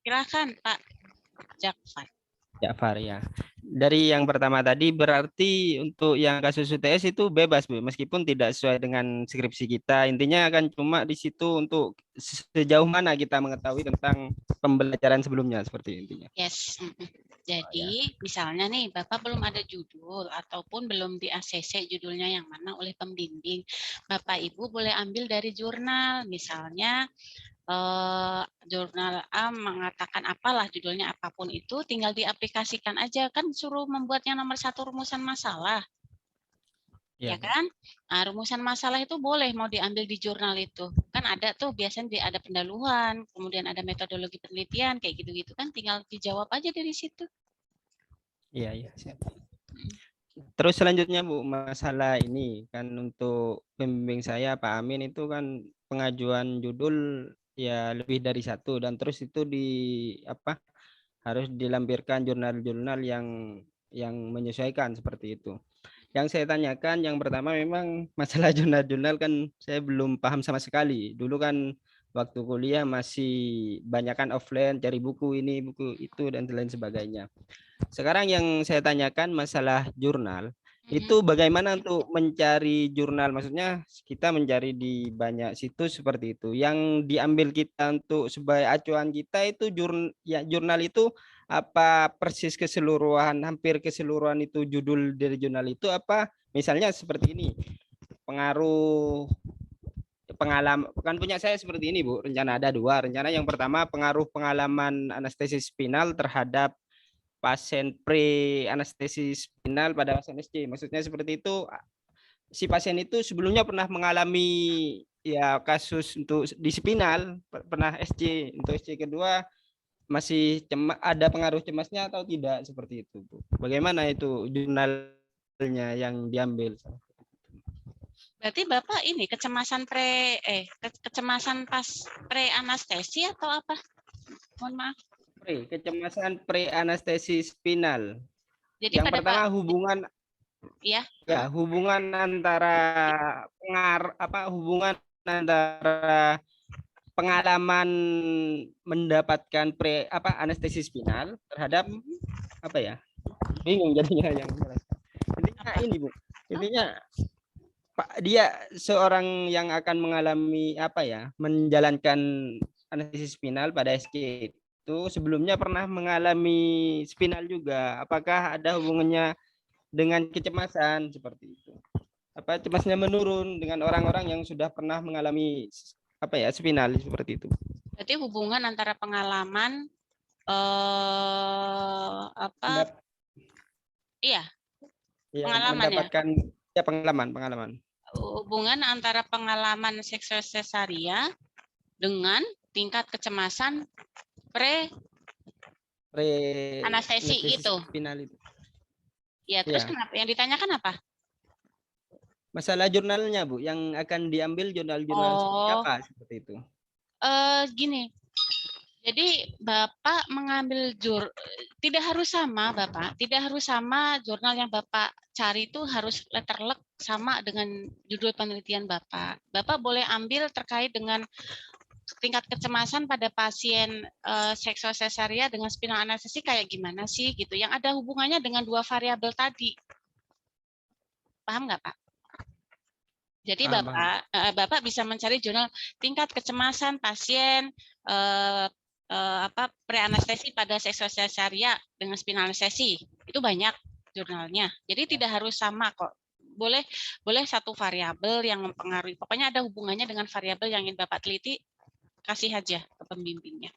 Silakan Pak Jakfar. Ja'far ya. Dari yang pertama tadi berarti untuk yang kasus UTS itu bebas Bu, meskipun tidak sesuai dengan skripsi kita. Intinya kan cuma di situ untuk sejauh mana kita mengetahui tentang pembelajaran sebelumnya seperti intinya. Yes. Oh, ya. Jadi misalnya nih Bapak belum ada judul ataupun belum di ACC judulnya yang mana oleh pembimbing. Bapak Ibu boleh ambil dari jurnal. Misalnya jurnal A mengatakan apalah judulnya apapun itu, tinggal diaplikasikan aja, kan suruh membuat yang nomor 1 rumusan masalah. Ya Ya, kan? Nah, rumusan masalah itu boleh mau diambil di jurnal itu. Kan ada tuh biasanya ada pendahuluan, kemudian ada metodologi penelitian, kayak gitu-gitu kan tinggal dijawab aja dari situ. iya, iya, siap. Terus selanjutnya Bu, masalah ini kan untuk pembimbing saya Pak Amin itu kan pengajuan judul ya lebih dari satu dan terus itu di apa harus dilampirkan jurnal-jurnal yang menyesuaikan seperti itu. Yang saya tanyakan yang pertama memang masalah jurnal-jurnal kan saya belum paham sama sekali. Dulu kan waktu kuliah masih banyakkan offline cari buku ini, buku itu dan lain sebagainya. Sekarang yang saya tanyakan masalah jurnal, itu bagaimana untuk mencari jurnal? Maksudnya kita mencari di banyak situs seperti itu. Yang diambil kita untuk sebagai acuan kita itu jurnal itu apa persis keseluruhan, hampir keseluruhan itu judul dari jurnal itu apa? Misalnya seperti ini, pengaruh pengalaman kan punya saya seperti ini Bu, rencana ada dua. Rencana yang pertama pengaruh pengalaman anestesis spinal terhadap pasien pre-anestesis spinal pada pasien SC. Maksudnya seperti itu, si pasien itu sebelumnya pernah mengalami ya kasus untuk di spinal, pernah SC. Untuk SC kedua masih ada pengaruh cemasnya atau tidak seperti itu, Bu. Bagaimana itu jurnalnya yang diambil? Berarti Bapak ini kecemasan pas pre anestesi atau apa? Mohon maaf. Kecemasan pre-anestesis spinal. Jadi Yang pada Pak pertama hubungan ya, hubungan antara hubungan antara pengalaman mendapatkan anestesis spinal terhadap apa ya? Bingung jadinya yang menjelaskan. Intinya apa? ini Bu. Intinya Pak dia seorang yang akan mengalami menjalankan anestesis spinal pada SC itu sebelumnya pernah mengalami spinal juga. Apakah ada hubungannya dengan kecemasan seperti itu? Apa cemasnya menurun dengan orang-orang yang sudah pernah mengalami spinal seperti itu? Berarti hubungan antara pengalaman iya, ya, pengalaman ya. mendapatkan pengalaman. Hubungan antara pengalaman seksual sesaria dengan tingkat kecemasan pre anestesi itu. Spinal itu. Ya, terus kenapa? Yang ditanyakan apa? Masalah jurnalnya Bu, yang akan diambil jurnal-jurnal seperti apa seperti itu? Gini. Jadi Bapak mengambil tidak harus sama Bapak, tidak harus sama jurnal yang Bapak cari itu harus letterlek sama dengan judul penelitian Bapak. Bapak boleh ambil terkait dengan tingkat kecemasan pada pasien seksual cesarea dengan spinal anestesi kayak gimana sih gitu, yang ada hubungannya dengan dua variabel tadi. Paham nggak Pak? Jadi Bapak bisa mencari jurnal tingkat kecemasan pasien pre-anestesi pada seksual cesarea dengan spinal anestesi. Itu banyak jurnalnya. Jadi tidak harus sama kok. Boleh satu variabel yang mempengaruhi. Pokoknya ada hubungannya dengan variabel yang ingin Bapak teliti, kasih aja ke pembimbingnya.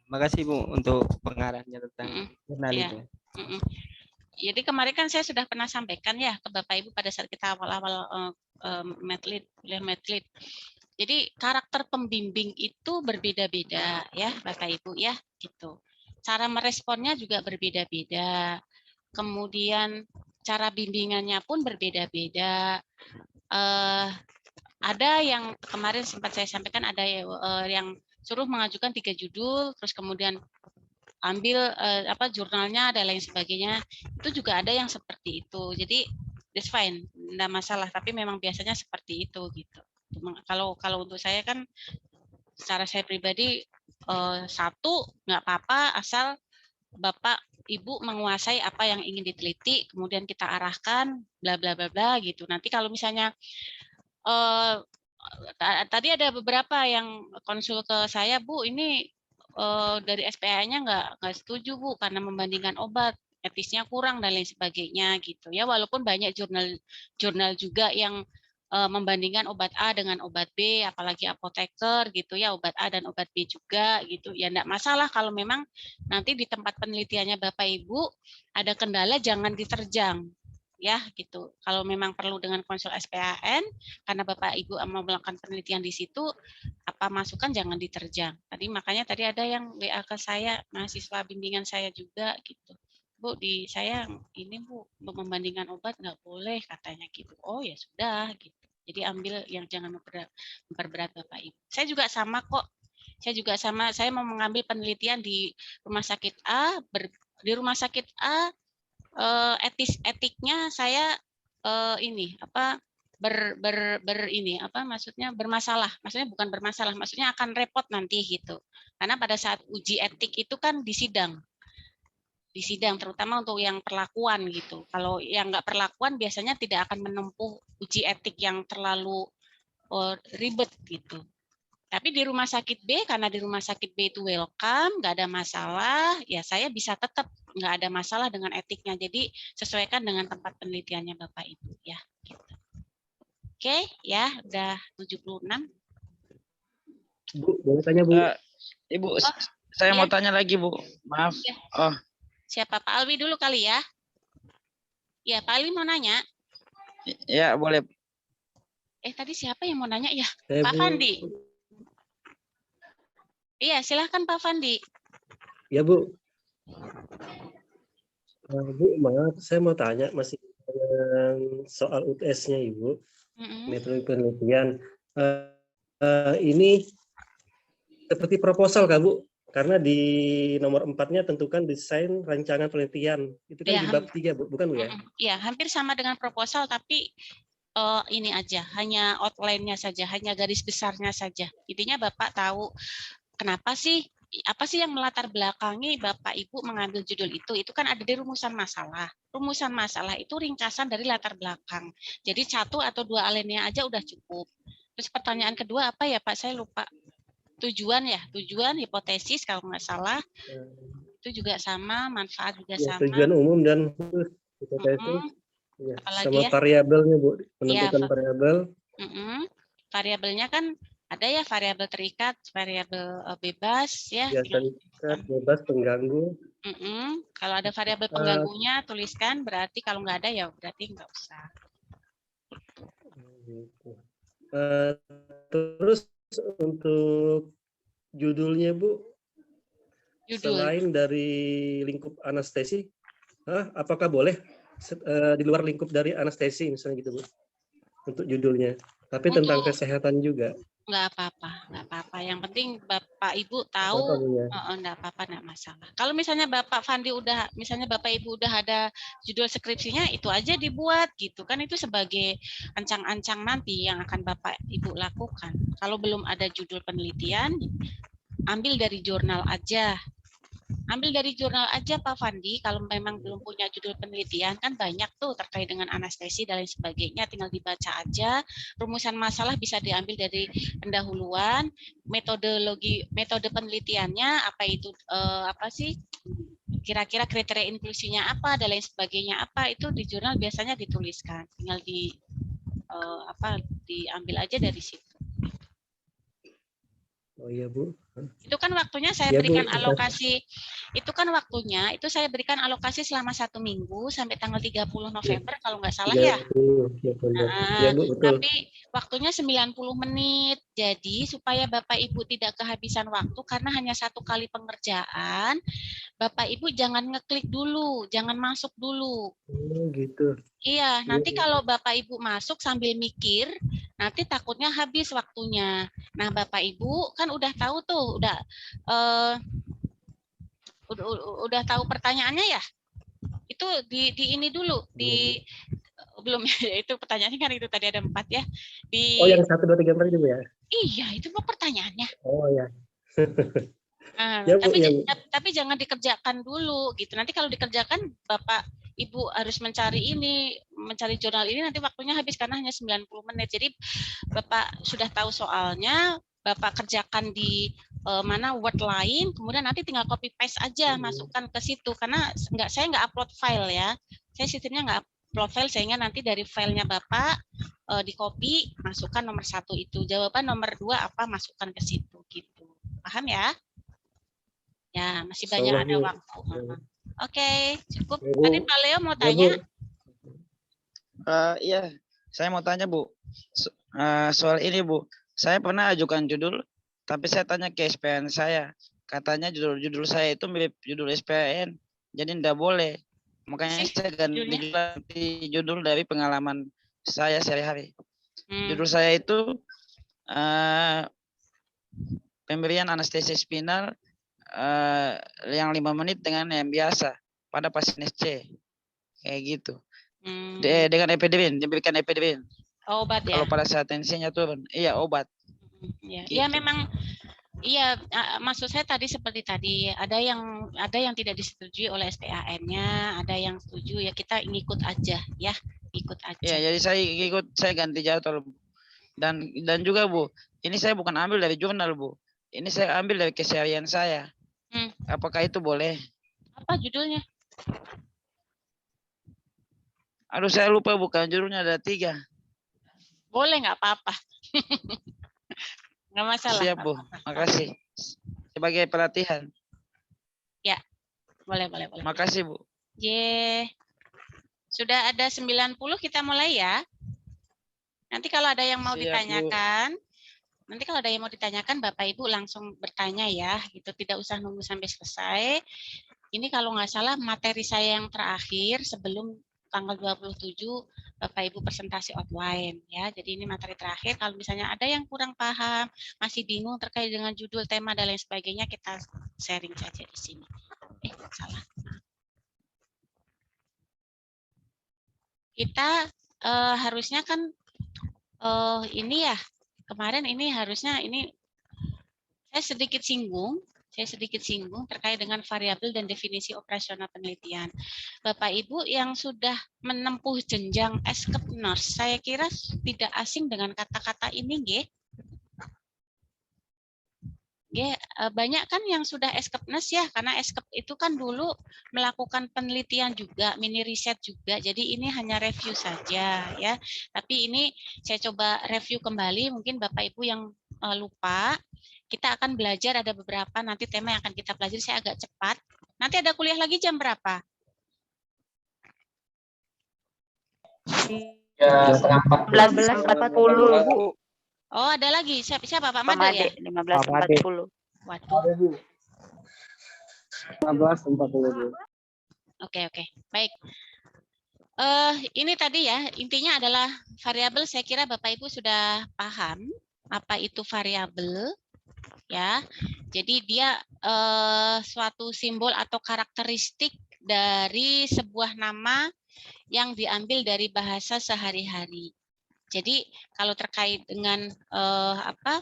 Makasih Bu untuk pengarahannya tentang jurnal itu. Jadi kemarin kan saya sudah pernah sampaikan ya ke Bapak Ibu pada saat kita awal-awal kuliah medlit. Jadi karakter pembimbing itu berbeda-beda ya Bapak Ibu ya gitu. Cara meresponnya juga berbeda-beda. Kemudian cara bimbingannya pun berbeda-beda. Ada yang kemarin sempat saya sampaikan, ada yang suruh mengajukan 3 judul, terus kemudian ambil jurnalnya dan lain sebagainya. Itu juga ada yang seperti itu. Jadi that's fine, enggak masalah, tapi memang biasanya seperti itu gitu. Kalau untuk saya kan secara saya pribadi satu nggak apa-apa asal Bapak Ibu menguasai apa yang ingin diteliti, kemudian kita arahkan bla bla bla bla gitu. Nanti kalau misalnya tadi ada beberapa yang konsul ke saya, Bu, ini dari SPA-nya nggak setuju, Bu, karena membandingkan obat etisnya kurang dan lain sebagainya gitu ya. Walaupun banyak jurnal juga yang membandingkan obat A dengan obat B, apalagi apoteker gitu ya, obat A dan obat B juga gitu. Ya enggak masalah kalau memang nanti di tempat penelitiannya Bapak Ibu ada kendala, jangan diterjang ya gitu. Kalau memang perlu dengan konsul SPAN karena Bapak Ibu mau melakukan penelitian di situ, apa masukan jangan diterjang. Makanya tadi ada yang WA ke saya, mahasiswa bimbingan saya juga gitu. Bu, di saya ini Bu, membandingkan obat nggak boleh katanya gitu. Oh ya sudah gitu. Jadi ambil yang jangan memperberat Bapak Ibu. Saya juga sama kok. Saya mau mengambil penelitian di rumah sakit A, di rumah sakit A etiknya saya ini apa maksudnya bermasalah. Maksudnya bukan bermasalah, maksudnya akan repot nanti gitu. Karena pada saat uji etik itu kan di sidang terutama untuk yang perlakuan gitu. Kalau yang nggak perlakuan biasanya tidak akan menempuh uji etik yang terlalu ribet gitu. Tapi di rumah sakit B, karena di rumah sakit B itu welcome, nggak ada masalah, ya saya bisa tetap nggak ada masalah dengan etiknya. Jadi sesuaikan dengan tempat penelitiannya Bapak Ibu ya. Gitu. Oke, ya udah 76. Bu, boleh tanya Bu? Ibu, saya mau iya. tanya lagi Bu. Maaf. Ya. Oh, Siapa Pak Alwi dulu kali ya? Ya Pak Alwi mau nanya. ya boleh. Tadi siapa yang mau nanya ya? Saya, Pak Bu. Fandi. Iya, silahkan Pak Fandi. Ya Bu. Bu, maaf, saya mau tanya masih soal UTS-nya Ibu, metode penelitian. Ini seperti proposal Kak Bu, karena di nomor 4-nya tentukan desain rancangan penelitian. Itu kan Ya, di bab 3 Bu, bukan Bu ya? Iya, hampir sama dengan proposal, tapi ini aja, hanya outline-nya saja, hanya garis besarnya saja. Intinya Bapak tahu kenapa sih, apa sih yang melatar belakangi Bapak Ibu mengambil judul itu kan ada di rumusan masalah. Rumusan masalah itu ringkasan dari latar belakang. Jadi 1 atau 2 alinea aja udah cukup. Terus pertanyaan kedua apa ya Pak, saya lupa. Tujuan, hipotesis kalau nggak salah. Itu juga sama, manfaat juga ya, sama. Tujuan umum dan hipotesis. Ya, sama ya? variabelnya Bu, menentukan variabel. Variabelnya kan ada ya variabel terikat, variabel bebas ya. Terikat, bebas, pengganggu. Kalau ada variabel pengganggunya tuliskan, berarti kalau nggak ada ya berarti nggak usah. Terus untuk judulnya Bu, selain dari lingkup anestesi, apakah boleh di luar lingkup dari anestesi misalnya gitu Bu, untuk judulnya, tapi tentang kesehatan juga? Nggak apa-apa. Yang penting Bapak Ibu tahu, nggak apa-apa, nggak masalah. Kalau misalnya Bapak Fandi misalnya Bapak Ibu udah ada judul skripsinya, itu aja dibuat gitu kan, itu sebagai ancang-ancang nanti yang akan Bapak Ibu lakukan. Kalau belum ada judul penelitian, ambil dari jurnal aja. Pak Fandi, kalau memang belum punya judul penelitian, kan banyak tuh terkait dengan anestesi dan lain sebagainya, tinggal dibaca aja. Rumusan masalah bisa diambil dari pendahuluan, metode penelitiannya, apa itu, apa sih, kira-kira kriteria inklusinya apa, dan lain sebagainya apa, itu di jurnal biasanya dituliskan. Tinggal diambil aja dari situ. Oh iya Bu. Itu kan waktunya saya berikan alokasi. Itu saya berikan alokasi selama 1 minggu sampai tanggal 30 November kalau nggak salah ya. Ya Bu, betul. Tapi waktunya 90 menit. Jadi supaya Bapak Ibu tidak kehabisan waktu karena hanya 1 kali pengerjaan, Bapak Ibu jangan ngeklik dulu, jangan masuk dulu. Gitu. Iya, nanti kalau Bapak Ibu masuk sambil mikir, nanti takutnya habis waktunya. Nah, Bapak Ibu kan udah tahu tuh, udah tahu pertanyaannya ya? Itu di ini dulu, belum ya, itu pertanyaannya kan itu tadi ada 4 ya. Oh, yang 1, 2, 3, 4 itu Bu ya? Iya, itu mah pertanyaannya. Oh ya. Nah, Ya Bu, yang tapi jangan dikerjakan dulu gitu. Nanti kalau dikerjakan Bapak Ibu harus mencari jurnal ini, nanti waktunya habis karena hanya 90 menit. Jadi Bapak sudah tahu soalnya, Bapak kerjakan di mana Word lain, kemudian nanti tinggal copy paste aja, masukkan ke situ. Karena saya nggak upload file ya. Saya sistemnya nggak upload file, sehingga nanti dari filenya Bapak di copy, masukkan nomor 1 itu. Jawaban nomor 2 apa, masukkan ke situ gitu. Paham ya? Ya, masih banyak ada waktu. Oke, cukup. Tadi Pak Leo mau tanya? Iya, saya mau tanya Bu. Soal ini Bu, saya pernah ajukan judul, tapi saya tanya ke SPN saya, katanya judul saya itu mirip judul SPN, jadi tidak boleh. Makanya saya ganti judul dari pengalaman saya sehari-hari. Judul saya itu pemberian anestesi spinal yang 5 menit dengan yang biasa pada pasien SC, kayak gitu. Dengan epidrin, diberikan epidrin. Obat ya. Kalau pada saat tensinya turun, iya obat. Ya, gitu. Ya memang, iya maksud saya tadi seperti tadi ada yang tidak disetujui oleh SPAN-nya, ada yang setuju ya, kita ngikut aja ya, ikut aja. Ya, jadi saya ganti jadwal dan juga Bu, ini saya bukan ambil dari jurnal Bu, ini saya ambil dari keseharian saya. Apakah itu boleh? Apa judulnya? Aduh, saya lupa, bukan judulnya, ada 3. Boleh, nggak apa-apa. Nggak masalah. Siap Bu, makasih. Sebagai pelatihan. Ya, boleh. Makasih Bu. Sudah ada 90, kita mulai ya. Nanti kalau ada yang mau ditanyakan, Bapak Ibu langsung bertanya ya, gitu. Tidak usah nunggu sampai selesai. Ini kalau nggak salah materi saya yang terakhir sebelum tanggal 27 Bapak Ibu presentasi outline ya. Jadi ini materi terakhir. Kalau misalnya ada yang kurang paham, masih bingung terkait dengan judul, tema dan lain sebagainya, kita sharing saja di sini. Salah. Kita harusnya kan ini ya, kemarin ini harusnya ini saya sedikit singgung terkait dengan variabel dan definisi operasional penelitian. Bapak Ibu yang sudah menempuh jenjang escap nurse, saya kira tidak asing dengan kata-kata ini, nggih. Banyak kan yang sudah escap nurse ya, karena escap itu kan dulu melakukan penelitian juga, mini riset juga. Jadi ini hanya review saja ya. Tapi ini saya coba review kembali, mungkin Bapak Ibu yang lupa. Kita akan belajar ada beberapa nanti tema yang akan kita pelajari, saya agak cepat. Nanti ada kuliah lagi jam berapa? Ya, 15.40. Oh, ada lagi. Siapa Pak Made ya? 15.40. Waduh. 15.40. Oke. Baik. Ini tadi ya, intinya adalah variabel. Saya kira Bapak Ibu sudah paham apa itu variabel. Ya, jadi dia suatu simbol atau karakteristik dari sebuah nama yang diambil dari bahasa sehari-hari. Jadi kalau terkait dengan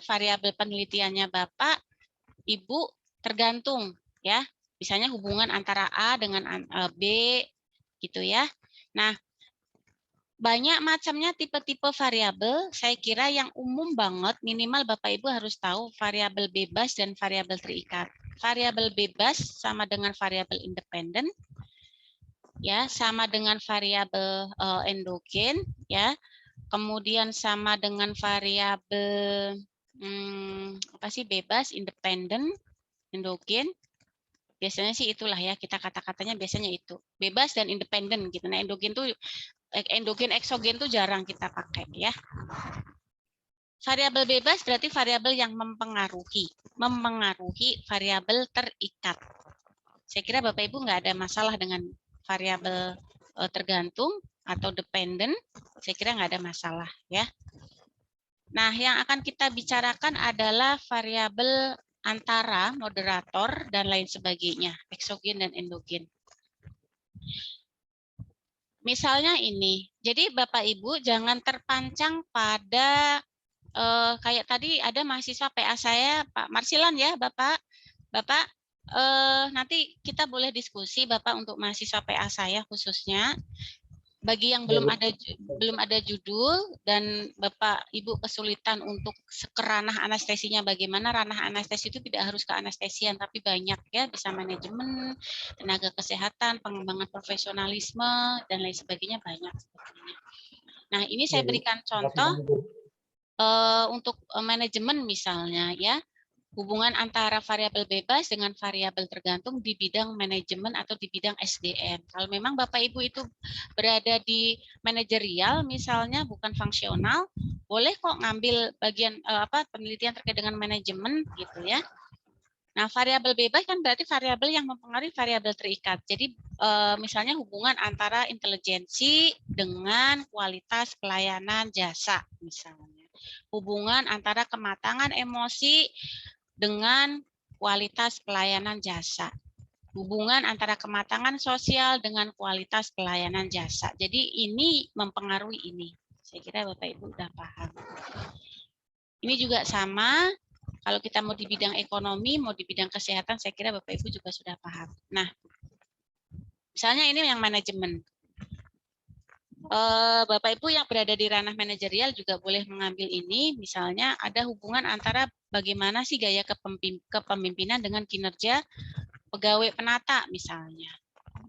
variabel penelitiannya Bapak, Ibu, tergantung ya, misalnya hubungan antara A dengan B gitu ya. Nah, banyak macamnya tipe-tipe variabel. Saya kira yang umum banget, minimal Bapak Ibu harus tahu variabel bebas dan variabel terikat. Variabel bebas sama dengan variabel independen, ya, sama dengan variabel endogen, ya. Kemudian sama dengan variabel bebas, independen, endogen. Biasanya sih itulah ya, kita kata-katanya biasanya itu. Bebas dan independen gitu. Nah, endogen eksogen tuh jarang kita pakai ya. Variabel bebas berarti variabel yang mempengaruhi variabel terikat. Saya kira Bapak Ibu nggak ada masalah dengan variabel tergantung atau dependent. Saya kira nggak ada masalah ya. Nah, yang akan kita bicarakan adalah variabel antara moderator dan lain sebagainya, eksogen dan endogen. Misalnya ini, jadi Bapak Ibu jangan terpancang pada kayak tadi ada mahasiswa PA saya, Pak Marsilan ya, Bapak. Nanti kita boleh diskusi Bapak untuk mahasiswa PA saya khususnya. Bagi yang belum ada judul dan Bapak Ibu kesulitan untuk ke ranah anestesinya bagaimana, ranah anestesi itu tidak harus ke anestesian tapi banyak ya, bisa manajemen, tenaga kesehatan, pengembangan profesionalisme dan lain sebagainya banyak sebetulnya. Nah, ini saya berikan contoh untuk manajemen misalnya ya. Hubungan antara variabel bebas dengan variabel tergantung di bidang manajemen atau di bidang SDM. Kalau memang Bapak Ibu itu berada di manajerial misalnya bukan fungsional, boleh kok ngambil bagian penelitian terkait dengan manajemen gitu ya. Nah, variabel bebas kan berarti variabel yang mempengaruhi variabel terikat. Jadi misalnya hubungan antara intelijensi dengan kualitas pelayanan jasa misalnya. Hubungan antara kematangan emosi dengan kualitas pelayanan jasa. Hubungan antara kematangan sosial dengan kualitas pelayanan jasa. Jadi ini mempengaruhi ini. Saya kira Bapak Ibu sudah paham. Ini juga sama, kalau kita mau di bidang ekonomi, mau di bidang kesehatan, saya kira Bapak Ibu juga sudah paham. Nah, misalnya ini yang manajemen. Bapak Ibu yang berada di ranah manajerial juga boleh mengambil ini, misalnya ada hubungan antara bagaimana sih gaya kepemimpinan dengan kinerja pegawai penata misalnya.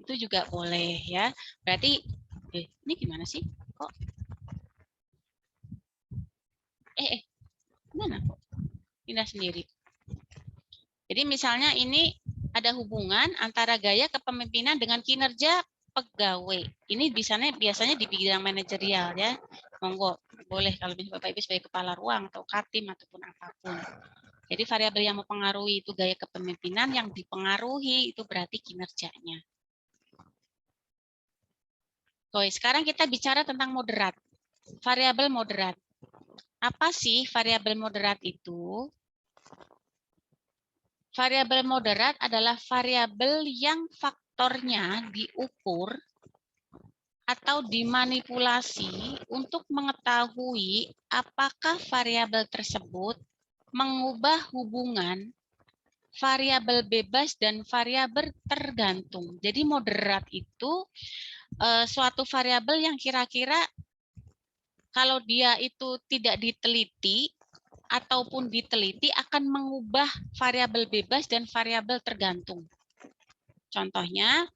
Itu juga boleh ya. Berarti ini gimana sih? Kok gimana kok? Pindah sendiri. Jadi misalnya ini ada hubungan antara gaya kepemimpinan dengan kinerja pegawai. Ini biasanya di bidang manajerial ya. Monggo, boleh kalau Bapak Ibu sebagai kepala ruang atau Katim ataupun apapun. Jadi variabel yang mempengaruhi itu gaya kepemimpinan, yang dipengaruhi itu berarti kinerjanya. Oke, sekarang kita bicara tentang moderat. Variabel moderat. Apa sih variabel moderat itu? Variabel moderat adalah variabel yang faktornya diukur atau dimanipulasi untuk mengetahui apakah variabel tersebut mengubah hubungan variabel bebas dan variabel tergantung. Jadi moderat itu suatu variabel yang kira-kira kalau dia itu tidak diteliti ataupun diteliti akan mengubah variabel bebas dan variabel tergantung. Contohnya,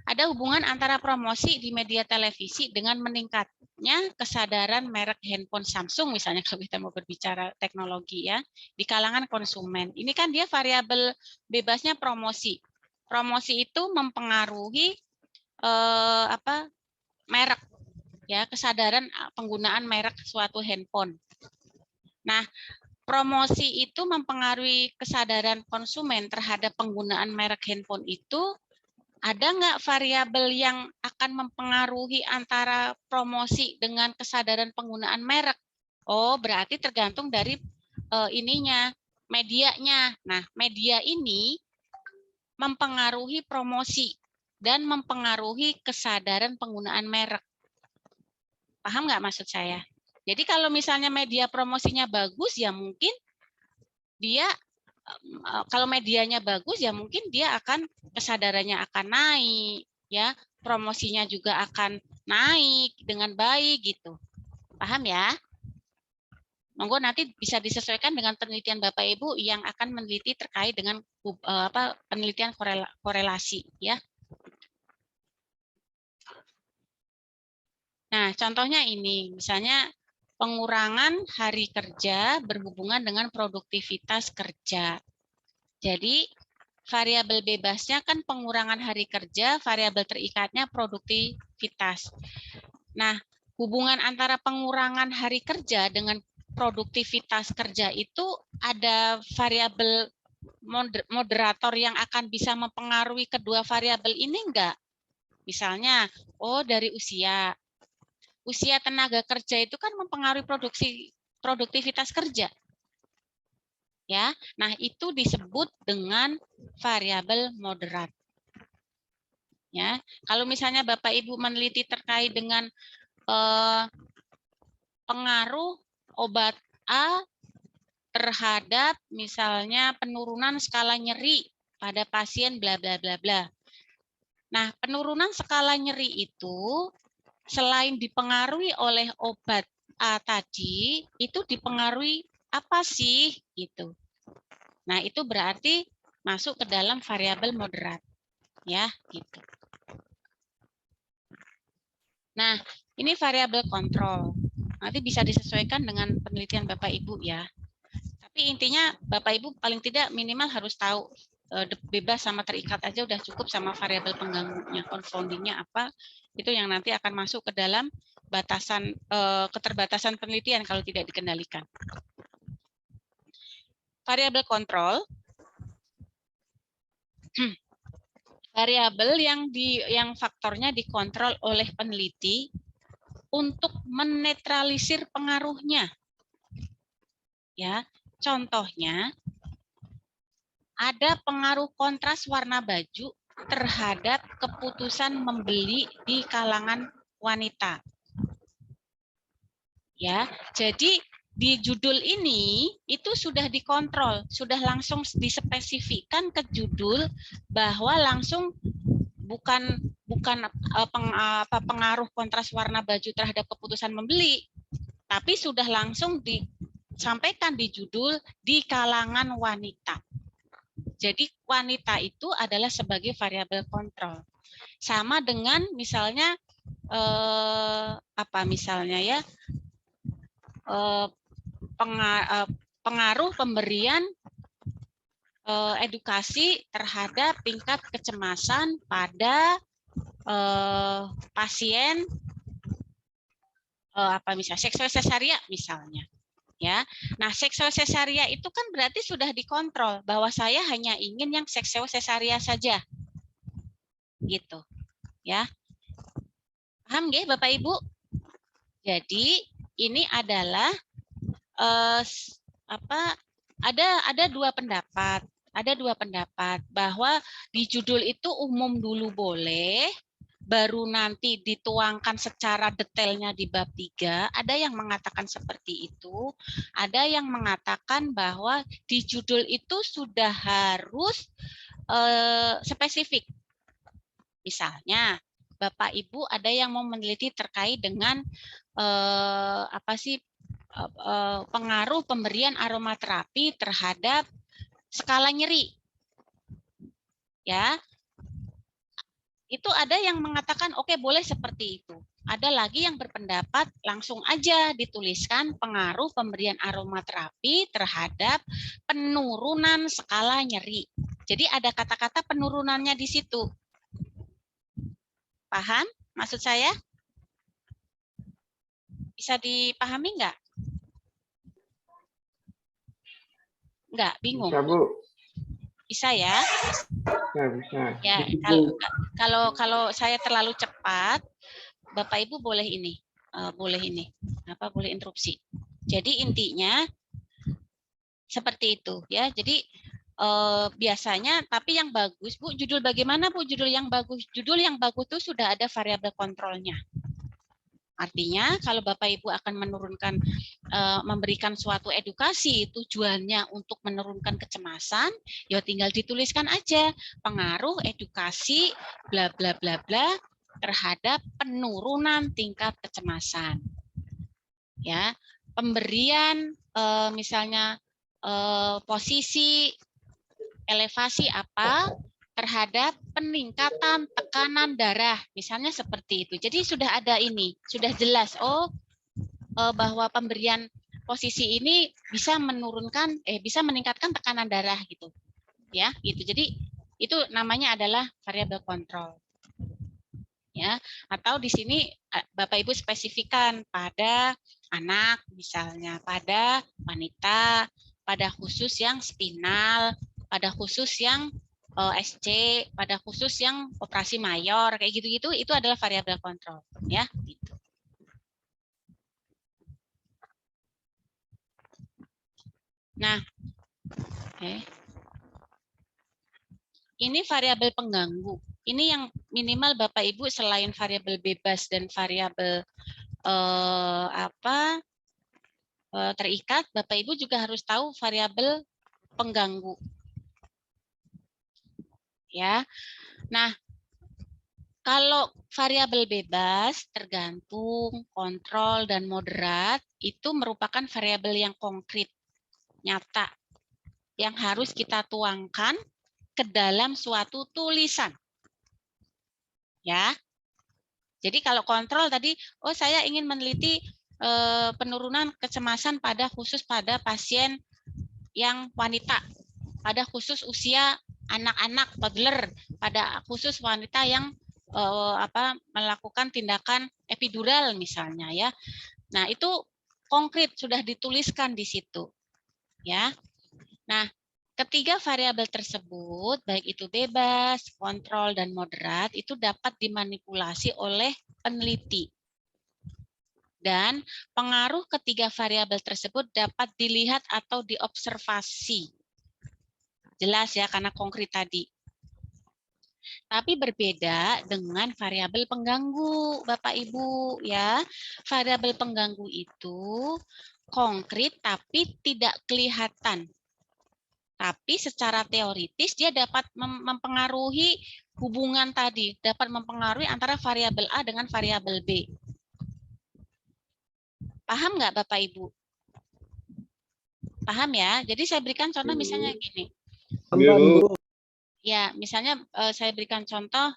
ada hubungan antara promosi di media televisi dengan meningkatnya kesadaran merek handphone Samsung, misalnya kalau kita mau berbicara teknologi ya, di kalangan konsumen. Ini kan dia variabel bebasnya promosi. Promosi itu mempengaruhi merek, ya, kesadaran penggunaan merek suatu handphone. Nah, promosi itu mempengaruhi kesadaran konsumen terhadap penggunaan merek handphone itu. Ada nggak variabel yang akan mempengaruhi antara promosi dengan kesadaran penggunaan merek? Oh, berarti tergantung dari medianya. Nah, media ini mempengaruhi promosi dan mempengaruhi kesadaran penggunaan merek. Paham nggak maksud saya? Jadi kalau misalnya media promosinya bagus, ya mungkin dia, kalau medianya bagus ya mungkin dia akan kesadarannya akan naik ya, promosinya juga akan naik dengan baik gitu. Paham ya? Monggo nanti bisa disesuaikan dengan penelitian Bapak Ibu yang akan meneliti terkait dengan penelitian korelasi ya. Nah, contohnya ini misalnya pengurangan hari kerja berhubungan dengan produktivitas kerja. Jadi variabel bebasnya kan pengurangan hari kerja, variabel terikatnya produktivitas. Nah, hubungan antara pengurangan hari kerja dengan produktivitas kerja itu ada variabel moderator yang akan bisa mempengaruhi kedua variabel ini enggak? Misalnya, dari usia. Usia tenaga kerja itu kan mempengaruhi produktivitas kerja. Ya, nah itu disebut dengan variabel moderat. Ya, kalau misalnya Bapak Ibu meneliti terkait dengan pengaruh obat A terhadap misalnya penurunan skala nyeri pada pasien bla bla bla bla. Nah, penurunan skala nyeri itu selain dipengaruhi oleh obat A tadi, itu dipengaruhi apa sih gitu. Nah, itu berarti masuk ke dalam variabel moderat. Ya, gitu. Nah, ini variabel kontrol. Nanti bisa disesuaikan dengan penelitian Bapak Ibu ya. Tapi intinya Bapak Ibu paling tidak minimal harus tahu bebas sama terikat aja udah cukup, sama variabel pengganggunya, confoundingnya apa, itu yang nanti akan masuk ke dalam batasan keterbatasan penelitian kalau tidak dikendalikan. Variabel kontrol, variabel yang faktornya dikontrol oleh peneliti untuk menetralisir pengaruhnya. Ya, contohnya ada pengaruh kontras warna baju terhadap keputusan membeli di kalangan wanita. Ya, jadi di judul ini itu sudah dikontrol, sudah langsung dispesifikkan ke judul bahwa langsung bukan pengaruh kontras warna baju terhadap keputusan membeli, tapi sudah langsung disampaikan di judul di kalangan wanita. Jadi wanita itu adalah sebagai variabel kontrol. Sama dengan misalnya misalnya ya pengaruh pemberian edukasi terhadap tingkat kecemasan pada pasien misalnya seksual sesaria misalnya. Ya, nah seksual sesaria itu kan berarti sudah dikontrol bahwa saya hanya ingin yang seksual sesaria saja, gitu, ya. Paham nggih Bapak Ibu? Jadi ini adalah ada dua pendapat bahwa di judul itu umum dulu boleh, baru nanti dituangkan secara detailnya di bab 3, ada yang mengatakan seperti itu, ada yang mengatakan bahwa di judul itu sudah harus spesifik. Misalnya, Bapak Ibu ada yang mau meneliti terkait dengan pengaruh pemberian aromaterapi terhadap skala nyeri. Ya, itu ada yang mengatakan oke, boleh seperti itu. Ada lagi yang berpendapat langsung aja dituliskan pengaruh pemberian aromaterapi terhadap penurunan skala nyeri. Jadi ada kata-kata penurunannya di situ. Paham maksud saya? Bisa dipahami nggak? Nggak, bingung? Bisa, Bu. Bisa ya? Bisa. Ya, kalau saya terlalu cepat, Bapak Ibu boleh boleh interupsi. Jadi intinya seperti itu ya. Jadi biasanya, tapi yang bagus Bu, judul bagaimana Bu? Judul yang bagus itu sudah ada variabel kontrolnya. Artinya kalau Bapak Ibu akan menurunkan, memberikan suatu edukasi tujuannya untuk menurunkan kecemasan, ya tinggal dituliskan aja pengaruh edukasi bla bla bla bla terhadap penurunan tingkat kecemasan. Ya, pemberian misalnya posisi elevasi apa terhadap peningkatan tekanan darah, misalnya seperti itu. Jadi sudah ada ini, sudah jelas bahwa pemberian posisi ini bisa meningkatkan tekanan darah gitu. Ya, gitu. Jadi itu namanya adalah variabel kontrol. Ya, atau di sini Bapak Ibu spesifikkan pada anak misalnya, pada wanita, pada khusus yang spinal, pada khusus yang SC, pada khusus yang operasi mayor, kayak gitu-gitu, itu adalah variabel kontrol, ya. Gitu. Nah, ini variabel pengganggu. Ini yang minimal Bapak Ibu selain variabel bebas dan variabel terikat, Bapak Ibu juga harus tahu variabel pengganggu. Ya. Nah, kalau variabel bebas, tergantung, kontrol, dan moderat itu merupakan variabel yang konkret, nyata, yang harus kita tuangkan ke dalam suatu tulisan. Ya. Jadi kalau kontrol tadi, oh saya ingin meneliti penurunan kecemasan khusus pada pasien yang wanita, pada khusus usia anak-anak toddler, pada khusus wanita yang melakukan tindakan epidural misalnya ya. Nah, itu konkret sudah dituliskan di situ. Ya. Nah, ketiga variabel tersebut, baik itu bebas, kontrol, dan moderat, itu dapat dimanipulasi oleh peneliti. Dan pengaruh ketiga variabel tersebut dapat dilihat atau diobservasi. Jelas ya, karena konkret tadi. Tapi berbeda dengan variabel pengganggu, Bapak Ibu ya. Variabel pengganggu itu konkret tapi tidak kelihatan. Tapi secara teoritis dia dapat mempengaruhi hubungan tadi, dapat mempengaruhi antara variabel A dengan variabel B. Paham nggak Bapak Ibu? Paham ya? Jadi saya berikan contoh misalnya gini. Ya, misalnya saya berikan contoh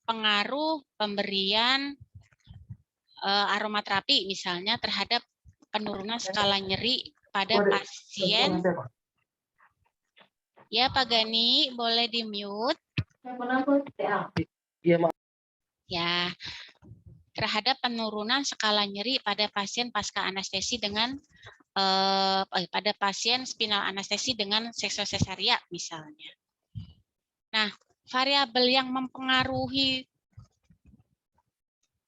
pengaruh pemberian aromaterapi misalnya terhadap penurunan skala nyeri pada pasien. Ya, Pak Gani, boleh di-mute. Ya, terhadap penurunan skala nyeri pada pasien pasca anestesi dengan pada pasien spinal anestesi dengan seksosesaria misalnya. Nah, variabel yang mempengaruhi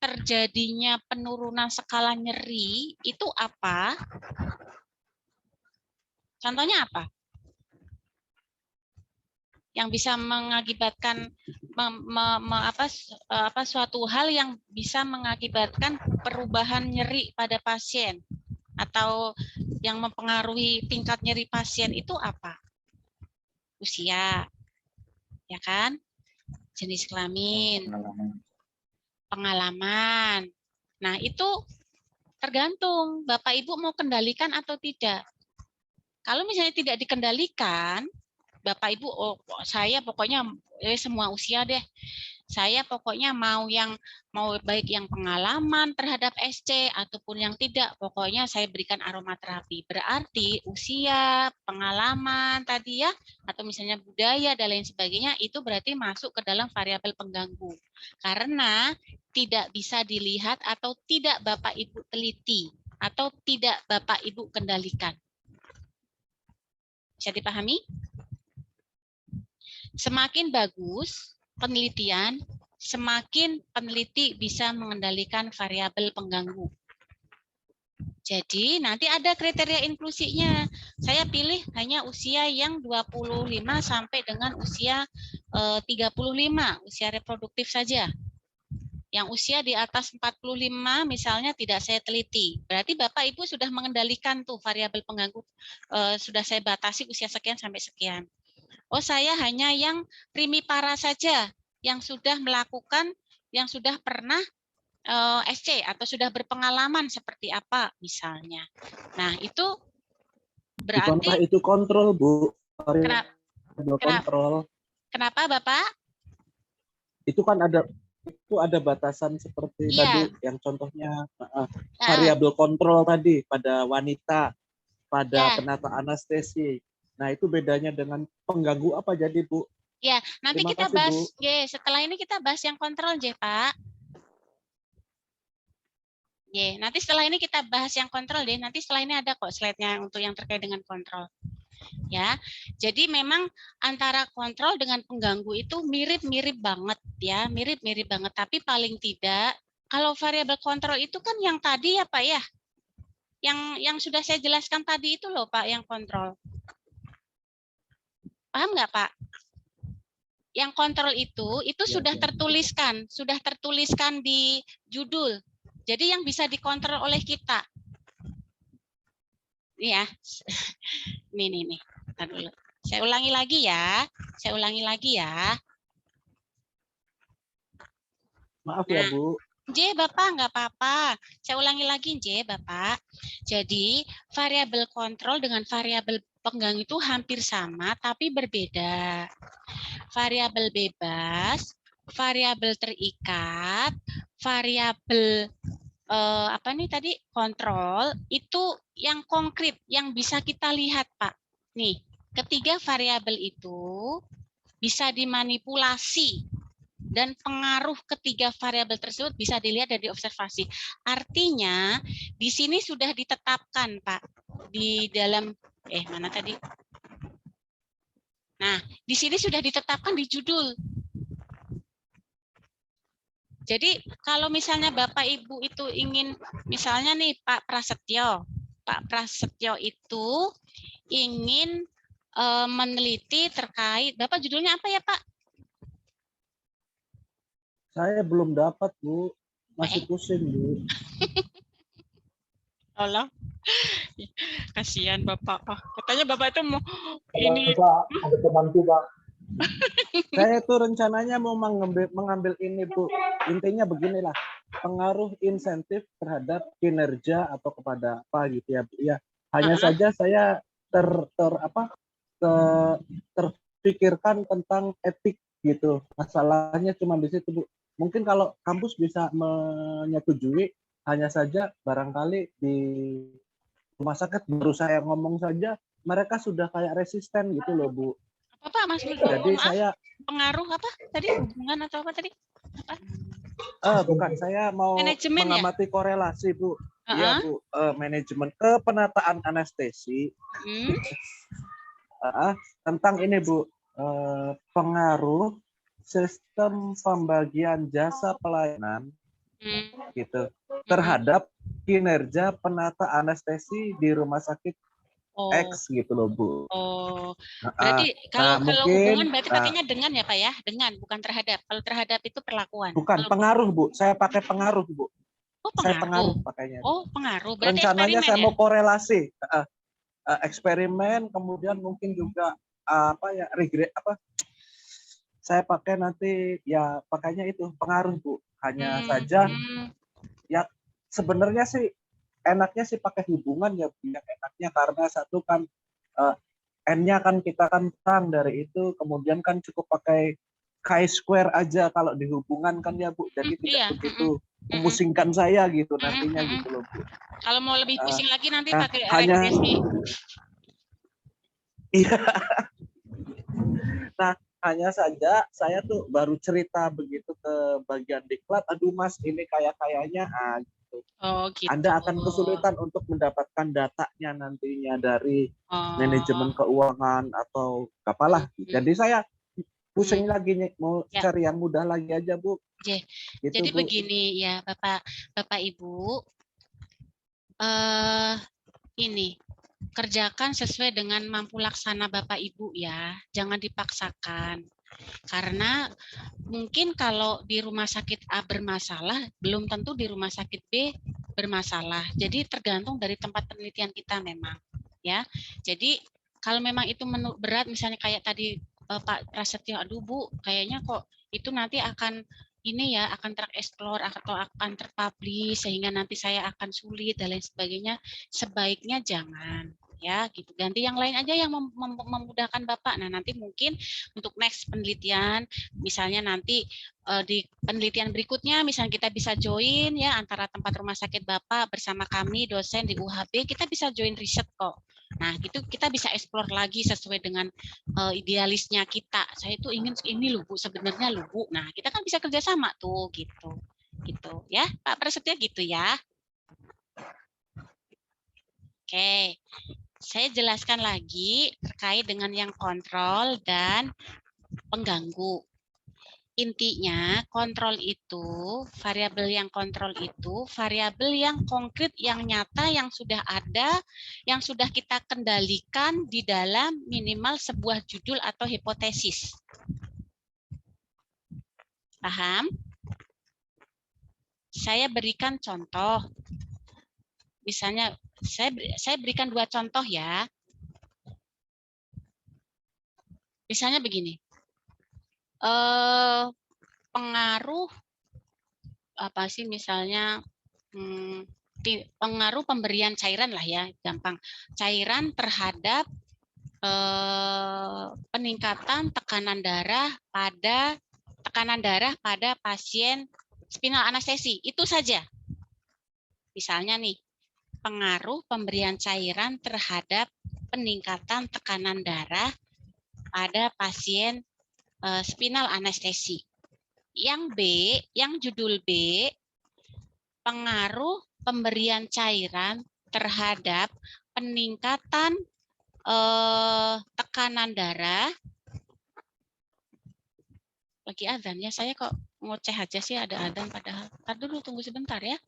terjadinya penurunan skala nyeri itu apa? Contohnya apa? Yang bisa mengakibatkan suatu hal yang bisa mengakibatkan perubahan nyeri pada pasien atau yang mempengaruhi tingkat nyeri pasien itu apa? Usia, ya kan? Jenis kelamin, pengalaman. Nah, itu tergantung Bapak Ibu mau kendalikan atau tidak. Kalau misalnya tidak dikendalikan, Bapak Ibu, oh saya pokoknya semua usia deh. Saya pokoknya mau baik yang pengalaman terhadap SC ataupun yang tidak, pokoknya saya berikan aromaterapi. Berarti usia, pengalaman tadi ya, atau misalnya budaya dan lain sebagainya, itu berarti masuk ke dalam variabel pengganggu. Karena tidak bisa dilihat atau tidak Bapak Ibu teliti atau tidak Bapak Ibu kendalikan. Bisa dipahami? Semakin bagus penelitian, semakin peneliti bisa mengendalikan variabel pengganggu. Jadi nanti ada kriteria inklusinya. Saya pilih hanya usia yang 25 sampai dengan usia 35, usia reproduktif saja. Yang usia di atas 45 misalnya tidak saya teliti. Berarti Bapak Ibu sudah mengendalikan tuh variabel pengganggu, sudah saya batasi usia sekian sampai sekian. Oh, saya hanya yang primipara saja yang sudah melakukan, yang sudah pernah SC atau sudah berpengalaman seperti apa misalnya. Nah, itu berarti itu kontrol, Bu. Kontrol. Kenapa, Bapak? Itu kan ada batasan seperti tadi yang contohnya variabel kontrol tadi pada wanita, pada penata anestesi. Nah, itu bedanya dengan pengganggu apa jadi, Bu? Ya, nanti Terima kita kasih, bahas. Bu. Ya, setelah ini kita bahas yang kontrol, Pak. Ya, nanti setelah ini kita bahas yang kontrol deh. Nanti setelah ini ada kok slide-nya untuk yang terkait dengan kontrol. Ya, jadi memang antara kontrol dengan pengganggu itu mirip-mirip banget ya, mirip-mirip banget. Tapi paling tidak kalau variabel kontrol itu kan yang tadi ya Pak ya, yang sudah saya jelaskan tadi itu loh Pak, yang kontrol. Paham nggak Pak? yang kontrol itu sudah tertuliskan di judul. Jadi yang bisa dikontrol oleh kita. Nih ya. Nih. Bentar dulu. Saya ulangi lagi ya. Maaf ya, Bu. J, Bapak, nggak apa-apa. Saya ulangi lagi, J, Bapak. Jadi, variabel kontrol dengan variabel pengganggu itu hampir sama, tapi berbeda. Variabel bebas, variabel terikat, variabel kontrol, itu yang konkret, yang bisa kita lihat, Pak. Nih, ketiga variabel itu bisa dimanipulasi. Dan pengaruh ketiga variabel tersebut bisa dilihat dari observasi. Artinya, di sini sudah ditetapkan, Pak, di dalam mana tadi? Nah, di sini sudah ditetapkan di judul. Jadi, kalau misalnya Bapak Ibu itu ingin, misalnya nih Pak Prasetyo itu ingin meneliti terkait, Bapak judulnya apa ya, Pak? Saya belum dapat, Bu. Masih pusing, Bu. Allah. Kasihan Bapak. Katanya Bapak itu mau ini Pak, ada temanku Pak. Saya itu rencananya mau mengambil ini, Bu. Intinya beginilah, pengaruh insentif terhadap kinerja atau kepada apa gitu ya, Bu. Ya, hanya saja saya terpikirkan tentang etik gitu. Masalahnya cuma di situ, Bu. Mungkin kalau kampus bisa menyetujui, hanya saja barangkali di rumah sakit baru saya ngomong saja mereka sudah kayak resisten gitu loh, Bu. Apa Mas? Jadi saya pengaruh apa tadi, hubungan atau apa tadi? Apa? Bukan, saya mau manajemen, mengamati korelasi, Bu. Iya, Bu. Manajemen kepenataan anestesi. Tentang ini, Bu. Pengaruh sistem pembagian jasa pelayanan gitu terhadap kinerja penata anestesi di rumah sakit X gitu loh, Bu. Berarti kalau mungkin, hubungan berarti pakainya dengan ya, Pak ya? Dengan, bukan terhadap. Kalau terhadap itu perlakuan. Bukan, pengaruh, Bu. Saya pakai pengaruh, Bu. Oh, pengaruh. Saya pengaruh pakainya. Oh, pengaruh. Berarti rencananya saya ya? mau korelasi. Eksperimen, kemudian mungkin juga saya pakai nanti ya pakainya itu pengaruh, Bu. Hanya saja ya sebenarnya sih enaknya sih pakai hubungan ya, Bu. Yang enaknya karena satu kan N-nya kan kita kan kurang dari itu, kemudian kan cukup pakai chi-square aja kalau di hubungan kan ya, Bu. Jadi tidak begitu memusingkan saya gitu nantinya gitu loh, Bu. Kalau mau lebih pusing lagi nanti pakai regresi. Iya. Nah, hanya saja saya tuh baru cerita begitu ke bagian diklat, aduh Mas ini kayaknya gitu. Oh, gitu. Anda akan kesulitan untuk mendapatkan datanya nantinya dari manajemen keuangan atau apalah. Jadi saya pusing lagi nih, mau cari yang mudah lagi aja, Bu. Gitu, jadi Bu. Begini ya, Bapak Ibu, ini kerjakan sesuai dengan mampu laksana Bapak Ibu ya, jangan dipaksakan. Karena mungkin kalau di rumah sakit A bermasalah, belum tentu di rumah sakit B bermasalah. Jadi tergantung dari tempat penelitian kita memang, ya. Jadi kalau memang itu berat, misalnya kayak tadi Pak Prasetyo, aduh Bu, kayaknya kok itu nanti akan akan tereksplor atau akan terpublish sehingga nanti saya akan sulit dan lain sebagainya, sebaiknya jangan ya gitu, ganti yang lain aja yang memudahkan Bapak. Nah nanti mungkin untuk next penelitian, misalnya nanti di penelitian berikutnya misalnya kita bisa join ya antara tempat rumah sakit Bapak bersama kami dosen di UHB, kita bisa join riset kok. Nah, gitu kita bisa eksplor lagi sesuai dengan idealisnya kita. Saya itu ingin ini loh Bu, sebenarnya loh Bu. Nah, kita kan bisa kerjasama tuh gitu. Gitu ya, Pak Prasetyo gitu ya. Oke. Saya jelaskan lagi terkait dengan yang kontrol dan pengganggu. Intinya kontrol itu, variabel yang kontrol itu, variabel yang konkret, yang nyata, yang sudah ada, yang sudah kita kendalikan di dalam minimal sebuah judul atau hipotesis. Paham? Saya berikan contoh. Misalnya, saya berikan 2 contoh ya. Misalnya begini. Pengaruh apa sih misalnya pengaruh pemberian cairan lah ya, gampang. Cairan terhadap peningkatan tekanan darah pada pasien spinal anestesi. Itu saja. Misalnya nih, pengaruh pemberian cairan terhadap peningkatan tekanan darah pada pasien spinal anestesi. Yang B, yang judul B, pengaruh pemberian cairan terhadap peningkatan tekanan darah. Lagi adzan ya, saya kok ngoceh aja sih, ada adzan padahal. Ntar dulu, tunggu sebentar ya.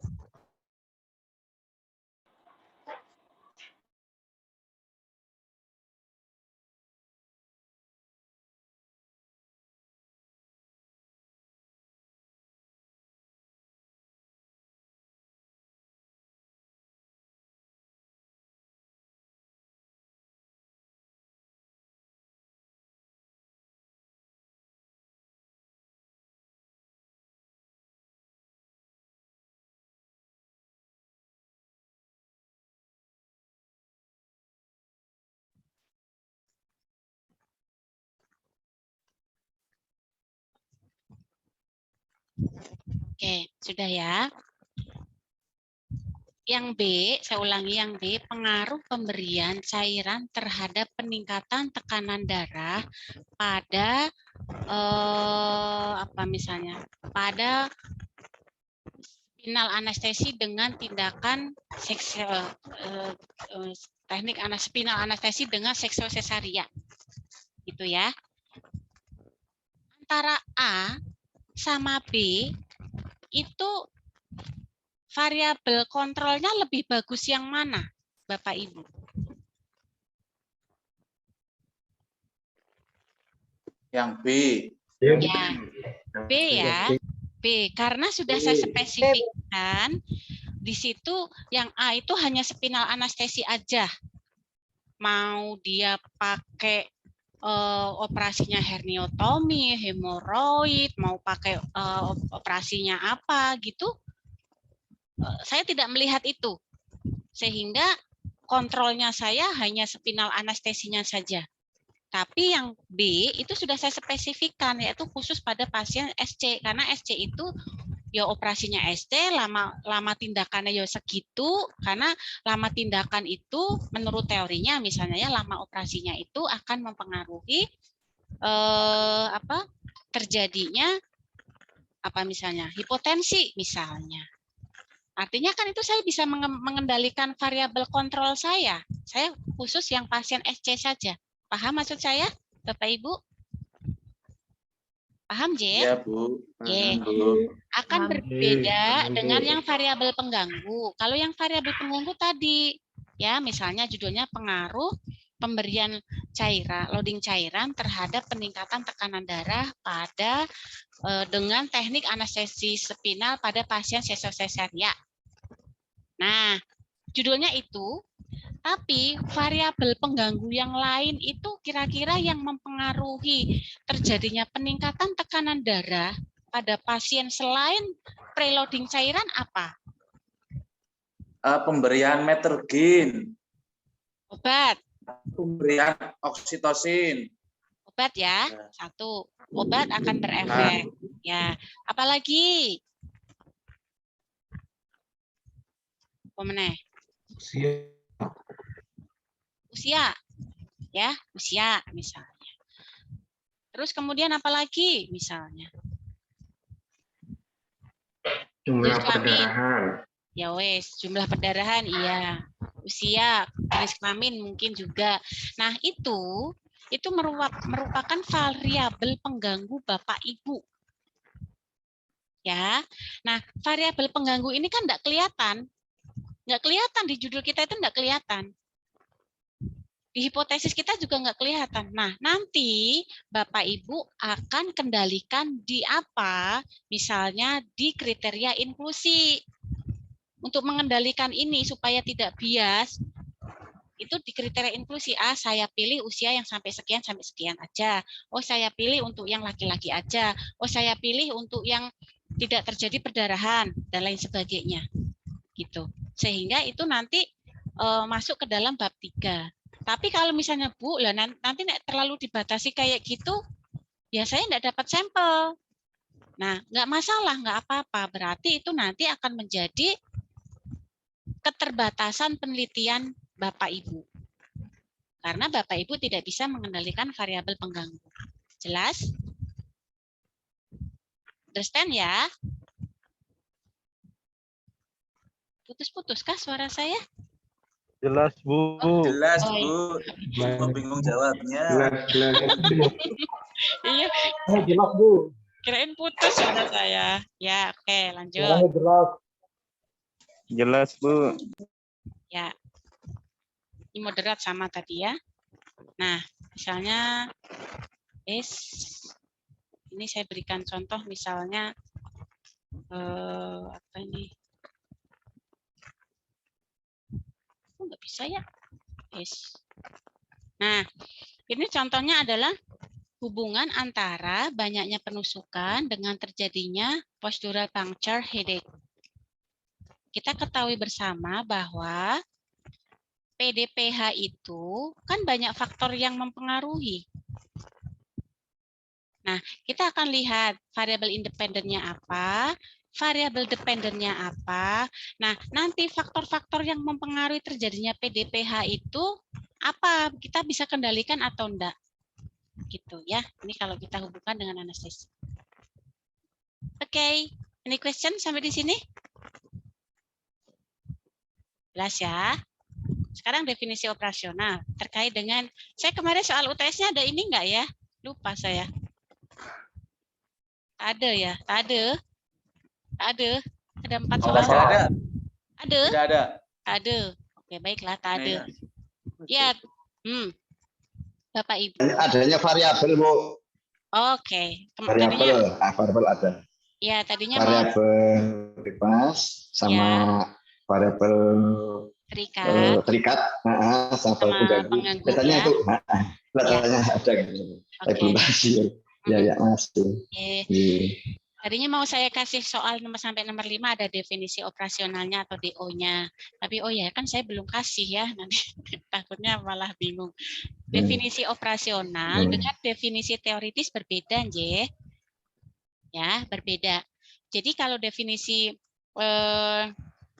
Oke, sudah ya. Yang B, saya ulangi yang B, pengaruh pemberian cairan terhadap peningkatan tekanan darah pada apa misalnya? Pada spinal anestesi dengan tindakan seksual teknik spinal anestesi dengan seksual sesaria. Gitu ya. Antara A sama B itu variabel kontrolnya lebih bagus yang mana, Bapak Ibu? Yang B. Ya, B ya. B, karena sudah saya spesifikkan di situ yang A itu hanya spinal anestesi aja. Mau dia pakai operasinya herniotomi, hemoroid, mau pakai operasinya apa gitu, saya tidak melihat itu. Sehingga kontrolnya saya hanya spinal anestesinya saja. Tapi yang B itu sudah saya spesifikkan, yaitu khusus pada pasien SC. Karena SC itu ya operasinya SC, lama tindakannya ya segitu. Karena lama tindakan itu menurut teorinya misalnya ya lama operasinya itu akan mempengaruhi terjadinya apa misalnya hipotensi misalnya. Artinya kan itu saya bisa mengendalikan variabel kontrol saya. Saya khusus yang pasien SC saja. Paham maksud saya, Bapak Ibu? Paham, J? Iya, Bu. Akan berbeda dengan yang variabel pengganggu. Kalau yang variabel pengganggu tadi, ya misalnya judulnya pengaruh pemberian cairan, loading cairan terhadap peningkatan tekanan darah pada dengan teknik anestesi spinal pada pasien sesaria. Nah, judulnya itu. Tapi variabel pengganggu yang lain itu kira-kira yang mempengaruhi terjadinya peningkatan tekanan darah pada pasien selain preloading cairan apa? Pemberian metergin. Obat. Pemberian oksitosin. Obat ya, satu. Obat akan berefek. Ya, apalagi? Pemenang. Usia, ya usia misalnya. Terus kemudian apa lagi misalnya? Jumlah perdarahan. Ya wes, jumlah perdarahan iya. Usia, jenis kelamin mungkin juga. Nah itu merupakan variabel pengganggu Bapak Ibu. Ya, nah variabel pengganggu ini kan nggak kelihatan di judul kita itu nggak kelihatan. Di hipotesis kita juga nggak kelihatan. Nah, nanti Bapak Ibu akan kendalikan di apa? Misalnya di kriteria inklusi. Untuk mengendalikan ini supaya tidak bias, itu di kriteria inklusi. Saya pilih usia yang sampai sekian aja. Oh, saya pilih untuk yang laki-laki aja. Oh, saya pilih untuk yang tidak terjadi perdarahan dan lain sebagainya. Gitu. Sehingga itu nanti masuk ke dalam bab 3. Tapi kalau misalnya Bu, lah nanti terlalu dibatasi kayak gitu, ya saya nggak dapat sampel. Nah, nggak masalah, nggak apa-apa. Berarti itu nanti akan menjadi keterbatasan penelitian Bapak Ibu. Karena Bapak Ibu tidak bisa mengendalikan variabel pengganggu. Jelas? Understand ya? Putus-putus kah suara saya? Jelas, Bu. Jelas, Oh, Bu. iya. Cuma bingung jawabnya. Jelas. Iya, Jelas, Bu. kirain putus suara saya. Ya, oke, lanjut. Jelas. Jelas, Bu. Ya. Ini moderat sama tadi ya. Nah, misalnya ini saya berikan contoh misalnya apa ini? Oh, nggak bisa ya. Nah, ini contohnya adalah hubungan antara banyaknya penusukan dengan terjadinya postural puncture headache. Kita ketahui bersama bahwa PDPH itu kan banyak faktor yang mempengaruhi. Nah, kita akan lihat variabel independennya apa, variabel dependennya apa. Nah, nanti faktor-faktor yang mempengaruhi terjadinya PDPH itu apa? Kita bisa kendalikan atau enggak? Gitu ya. Ini kalau kita hubungkan dengan anestesi. Oke, any question sampai di sini? Jelas ya. Sekarang definisi operasional terkait dengan, saya kemarin soal UTS-nya ada ini enggak ya? Lupa saya. Ada ya? Ada. Ada 4 soal. Tidak ada. Ada? Tidak ada. Ada. Oke, baiklah, tak ada. Iya. Ya, Bapak Ibu. Adanya variabel, Bu. Oke. Tadinya, Variabel ada. ya, tadinya mau Variabel bebas sama variabel terikat sama pengganggu. pengganggu Katanya ya. itu, katanya ada gitu. Saya belum kasih. Ya, Mas. Tadinya mau saya kasih soal nomor sampai nomor 5 ada definisi operasionalnya atau DO-nya. Tapi oh ya kan saya belum kasih ya, nanti takutnya malah bingung. Definisi operasional dengan definisi teoritis berbeda, Nje. Ya, berbeda. Jadi kalau definisi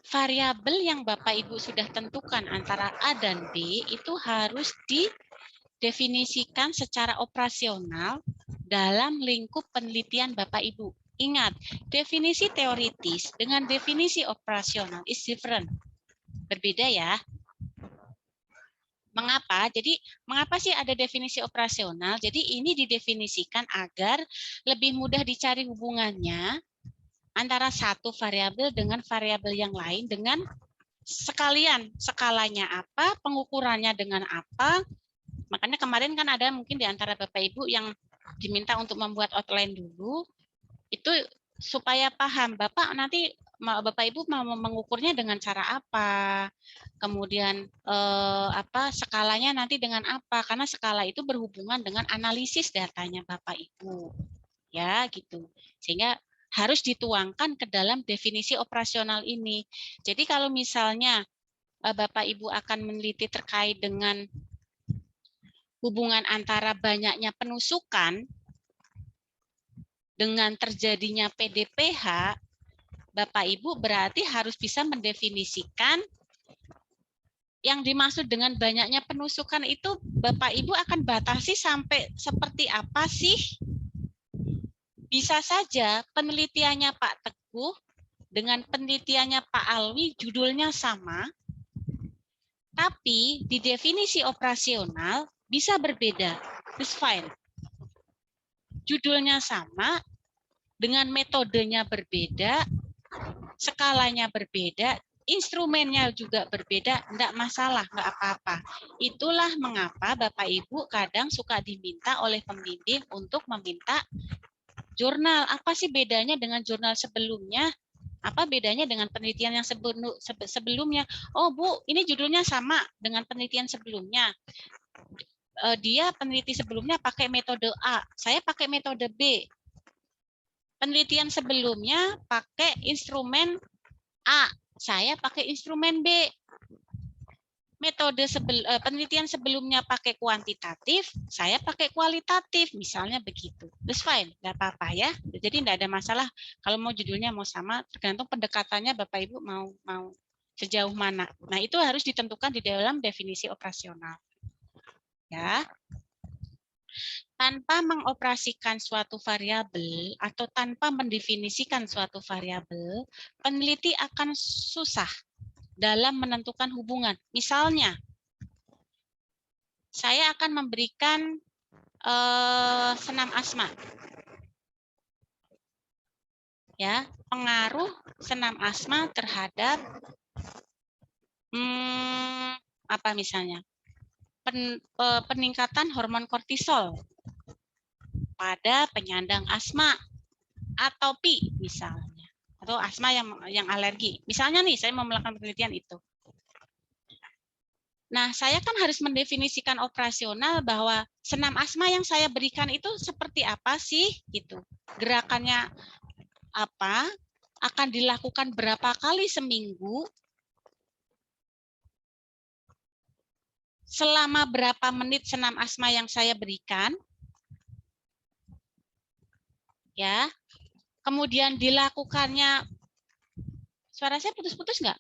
variabel yang Bapak Ibu sudah tentukan antara A dan B itu harus didefinisikan secara operasional dalam lingkup penelitian Bapak Ibu. Ingat, definisi teoritis dengan definisi operasional is different. Berbeda ya. Mengapa? Jadi, mengapa sih ada definisi operasional? Jadi, ini didefinisikan agar lebih mudah dicari hubungannya antara satu variabel dengan variabel yang lain dengan sekalian skalanya apa, pengukurannya dengan apa. Makanya kemarin kan ada mungkin di antara Bapak Ibu yang diminta untuk membuat outline dulu. Itu supaya paham Bapak nanti Bapak Ibu mau mengukurnya dengan cara apa, kemudian skalanya nanti dengan apa, karena skala itu berhubungan dengan analisis datanya Bapak Ibu, ya gitu, sehingga harus dituangkan ke dalam definisi operasional ini. Jadi kalau misalnya Bapak Ibu akan meneliti terkait dengan hubungan antara banyaknya penusukan dengan terjadinya PDPH, Bapak Ibu berarti harus bisa mendefinisikan yang dimaksud dengan banyaknya penusukan itu Bapak Ibu akan batasi sampai seperti apa sih? Bisa saja penelitiannya Pak Teguh dengan penelitiannya Pak Alwi judulnya sama, tapi di definisi operasional bisa berbeda. It's fine. Judulnya sama, dengan metodenya berbeda, skalanya berbeda, instrumennya juga berbeda, enggak masalah, enggak apa-apa. Itulah mengapa Bapak Ibu kadang suka diminta oleh pembimbing untuk meminta jurnal. Apa sih bedanya dengan jurnal sebelumnya? Apa bedanya dengan penelitian yang sebelumnya? Oh Bu, ini judulnya sama dengan penelitian sebelumnya. Dia peneliti sebelumnya pakai metode A, saya pakai metode B. Penelitian sebelumnya pakai instrumen A, saya pakai instrumen B. Metode penelitian sebelumnya pakai kuantitatif, saya pakai kualitatif, misalnya begitu. That's fine, nggak apa-apa ya. Jadi nggak ada masalah kalau mau judulnya mau sama, tergantung pendekatannya Bapak Ibu mau sejauh mana. Nah itu harus ditentukan di dalam definisi operasional. Ya. Tanpa mengoperasikan suatu variabel atau tanpa mendefinisikan suatu variabel, peneliti akan susah dalam menentukan hubungan. Misalnya, saya akan memberikan senam asma. Ya, pengaruh senam asma terhadap apa misalnya? Peningkatan hormon kortisol pada penyandang asma atau PI misalnya, atau asma yang alergi. Misalnya nih, saya mau melakukan penelitian itu. Nah, saya kan harus mendefinisikan operasional bahwa senam asma yang saya berikan itu seperti apa sih, gitu. Gerakannya apa, akan dilakukan berapa kali seminggu, selama berapa menit senam asma yang saya berikan, ya. Kemudian dilakukannya, suara saya putus-putus nggak?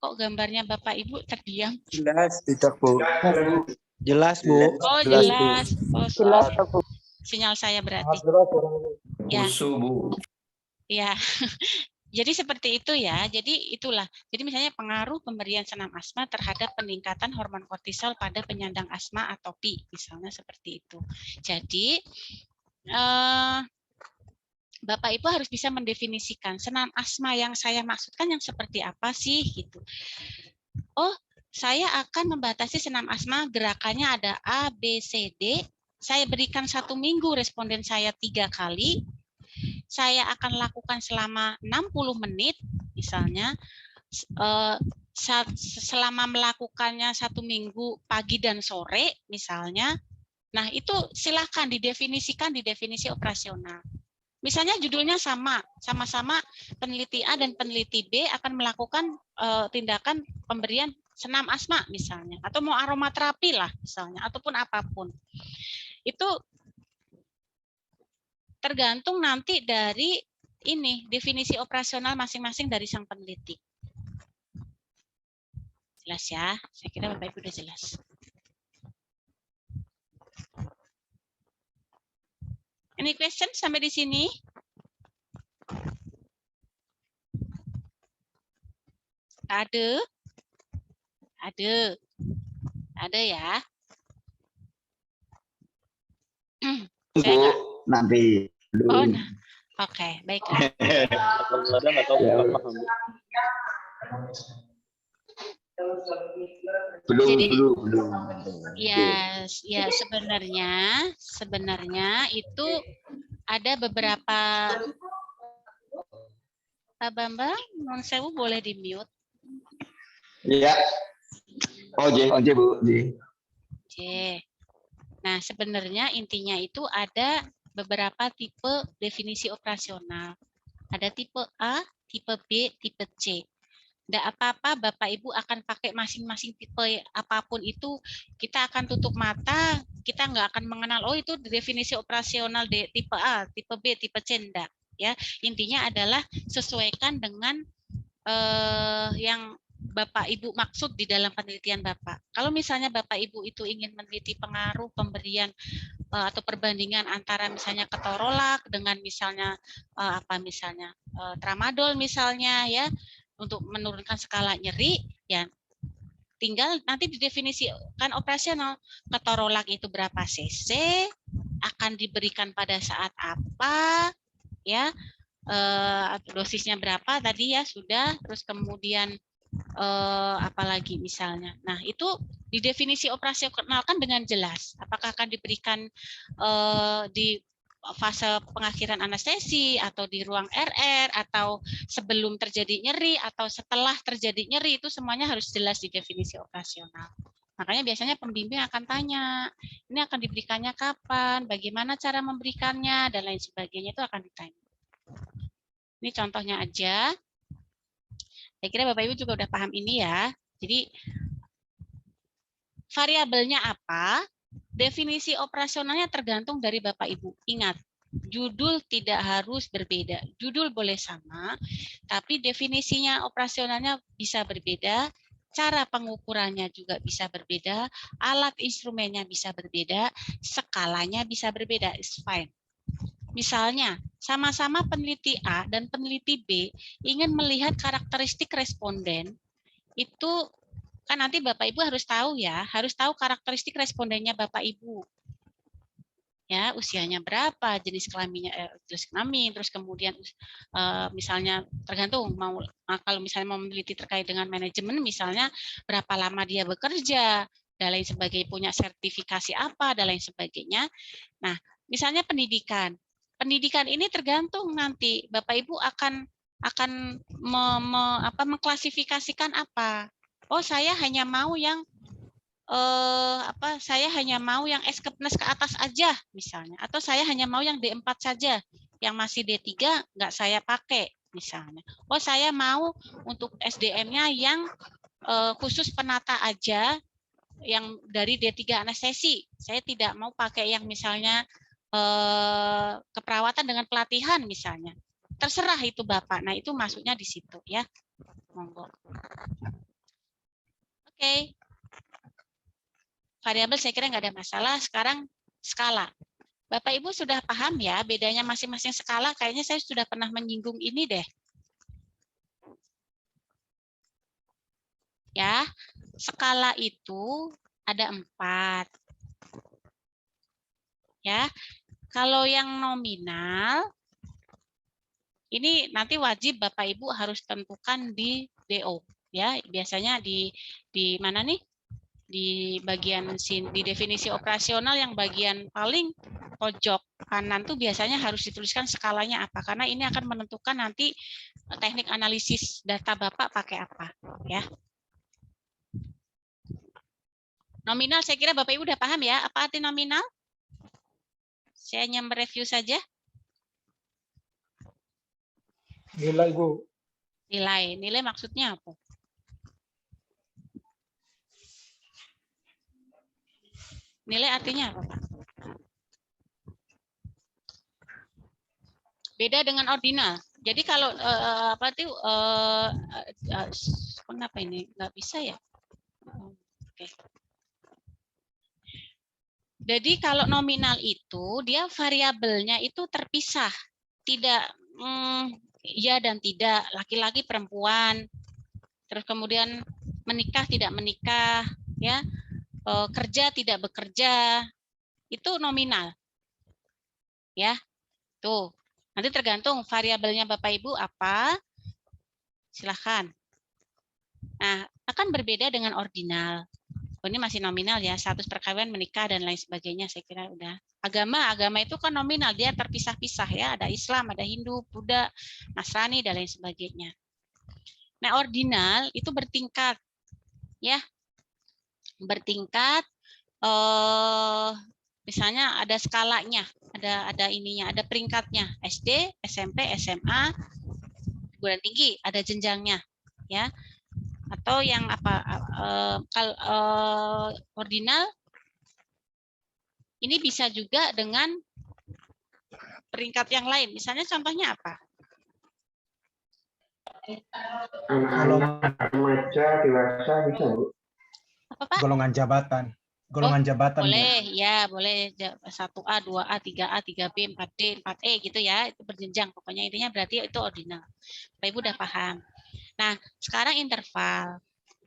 Kok gambarnya Bapak Ibu terdiam? Jelas, tidak Bu. Jelas Bu. Oh jelas. Oh, Jelas sorry. Sinyal saya berarti. Ya. Bu. Ya. Jadi seperti itu ya. Jadi itulah. Jadi misalnya pengaruh pemberian senam asma terhadap peningkatan hormon kortisol pada penyandang asma atau PI, misalnya seperti itu. Jadi Bapak Ibu harus bisa mendefinisikan senam asma yang saya maksudkan yang seperti apa sih gitu. Oh, saya akan membatasi senam asma, gerakannya ada A, B, C, D. Saya berikan 1 minggu, responden saya 3 kali. Saya akan lakukan selama 60 menit, misalnya. Selama melakukannya 1 minggu pagi dan sore, misalnya. Nah, itu silakan didefinisikan di definisi operasional. Misalnya judulnya sama-sama peneliti A dan peneliti B akan melakukan tindakan pemberian senam asma misalnya, atau mau aromaterapi lah misalnya, ataupun apapun. Itu tergantung nanti dari ini definisi operasional masing-masing dari sang peneliti. Jelas ya? Saya kira Bapak Ibu sudah jelas. Any question sampai di sini? Ada? Ada ya? Bu, nanti dulu. Oh, oke, baiklah. Belum. Ya sebenarnya itu ada beberapa. Pak Bambang, non sewu boleh di mute. Iya. Oke Bu. Oke. Nah, sebenarnya intinya itu ada beberapa tipe definisi operasional. Ada tipe A, tipe B, tipe C. Tidak apa-apa, Bapak Ibu akan pakai masing-masing tipe apapun itu, kita akan tutup mata, kita nggak akan mengenal, oh itu definisi operasional tipe A, tipe B, tipe C, enggak. Ya, intinya adalah sesuaikan dengan yang Bapak Ibu maksud di dalam penelitian Bapak. Kalau misalnya Bapak Ibu itu ingin meneliti pengaruh pemberian atau perbandingan antara misalnya ketorolak dengan misalnya tramadol misalnya ya, untuk menurunkan skala nyeri, ya tinggal nanti didefinisikan operasional. Ketorolak itu berapa cc, akan diberikan pada saat apa, ya, dosisnya berapa tadi ya sudah, terus kemudian apalagi misalnya. Nah, itu di definisi operasionalkan dengan jelas. Apakah akan diberikan di fase pengakhiran anestesi atau di ruang RR atau sebelum terjadi nyeri atau setelah terjadi nyeri, itu semuanya harus jelas di definisi operasional. Makanya biasanya pembimbing akan tanya, ini akan diberikannya kapan, bagaimana cara memberikannya, dan lain sebagainya itu akan ditanya. Ini contohnya aja. Saya kira Bapak Ibu juga udah paham ini ya. Jadi variabelnya apa? Definisi operasionalnya tergantung dari Bapak Ibu. Ingat, judul tidak harus berbeda. Judul boleh sama, tapi definisinya operasionalnya bisa berbeda, cara pengukurannya juga bisa berbeda, alat instrumennya bisa berbeda, skalanya bisa berbeda. It's fine. Misalnya, sama-sama peneliti A dan peneliti B ingin melihat karakteristik responden, itu kan nanti Bapak Ibu harus tahu ya, harus tahu karakteristik respondennya Bapak Ibu. Ya, usianya berapa, jenis kelaminnya, jenis kelamin, terus kemudian misalnya tergantung kalau misalnya mau meneliti terkait dengan manajemen, misalnya berapa lama dia bekerja, dan lain sebagainya, punya sertifikasi apa, dan lain sebagainya. Nah, misalnya pendidikan. Pendidikan ini tergantung nanti Bapak Ibu akan mengklasifikasikan apa. Oh, saya hanya mau yang saya hanya mau yang S-Kepnes ke atas aja misalnya, atau saya hanya mau yang D4 saja, yang masih D3 nggak saya pakai misalnya. Oh, saya mau untuk SDM-nya yang khusus penata aja, yang dari D3 anestesi. Saya tidak mau pakai yang misalnya keperawatan dengan pelatihan misalnya. Terserah itu Bapak. Nah, itu masuknya di situ ya. Monggo. Oke. Variabel saya kira nggak ada masalah. Sekarang skala. Bapak Ibu sudah paham ya bedanya masing-masing skala? Kayaknya saya sudah pernah menyinggung ini deh. Ya, skala itu ada 4. Ya, kalau yang nominal ini nanti wajib Bapak Ibu harus tentukan di DO ya. Biasanya di mana nih? Di bagian di definisi operasional yang bagian paling pojok kanan tuh biasanya harus dituliskan skalanya apa, karena ini akan menentukan nanti teknik analisis data Bapak pakai apa ya. Nominal saya kira Bapak Ibu udah paham ya, apa arti nominal? Saya hanya mereview saja. Nilai, Bu. Nilai maksudnya apa? Nilai artinya apa, Pak? Beda dengan ordinal. Jadi kalau apa itu kenapa ini nggak bisa ya? Oke. Jadi kalau nominal itu dia variabelnya itu terpisah, tidak ya dan tidak, laki-laki perempuan, terus kemudian menikah tidak menikah, ya, kerja tidak bekerja, itu nominal, ya, tuh. Nanti tergantung variabelnya Bapak Ibu apa, silahkan. Nah, akan berbeda dengan ordinal. Oh, ini masih nominal ya, status perkawinan, menikah dan lain sebagainya. Saya kira udah. Agama itu kan nominal, dia terpisah-pisah ya. Ada Islam, ada Hindu, Buddha, Nasrani dan lain sebagainya. Nah, ordinal itu bertingkat, ya, bertingkat. Misalnya ada skalanya, ada ininya, ada peringkatnya. SD, SMP, SMA, perguruan tinggi, ada jenjangnya, ya. Atau yang apa kalau ordinal ini bisa juga dengan peringkat yang lain. Misalnya contohnya apa? Anak-anak, remaja, dewasa bisa, Bu. Apa, Pak? Golongan jabatan. Golongan jabatan. Boleh, Bu. Ya, boleh 1A, 2A, 3A, 3B, 4D, 4E gitu ya. Itu berjenjang. Pokoknya intinya berarti itu ordinal. Bapak Ibu udah paham. Nah, sekarang interval.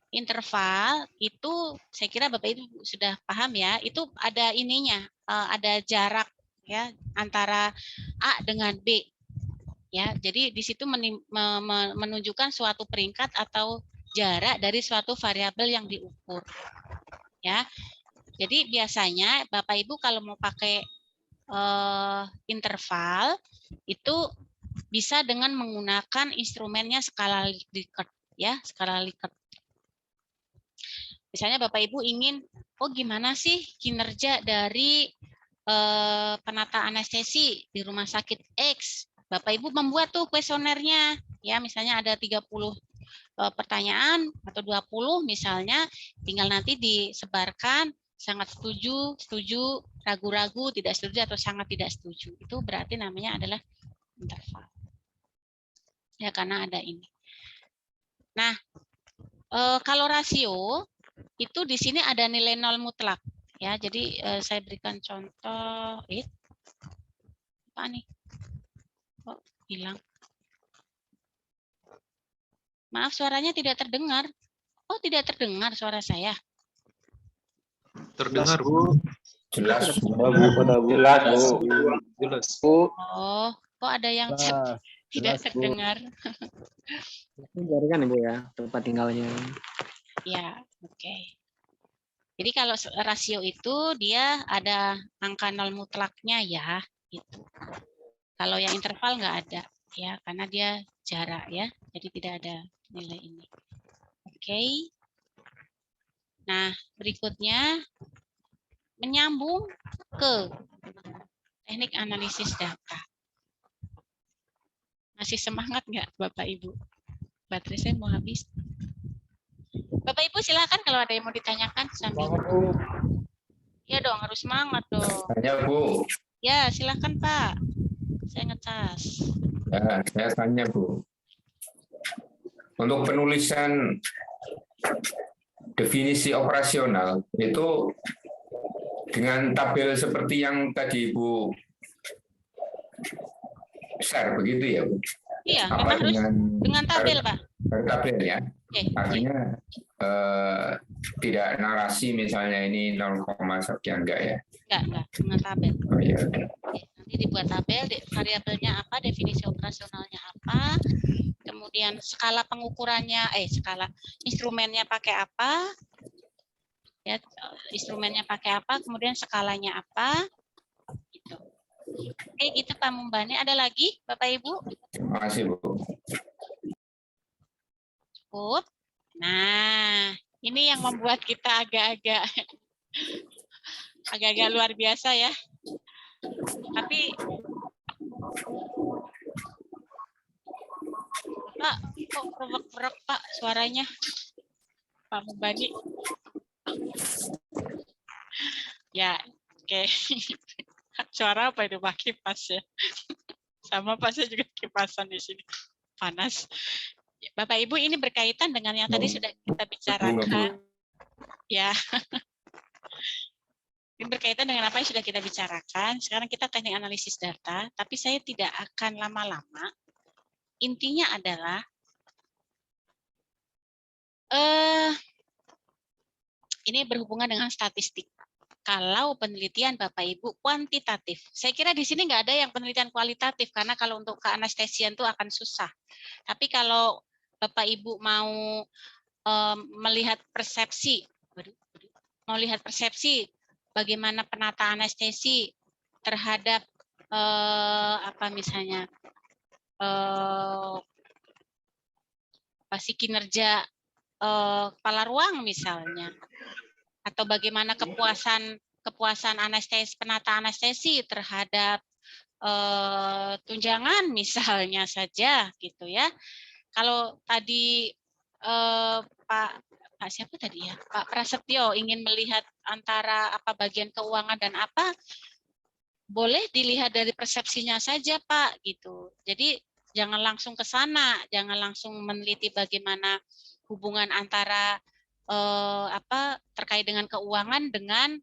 Interval itu saya kira Bapak Ibu sudah paham ya. Itu ada ininya, ada jarak ya antara A dengan B. Ya, jadi di situ menunjukkan suatu peringkat atau jarak dari suatu variabel yang diukur. Ya. Jadi biasanya Bapak Ibu kalau mau pakai interval itu bisa dengan menggunakan instrumennya skala Likert, ya, skala Likert. Misalnya Bapak Ibu ingin, oh gimana sih kinerja dari penata anestesi di rumah sakit X. Bapak Ibu membuat tuh kuesionernya, ya, misalnya ada 30 pertanyaan atau 20 misalnya, tinggal nanti disebarkan sangat setuju, setuju, ragu-ragu, tidak setuju atau sangat tidak setuju. Itu berarti namanya adalah interval. Ya, karena ada ini. Nah, kalau rasio itu di sini ada nilai nol mutlak. Ya, jadi saya berikan contoh. Apa nih? Kok hilang? Maaf, suaranya tidak terdengar. Oh, tidak terdengar suara saya. Terdengar, Bu. Jelas, Bu. Jelas, Bu. Jelas. Oh, kok ada yang chat tidak terdengar? Jaringan Ibu ya, tempat tinggalnya. Ya, oke. Jadi kalau rasio itu dia ada angka nol mutlaknya ya, gitu. Kalau yang interval nggak ada, ya, karena dia jarak ya, jadi tidak ada nilai ini. Oke. Nah, berikutnya menyambung ke teknik analisis data. Masih semangat nggak Bapak Ibu? Baterai saya mau habis. Bapak Ibu silakan kalau ada yang mau ditanyakan sambil. Ya dong, harus semangat dong. Tanya, Bu. Ya, silakan Pak. Saya ngecas. Ya, saya tanya, Bu. Untuk penulisan definisi operasional itu dengan tabel seperti yang tadi Ibu share begitu ya, Bu? Iya, apa memang harus dengan tabel, Pak. Tabel ya. Oke. Artinya tidak narasi misalnya ini 0, sekian enggak ya? Enggak, dengan tabel. Oh iya. Oke, nanti dibuat tabel, variabelnya apa, definisi operasionalnya apa, kemudian skala pengukurannya, skala instrumennya pakai apa, ya, instrumennya pakai apa, kemudian skalanya apa, gitu. Oke, gitu Pak Mumbani. Ada lagi, Bapak Ibu? Terima kasih, Bu. Cukup. Nah, ini yang membuat kita agak-agak luar biasa ya. Tapi Pak, kok berek-berek Pak suaranya? Pak Mumbani. Ya, oke. Suara apa itu Pak? Kipas ya. Sama Pak, saya juga kipasan di sini. Panas. Bapak Ibu, ini berkaitan dengan yang tadi sudah kita bicarakan. Ya. Ini berkaitan dengan apa yang sudah kita bicarakan. Sekarang kita teknik analisis data, tapi saya tidak akan lama-lama. Intinya adalah ini berhubungan dengan statistik. Kalau penelitian Bapak Ibu kuantitatif, saya kira di sini nggak ada yang penelitian kualitatif karena kalau untuk keanestesian itu akan susah. Tapi kalau Bapak Ibu mau melihat persepsi, bagaimana penata anestesi terhadap apa misalnya pasti kinerja kepala ruang misalnya. Atau bagaimana kepuasan anestesi, penata anestesi terhadap tunjangan misalnya saja gitu ya. Kalau tadi Pak siapa tadi ya, Pak Prasetyo ingin melihat antara apa bagian keuangan dan apa, boleh dilihat dari persepsinya saja Pak gitu. Jadi jangan langsung ke sana, jangan langsung meneliti bagaimana hubungan antara apa terkait dengan keuangan dengan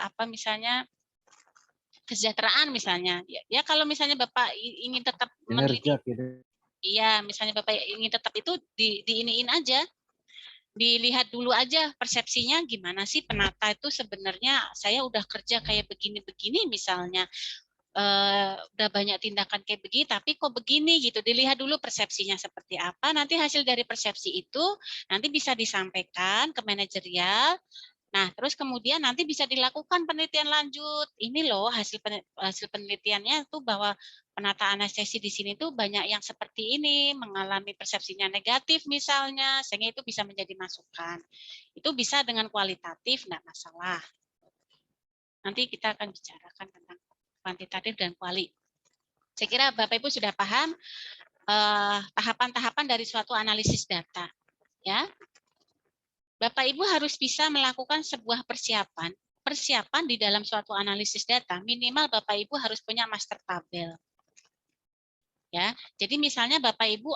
apa misalnya kesejahteraan misalnya ya kalau misalnya Bapak ingin tetap meneliti iya misalnya Bapak ingin tetap itu diiniin aja, dilihat dulu aja persepsinya gimana sih penata itu sebenarnya saya udah kerja kayak begini-begini misalnya udah banyak tindakan kayak begini, tapi kok begini gitu. Dilihat dulu persepsinya seperti apa. Nanti hasil dari persepsi itu nanti bisa disampaikan ke manajerial. Nah, terus kemudian nanti bisa dilakukan penelitian lanjut. Ini loh hasil penelitiannya tuh bahwa penata anestesi di sini tuh banyak yang seperti ini, mengalami persepsinya negatif misalnya, sehingga itu bisa menjadi masukan. Itu bisa dengan kualitatif, enggak masalah. Nanti kita akan bicarakan tentang kuantitatif dan kuali. Saya kira Bapak Ibu sudah paham tahapan-tahapan dari suatu analisis data, ya. Bapak Ibu harus bisa melakukan sebuah persiapan di dalam suatu analisis data. Minimal Bapak Ibu harus punya master tabel. Ya, jadi misalnya Bapak Ibu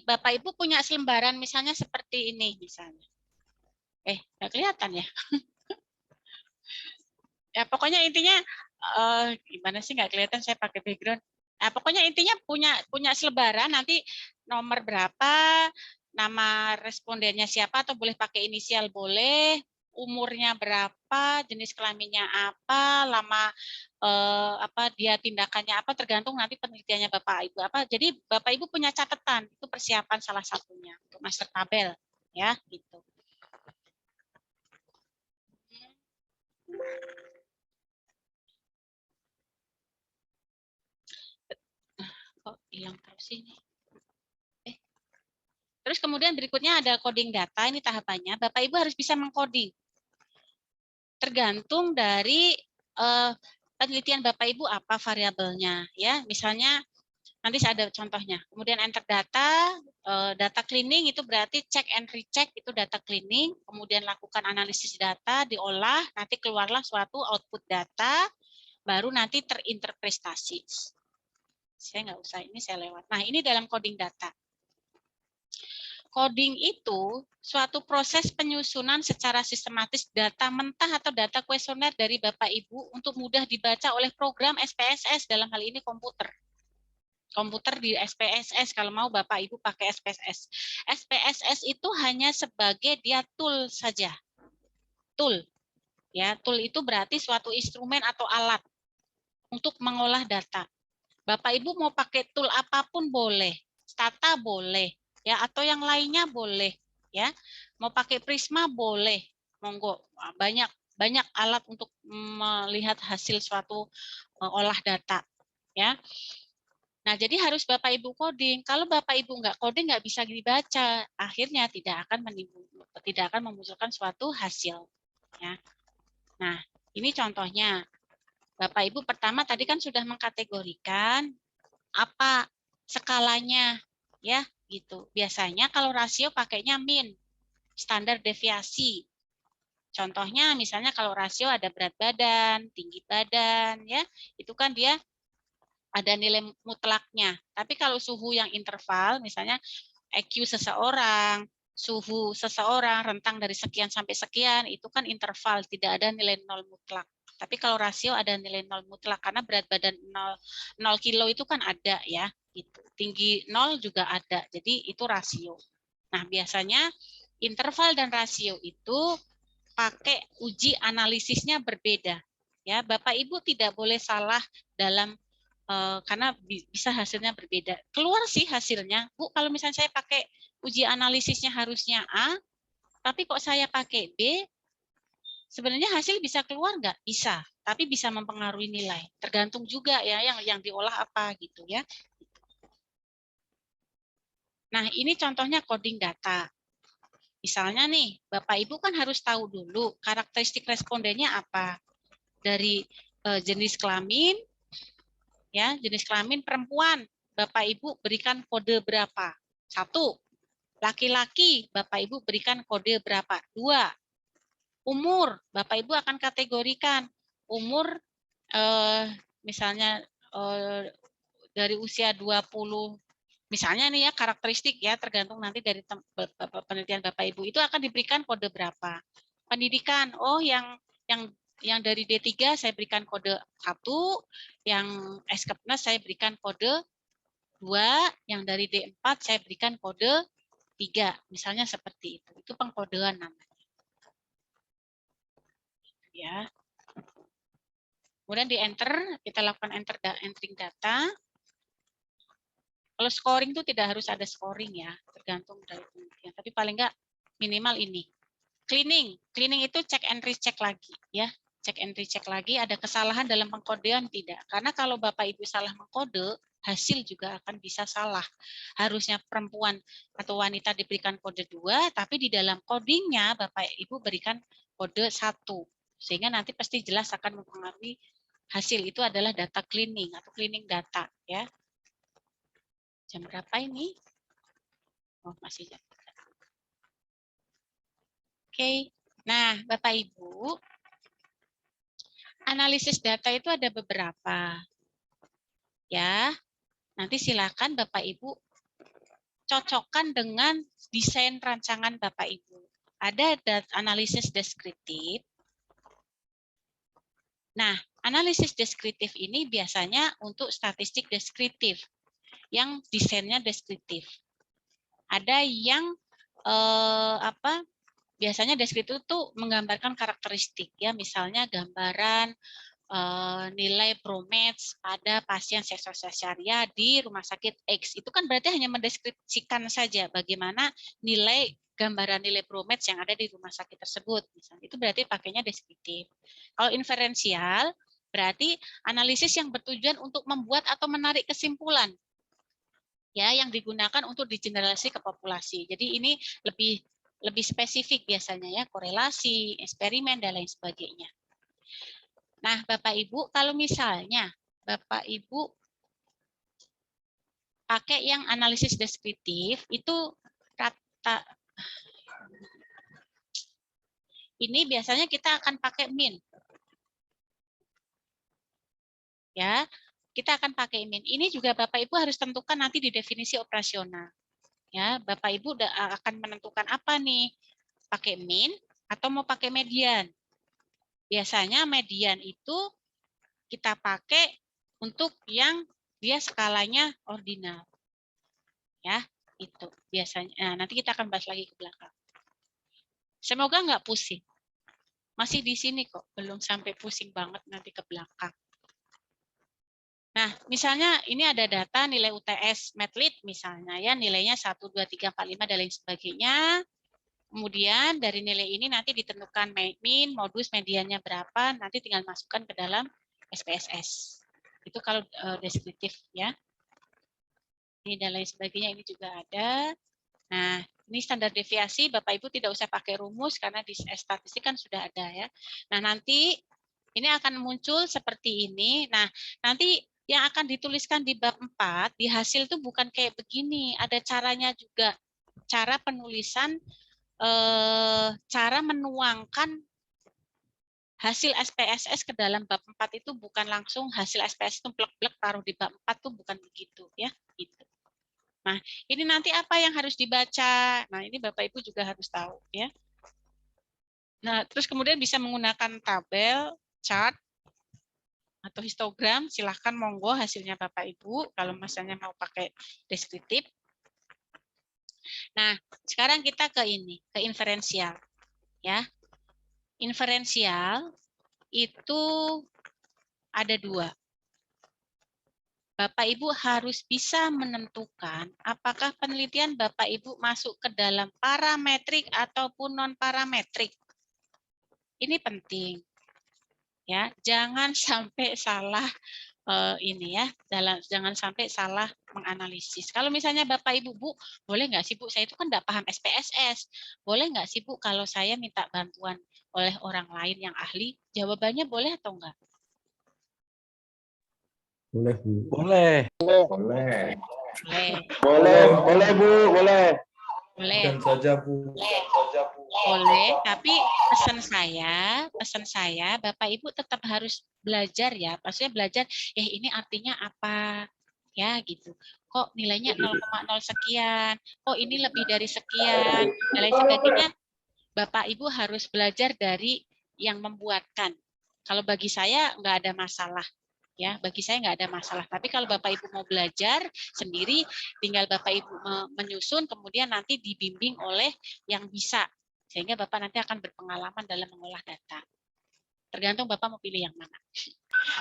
Bapak Ibu punya selembaran misalnya seperti ini misalnya. Nggak kelihatan ya? Ya pokoknya intinya gimana sih nggak kelihatan, saya pakai background. Nah, pokoknya intinya punya selebaran, nanti nomor berapa, nama respondennya siapa, atau boleh pakai inisial boleh, umurnya berapa, jenis kelaminnya apa, lama dia tindakannya apa, tergantung nanti penelitiannya Bapak Ibu apa. Jadi Bapak Ibu punya catatan, itu persiapan salah satunya untuk master tabel, ya gitu. Kok hilang terus ini? Terus kemudian berikutnya ada coding data, ini tahapannya. Bapak Ibu harus bisa mengcoding. Tergantung dari penelitian Bapak Ibu apa variabelnya, ya. Misalnya nanti saya ada contohnya. Kemudian enter data, data cleaning itu berarti check and recheck itu data cleaning. Kemudian lakukan analisis data, diolah, nanti keluarlah suatu output data, baru nanti terinterpretasi. Saya nggak usah, ini saya lewat. Nah, ini dalam coding data. Coding itu suatu proses penyusunan secara sistematis data mentah atau data kuesioner dari Bapak Ibu untuk mudah dibaca oleh program SPSS, dalam hal ini komputer. Komputer di SPSS, kalau mau Bapak Ibu pakai SPSS. SPSS itu hanya sebagai dia tool saja. Tool. Ya, tool itu berarti suatu instrumen atau alat untuk mengolah data. Bapak Ibu mau pakai tool apapun boleh. Stata boleh. Ya, atau yang lainnya boleh, ya. Mau pakai Prisma boleh, monggo. Banyak alat untuk melihat hasil suatu olah data, ya. Nah, jadi harus Bapak Ibu coding. Kalau Bapak Ibu nggak coding, nggak bisa dibaca, akhirnya tidak akan memunculkan suatu hasil, ya. Nah, ini contohnya. Bapak Ibu pertama tadi kan sudah mengkategorikan apa skalanya, ya. Gitu. Biasanya kalau rasio pakainya min, standar deviasi. Contohnya misalnya kalau rasio ada berat badan, tinggi badan, ya, itu kan dia ada nilai mutlaknya. Tapi kalau suhu yang interval, misalnya EQ seseorang, suhu seseorang, rentang dari sekian sampai sekian, itu kan interval, tidak ada nilai nol mutlak. Tapi kalau rasio ada nilai nol mutlak, karena berat badan 0 kilo itu kan ada, ya. Gitu. Tinggi 0 juga ada, jadi itu rasio. Nah, biasanya interval dan rasio itu pakai uji analisisnya berbeda. Ya, Bapak Ibu tidak boleh salah dalam karena bisa hasilnya berbeda. Keluar sih hasilnya, Bu, kalau misalnya saya pakai uji analisisnya harusnya A, tapi kok saya pakai B, sebenarnya hasil bisa keluar nggak? Bisa, tapi bisa mempengaruhi nilai. Tergantung juga ya yang diolah apa gitu ya. Nah, ini contohnya coding data. Misalnya nih, Bapak Ibu kan harus tahu dulu karakteristik respondennya apa. Dari jenis kelamin, ya, jenis kelamin perempuan, Bapak Ibu berikan kode berapa? 1. Laki-laki, Bapak Ibu berikan kode berapa? 2. Umur, Bapak Ibu akan kategorikan umur misalnya dari usia 20, misalnya nih ya, karakteristik ya, tergantung nanti dari penelitian Bapak Ibu, itu akan diberikan kode berapa. Pendidikan, oh yang dari D3 saya berikan kode 1, yang Eskepnes saya berikan kode 2, yang dari D4 saya berikan kode 3, misalnya seperti itu. Itu pengkodean namanya. Ya. Kemudian di enter, kita lakukan entering data. Kalau scoring itu tidak harus ada scoring ya, tergantung dari penelitian. Tapi paling enggak minimal ini. Cleaning itu check and recheck lagi ya. Check and recheck lagi, ada kesalahan dalam pengkodean tidak. Karena kalau Bapak Ibu salah mengkode, hasil juga akan bisa salah. Harusnya perempuan atau wanita diberikan kode 2, tapi di dalam codingnya Bapak Ibu berikan kode 1. Sehingga nanti pasti jelas akan mempengaruhi hasil. Itu adalah data cleaning atau cleaning data ya. Jam berapa ini? Oh, masih jam. Oke. Nah, Bapak Ibu, analisis data itu ada beberapa. Ya. Nanti silakan Bapak Ibu cocokkan dengan desain rancangan Bapak Ibu. Ada analisis deskriptif. Nah, analisis deskriptif ini biasanya untuk statistik deskriptif yang desainnya deskriptif. Ada yang biasanya deskriptif itu menggambarkan karakteristik ya, misalnya gambaran nilai ProMatch pada pasien seksosaria di rumah sakit X. Itu kan berarti hanya mendeskripsikan saja bagaimana gambaran nilai ProMatch yang ada di rumah sakit tersebut. Misalnya. Itu berarti pakainya deskriptif. Kalau inferensial berarti analisis yang bertujuan untuk membuat atau menarik kesimpulan ya yang digunakan untuk digeneralisasi ke populasi. Jadi ini lebih spesifik biasanya ya, korelasi, eksperimen dan lain sebagainya. Nah, Bapak Ibu, kalau misalnya Bapak Ibu pakai yang analisis deskriptif, itu ini biasanya kita akan pakai min. Ya, kita akan pakai min. Ini juga Bapak Ibu harus tentukan nanti di definisi operasional. Ya, Bapak Ibu akan menentukan apa nih? Pakai min atau mau pakai median? Biasanya median itu kita pakai untuk yang dia skalanya ordinal. Ya, itu biasanya. Nah, nanti kita akan bahas lagi ke belakang. Semoga nggak pusing. Masih di sini kok, belum sampai pusing banget nanti ke belakang. Nah, misalnya ini ada data nilai UTS Medlit misalnya ya, nilainya 1, 2, 3, 4, 5 dan lain sebagainya. Kemudian dari nilai ini nanti ditentukan min, modus, mediannya berapa, nanti tinggal masukkan ke dalam SPSS. Itu kalau deskriptif ya. Ini dan lain sebagainya ini juga ada. Nah, ini standar deviasi, Bapak Ibu tidak usah pakai rumus karena di statistik kan sudah ada ya. Nah, nanti ini akan muncul seperti ini. Nah, nanti yang akan dituliskan di bab 4, di hasil itu bukan kayak begini, ada caranya juga. Cara penulisan, cara menuangkan hasil SPSS ke dalam bab 4 itu bukan langsung hasil SPSS itu blek-blek taruh di bab 4 itu bukan begitu ya, gitu. Nah, ini nanti apa yang harus dibaca? Nah, ini Bapak Ibu juga harus tahu ya. Nah, terus kemudian bisa menggunakan tabel, chart, atau histogram, silahkan monggo hasilnya Bapak Ibu kalau misalnya mau pakai deskriptif. Nah, sekarang kita ke ini, ke inferensial. Ya. Inferensial itu ada 2. Bapak Ibu harus bisa menentukan apakah penelitian Bapak Ibu masuk ke dalam parametrik ataupun non parametrik. Ini penting. Ya, jangan sampai salah ini ya, jangan sampai salah menganalisis. Kalau misalnya Bapak Ibu, Bu, boleh nggak sih Bu, saya itu kan nggak paham SPSS, boleh nggak sih Bu kalau saya minta bantuan oleh orang lain yang ahli? Jawabannya boleh atau enggak? Boleh, Bu. Boleh. Boleh. Boleh, Bu, boleh. Boleh. Dan saja, Bu. Boleh, tapi pesan saya, Bapak Ibu tetap harus belajar ya. Maksudnya belajar, ini artinya apa? Ya, gitu. Kok nilainya 0,0 sekian? Kok ini lebih dari sekian? Dan lain sebagainya. Bapak Ibu harus belajar dari yang membuatkan. Kalau bagi saya nggak ada masalah. Ya, bagi saya nggak ada masalah. Tapi kalau Bapak Ibu mau belajar sendiri, tinggal Bapak Ibu menyusun, kemudian nanti dibimbing oleh yang bisa. Sehingga Bapak nanti akan berpengalaman dalam mengolah data. Tergantung Bapak mau pilih yang mana.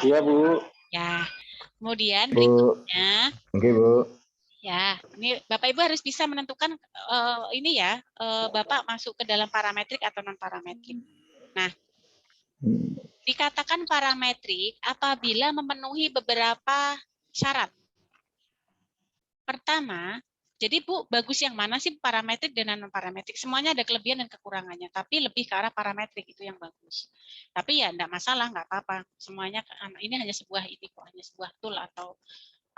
Iya, Bu. Ya. Kemudian Bu. berikutnya, Oke, Bu. ya, ini Bapak Ibu harus bisa menentukan ini ya, Bapak masuk ke dalam parametrik atau non parametrik. Nah, dikatakan parametrik apabila memenuhi beberapa syarat. Pertama, jadi Bu, bagus yang mana sih parametrik dan non-parametrik? Semuanya ada kelebihan dan kekurangannya, tapi lebih ke arah parametrik itu yang bagus. Tapi ya enggak masalah, enggak apa-apa. Semuanya ini hanya sebuah hanya sebuah tool atau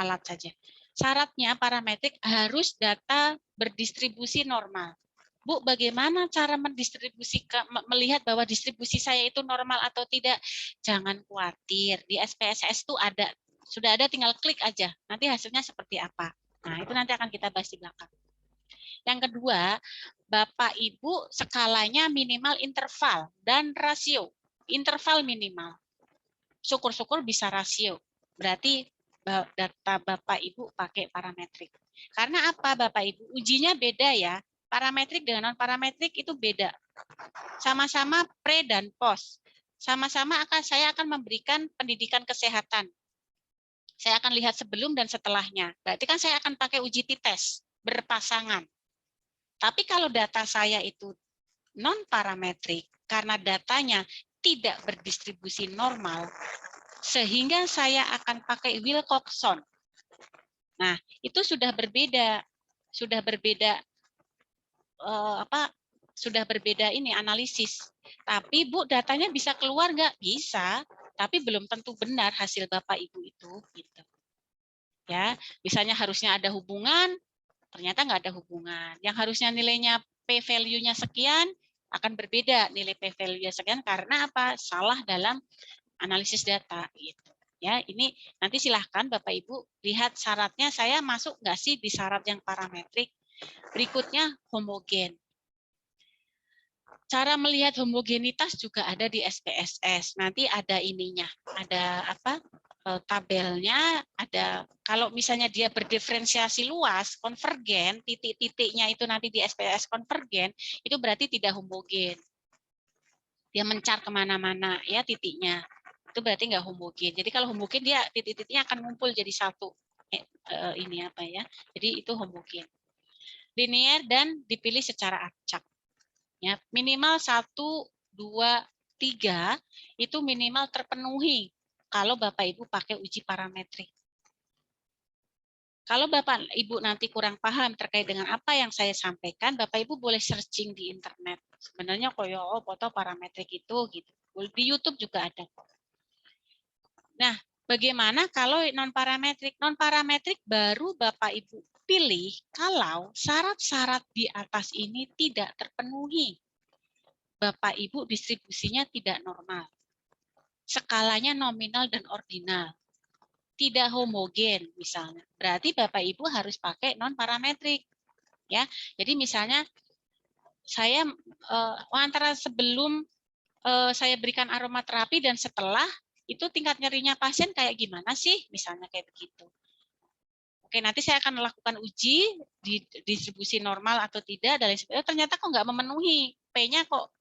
alat saja. Syaratnya parametrik harus data berdistribusi normal. Bu, bagaimana cara melihat bahwa distribusi saya itu normal atau tidak? Jangan khawatir, di SPSS itu sudah ada, tinggal klik aja. Nanti hasilnya seperti apa. Nah, itu nanti akan kita bahas di belakang. Yang kedua, Bapak Ibu skalanya minimal interval dan rasio. Interval minimal. Syukur-syukur bisa rasio. Berarti data Bapak Ibu pakai parametrik. Karena apa Bapak Ibu? Ujinya beda ya. Parametrik dengan non-parametrik itu beda. Sama-sama pre dan post. Sama-sama saya akan memberikan pendidikan kesehatan. Saya akan lihat sebelum dan setelahnya. Berarti kan saya akan pakai uji t-test berpasangan. Tapi kalau data saya itu non-parametrik, karena datanya tidak berdistribusi normal, sehingga saya akan pakai Wilcoxon. Nah, itu sudah berbeda. Sudah berbeda sudah berbeda ini analisis. Tapi Bu, datanya bisa keluar nggak? Bisa. Tapi belum tentu benar hasil Bapak Ibu itu gitu. Ya, misalnya harusnya ada hubungan, ternyata nggak ada hubungan. Yang harusnya nilainya p-value-nya sekian akan berbeda nilai p-value-nya sekian karena apa? Salah dalam analisis data gitu. Ya, ini nanti silahkan Bapak Ibu lihat syaratnya saya masuk nggak sih di syarat yang parametrik. Berikutnya homogen. Cara melihat homogenitas juga ada di SPSS. Nanti ada ininya, ada apa? Tabelnya, ada kalau misalnya dia berdiferensiasi luas, konvergen, titik-titiknya itu nanti di SPSS konvergen, itu berarti tidak homogen. Dia mencar kemana-mana ya titiknya. Itu berarti nggak homogen. Jadi kalau homogen dia titik-titiknya akan ngumpul jadi satu. Ini apa ya? Jadi itu homogen. Linear dan dipilih secara acak. Ya, minimal 1, 2, 3 itu minimal terpenuhi kalau Bapak Ibu pakai uji parametrik. Kalau Bapak Ibu nanti kurang paham terkait dengan apa yang saya sampaikan, Bapak Ibu boleh searching di internet. Sebenarnya koyo foto parametrik itu gitu. Di YouTube juga ada. Nah, bagaimana kalau non parametrik? Non parametrik baru Bapak Ibu pilih kalau syarat-syarat di atas ini tidak terpenuhi. Bapak Ibu distribusinya tidak normal. Skalanya nominal dan ordinal. Tidak homogen misalnya. Berarti Bapak Ibu harus pakai non parametrik. Ya. Jadi misalnya saya antara sebelum saya berikan aromaterapi dan setelah itu tingkat nyerinya pasien kayak gimana sih? Misalnya kayak begitu. Oke, nanti saya akan melakukan uji di distribusi normal atau tidak dan ternyata kok nggak memenuhi. P-nya kok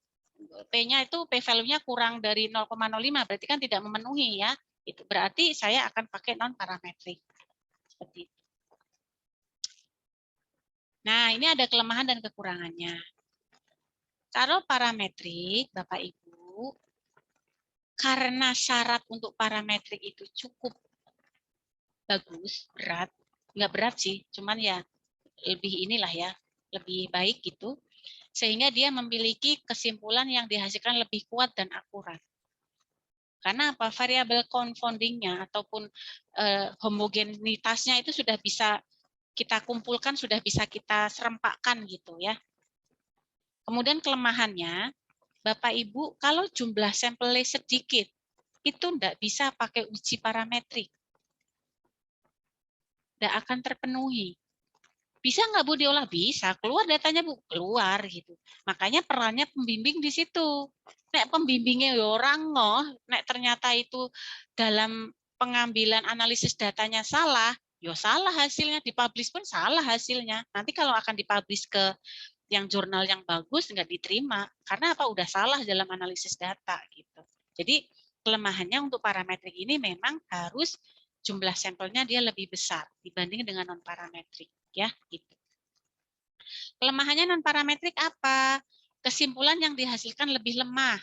P-nya itu P-value-nya kurang dari 0,05, berarti kan tidak memenuhi ya. Itu berarti saya akan pakai non parametrik. Seperti itu. Nah, ini ada kelemahan dan kekurangannya. Kalau parametrik, Bapak Ibu, karena syarat untuk parametrik itu cukup bagus, berat, nggak berat sih, cuman ya lebih inilah ya, lebih baik gitu, sehingga dia memiliki kesimpulan yang dihasilkan lebih kuat dan akurat. Karena apa? Variabel confoundingnya ataupun homogenitasnya itu sudah bisa kita kumpulkan, sudah bisa kita serempakkan gitu ya. Kemudian kelemahannya, Bapak Ibu, kalau jumlah sampelnya sedikit, itu enggak bisa pakai uji parametrik. Enggak akan terpenuhi. Bisa nggak Bu diolah? Bisa, keluar datanya Bu, keluar gitu. Makanya perannya pembimbing di situ. Nek pembimbingnya orang ngoh, nek ternyata itu dalam pengambilan analisis datanya salah, yo salah hasilnya, dipublish pun salah hasilnya. Nanti kalau akan dipublish ke yang jurnal yang bagus nggak diterima karena apa udah salah dalam analisis data gitu. Jadi kelemahannya untuk parametrik ini memang harus jumlah sampelnya dia lebih besar dibanding dengan non parametrik, ya gitu. Kelemahannya non parametrik apa? Kesimpulan yang dihasilkan lebih lemah.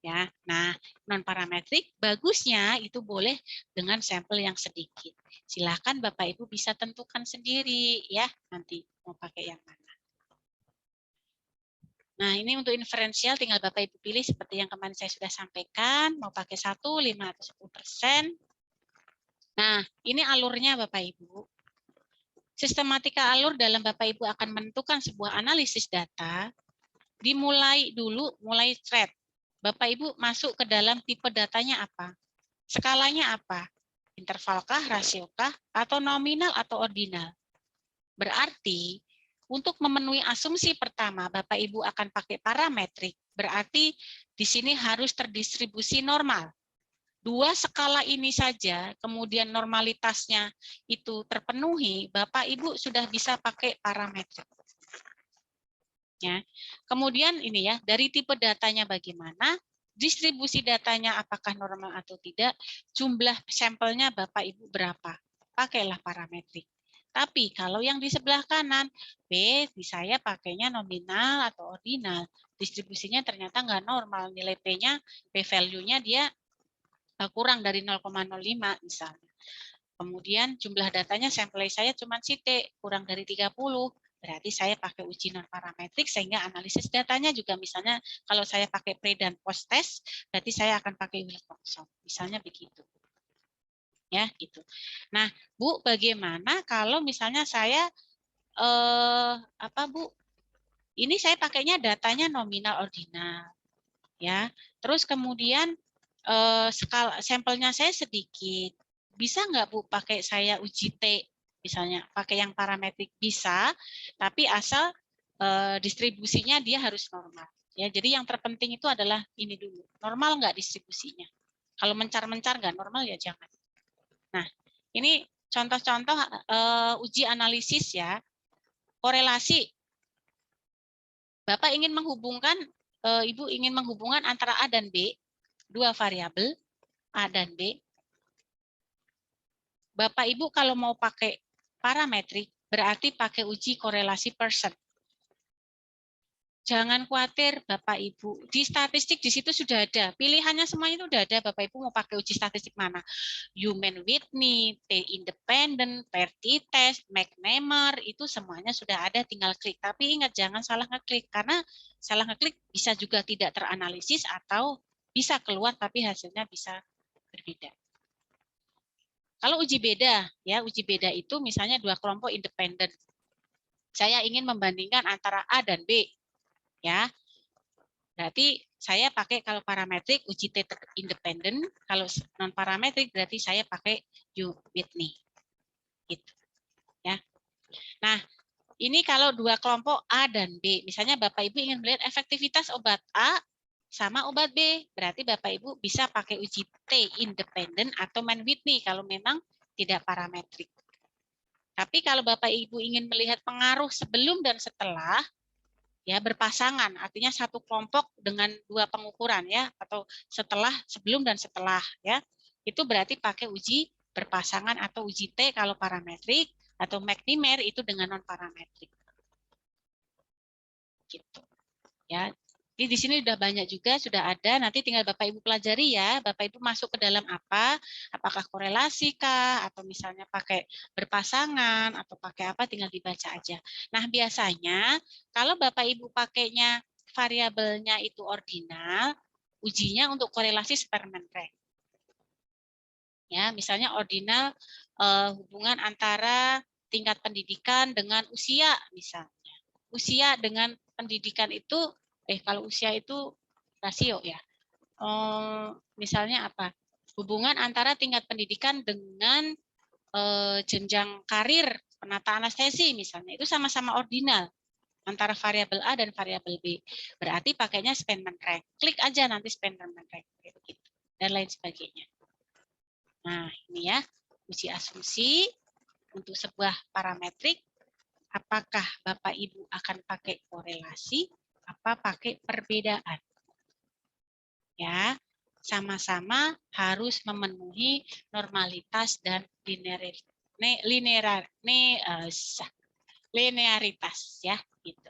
Ya, nah non parametrik bagusnya itu boleh dengan sampel yang sedikit. Silakan Bapak Ibu bisa tentukan sendiri ya nanti mau pakai yang mana. Nah, ini untuk inferensial tinggal Bapak Ibu pilih seperti yang kemarin saya sudah sampaikan, mau pakai 1, 5 atau 10%. Nah, ini alurnya Bapak Ibu. Sistematika alur dalam Bapak Ibu akan menentukan sebuah analisis data, dimulai dulu, mulai thread. Bapak Ibu masuk ke dalam tipe datanya apa? Skalanya apa? Intervalkah, rasiokah, atau nominal atau ordinal? Berarti untuk memenuhi asumsi pertama, Bapak Ibu akan pakai parametrik, berarti di sini harus terdistribusi normal. 2 skala ini saja, kemudian normalitasnya itu terpenuhi, Bapak Ibu sudah bisa pakai parametrik. Ya. Kemudian ini ya, dari tipe datanya bagaimana, distribusi datanya apakah normal atau tidak, jumlah sampelnya Bapak Ibu berapa, pakailah parametrik. Tapi kalau yang di sebelah kanan, B, saya pakainya nominal atau ordinal. Distribusinya ternyata nggak normal. Nilai P-nya, P-value-nya dia kurang dari 0,05 misalnya. Kemudian jumlah datanya sampel saya cuma CT, kurang dari 30. Berarti saya pakai uji non parametrik sehingga analisis datanya juga misalnya kalau saya pakai pre dan post test, berarti saya akan pakai Wilcoxon. Misalnya begitu. Ya, gitu. Nah, Bu, bagaimana kalau misalnya saya Bu? Ini saya pakainya datanya nominal ordinal. Ya. Terus kemudian skala sampelnya saya sedikit. Bisa nggak Bu pakai saya uji T misalnya, pakai yang parametrik bisa, tapi asal distribusinya dia harus normal. Ya, jadi yang terpenting itu adalah ini dulu, normal nggak distribusinya. Kalau mencar-mencar nggak normal ya jangan. Nah, ini contoh-contoh uji analisis ya, korelasi. Bapak ingin menghubungkan, Ibu ingin menghubungkan antara A dan B, 2 variabel, A dan B. Bapak Ibu kalau mau pakai parametrik, berarti pakai uji korelasi Pearson. Jangan khawatir Bapak Ibu, di statistik di situ sudah ada, pilihannya semuanya itu sudah ada. Bapak Ibu mau pakai uji statistik mana? Human-Whitney, T-independent, T-test, McNemer, itu semuanya sudah ada, tinggal klik. Tapi ingat jangan salah ngeklik, karena salah ngeklik bisa juga tidak teranalisis atau bisa keluar tapi hasilnya bisa berbeda. Kalau uji beda, ya uji beda itu misalnya 2 kelompok independen. Saya ingin membandingkan antara A dan B. Ya, berarti saya pakai kalau parametrik uji T independen, kalau non parametrik berarti saya pakai U-Whitney, gitu. Ya. Nah, ini kalau 2 kelompok A dan B, misalnya Bapak Ibu ingin melihat efektivitas obat A sama obat B, berarti Bapak Ibu bisa pakai uji T independen atau Mann-Whitney kalau memang tidak parametrik. Tapi kalau Bapak Ibu ingin melihat pengaruh sebelum dan setelah, ya berpasangan, artinya satu kelompok dengan 2 pengukuran ya, atau setelah, sebelum dan setelah ya. Itu berarti pakai uji berpasangan atau uji T kalau parametrik, atau McNemer itu dengan non parametrik. Gitu. Ya. Jadi di sini sudah banyak juga, sudah ada, nanti tinggal Bapak Ibu pelajari ya, Bapak Ibu masuk ke dalam apa, apakah korelasi kah, atau misalnya pakai berpasangan, atau pakai apa, tinggal dibaca aja. Nah biasanya, kalau Bapak Ibu pakainya variabelnya itu ordinal, ujinya untuk korelasi Spearman rank. Ya, misalnya ordinal hubungan antara tingkat pendidikan dengan usia, misalnya. Usia dengan pendidikan itu, kalau usia itu rasio ya. Misalnya apa? Hubungan antara tingkat pendidikan dengan jenjang karir penata anestesi misalnya. Itu sama-sama ordinal antara variabel A dan variabel B. Berarti pakainya Spearman rank. Klik aja nanti Spearman rank gitu. Dan lain sebagainya. Nah, ini ya, uji asumsi untuk sebuah parametrik. Apakah Bapak Ibu akan pakai korelasi, apa pakai perbedaan? Ya, sama-sama harus memenuhi normalitas dan linearitas ya gitu.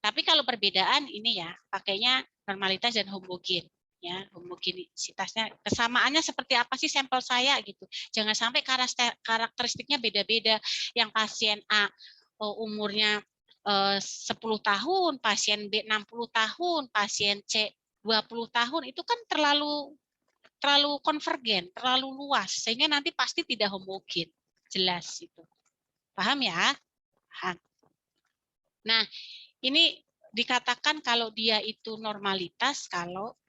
Tapi kalau perbedaan ini ya pakainya normalitas dan homogen ya, homogenisitasnya kesamaannya seperti apa sih sampel saya gitu. Jangan sampai karakteristiknya beda-beda. Yang pasien A umurnya 10 tahun, pasien B 60 tahun, pasien C 20 tahun, itu kan terlalu konvergen, terlalu luas sehingga nanti pasti tidak homogen. Jelas itu. Paham ya? Paham. Nah, ini dikatakan kalau dia itu normalitas kalau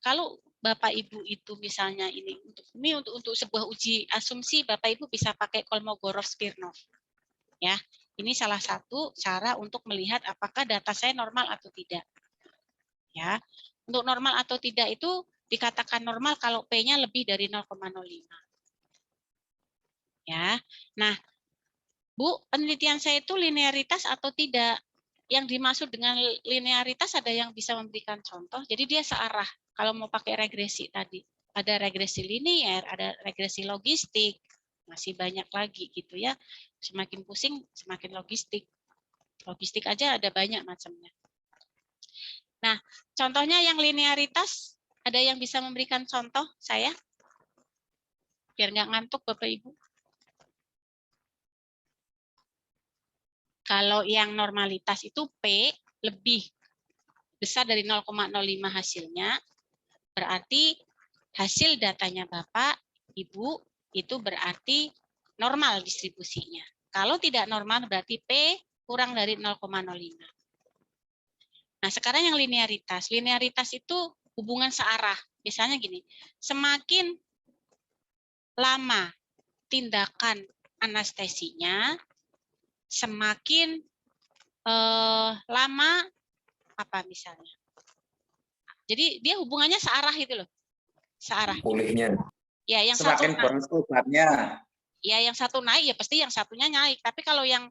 Bapak Ibu itu misalnya ini untuk sebuah uji asumsi Bapak Ibu bisa pakai Kolmogorov-Smirnov. Ya. Ini salah satu cara untuk melihat apakah data saya normal atau tidak. Ya. Untuk normal atau tidak itu dikatakan normal kalau P-nya lebih dari 0,05. Ya. Nah, Bu, penelitian saya itu linearitas atau tidak? Yang dimaksud dengan linearitas ada yang bisa memberikan contoh. Jadi dia searah. Kalau mau pakai regresi tadi, ada regresi linier, ada regresi logistik, masih banyak lagi gitu ya. Semakin pusing, semakin logistik. Logistik aja ada banyak macamnya. Nah, contohnya yang linearitas, ada yang bisa memberikan contoh saya? Biar nggak ngantuk Bapak Ibu. Kalau yang normalitas itu P lebih besar dari 0,05 hasilnya, berarti hasil datanya Bapak, Ibu, itu berarti normal distribusinya. Kalau tidak normal berarti P kurang dari 0,05. Nah, sekarang yang linearitas. Linearitas itu hubungan searah. Misalnya gini, semakin lama tindakan anestesinya, semakin lama apa misalnya. Jadi dia hubungannya searah itu loh. Searah. Pulihnya. Ya, yang semakin satu boros obatnya. Ya, yang satu naik ya pasti yang satunya naik. Tapi kalau yang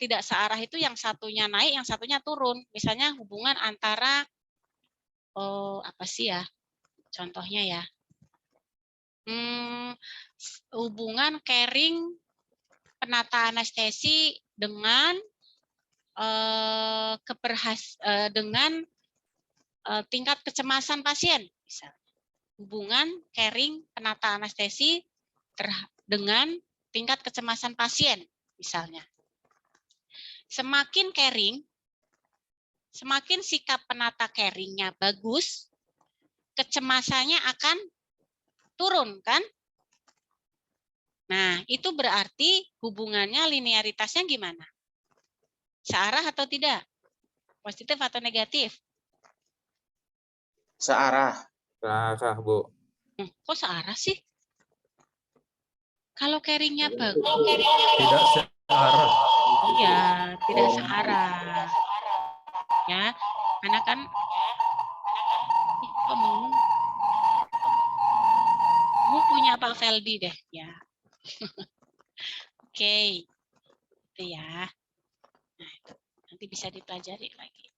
tidak searah itu yang satunya naik, yang satunya turun. Misalnya hubungan antara apa sih ya? Contohnya ya. Hubungan caring penata anestesi dengan dengan tingkat kecemasan pasien, misalnya. Hubungan caring penata anestesi dengan tingkat kecemasan pasien, misalnya. Semakin caring, semakin sikap penata caringnya bagus, kecemasannya akan turun, kan? Nah, itu berarti hubungannya linearitasnya gimana? Searah atau tidak? Positif atau negatif? Searah. Searah, Bu. Kok searah sih? Kalau caringnya bagus. Tidak searah. Iya, tidak searah. Ya, karena kan kamu punya Pak Feldi deh, ya. Oke, itu ya. Nah, itu nanti bisa dipelajari lagi.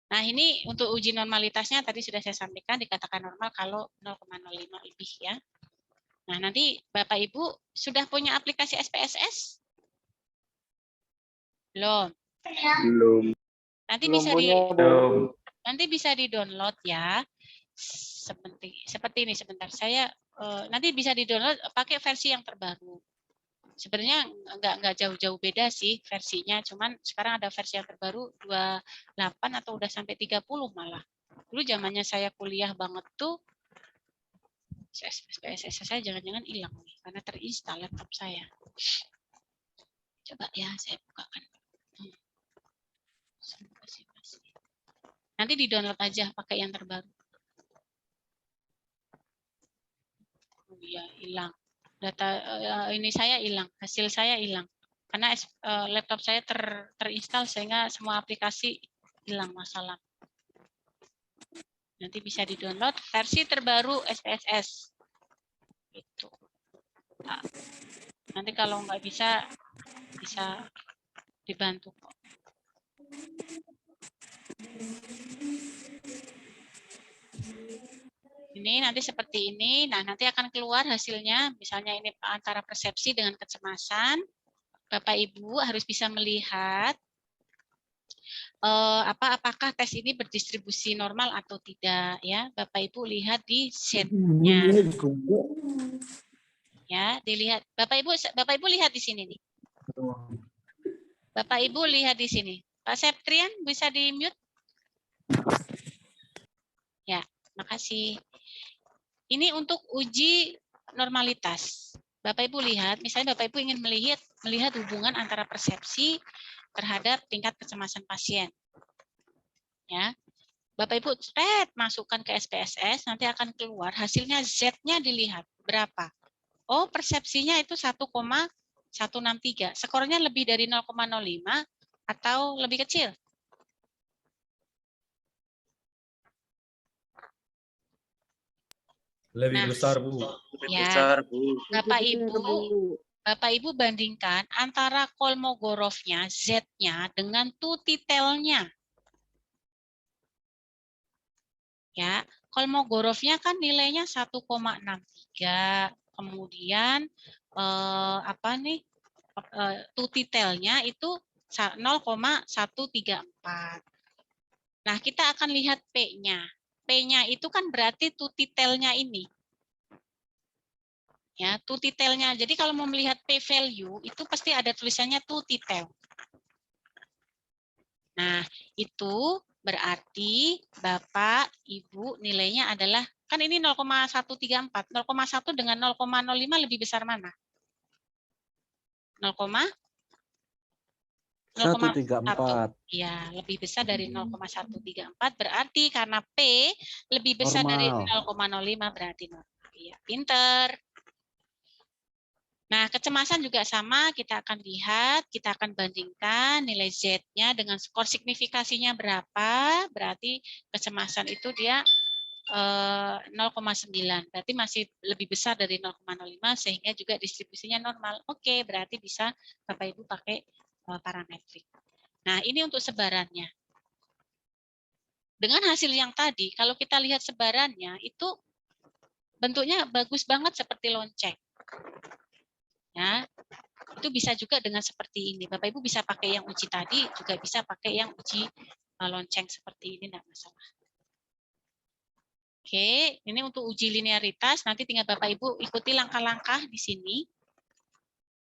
Nah, ini untuk uji normalitasnya tadi sudah saya sampaikan dikatakan normal kalau 0,05 lebih ya. Nah, nanti Bapak Ibu sudah punya aplikasi SPSS? Belum. Belum. Nanti Belum bisa punya, belum. nanti bisa di-download ya. Seperti ini sebentar. Saya nanti bisa di-download pakai versi yang terbaru. Sebenarnya nggak jauh-jauh beda sih versinya, cuman sekarang ada versi yang terbaru 28 atau udah sampai 30 malah. Dulu zamannya saya kuliah banget tuh, SPSS saya jangan-jangan hilang nih, karena terinstall laptop saya. Coba ya, saya bukakan. Nanti di-download aja pakai yang terbaru. Oh iya, hilang. Data ini saya hilang, hasil saya hilang. Karena laptop saya terinstall sehingga semua aplikasi hilang masalah. Nanti bisa di-download versi terbaru SPSS. Itu. Nah, nanti kalau nggak bisa dibantu kok. Ini nanti seperti ini. Nah, nanti akan keluar hasilnya. Misalnya ini antara persepsi dengan kecemasan. Bapak Ibu harus bisa melihat apakah tes ini berdistribusi normal atau tidak, ya. Bapak Ibu lihat di Z-nya. Ya, dilihat. Bapak Ibu lihat di sini nih. Bapak Ibu lihat di sini. Pak Septrian bisa di-mute? Ya, makasih. Ini untuk uji normalitas. Bapak Ibu lihat, misalnya Bapak Ibu ingin melihat hubungan antara persepsi terhadap tingkat kecemasan pasien. Ya. Bapak Ibu masukkan ke SPSS, nanti akan keluar hasilnya Z-nya dilihat berapa. Oh, persepsinya itu 1,163. Skornya lebih dari 0,05 atau lebih kecil? Lebih besar, Bu. Ya, Bapak Ibu bandingkan antara Kolmogorovnya, Z-nya, dengan tutitelnya. Ya, Kolmogorovnya kan nilainya 1,63. Kemudian tutitelnya itu 0,134. Nah, kita akan lihat P-nya. P-nya itu kan berarti tutitelnya ini. Ya, tutitelnya. Jadi kalau mau melihat P value itu pasti ada tulisannya tutitel. Nah, itu berarti Bapak, Ibu nilainya adalah, kan ini 0,134. 0,1 dengan 0,05 lebih besar mana? 0,134. Ya, lebih besar dari 0,134 berarti karena P lebih besar dari 0,05 berarti normal. Iya, pinter. Nah, kecemasan juga sama, kita akan lihat, kita akan bandingkan nilai Z-nya dengan skor signifikasinya berapa, berarti kecemasan itu dia 0,9, berarti masih lebih besar dari 0,05 sehingga juga distribusinya normal. Oke, berarti bisa Bapak Ibu pakai parametrik. Nah, ini untuk sebarannya. Dengan hasil yang tadi, kalau kita lihat sebarannya, itu bentuknya bagus banget seperti lonceng. Ya, itu bisa juga dengan seperti ini. Bapak Ibu bisa pakai yang uji tadi, juga bisa pakai yang uji lonceng seperti ini, tidak masalah. Oke, ini untuk uji linearitas. Nanti tinggal Bapak Ibu ikuti langkah-langkah di sini.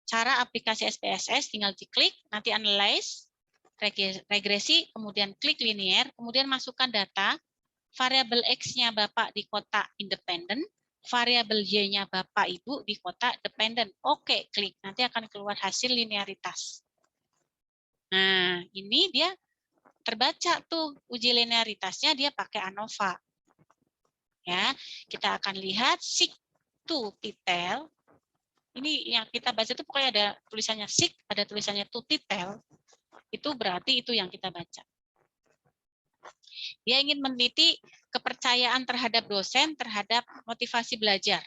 Cara aplikasi SPSS tinggal diklik, nanti analyze, regresi, kemudian klik linear, kemudian masukkan data, variabel X-nya Bapak di kotak independen, variabel Y-nya Bapak Ibu di kotak dependen. Oke, klik. Nanti akan keluar hasil linearitas. Nah, ini dia terbaca tuh uji linearitasnya dia pakai ANOVA. Ya, kita akan lihat sig to titel. Ini yang kita baca itu pokoknya ada tulisannya sig, ada tulisannya to titel. Itu berarti itu yang kita baca. Dia ingin meneliti kepercayaan terhadap dosen, terhadap motivasi belajar.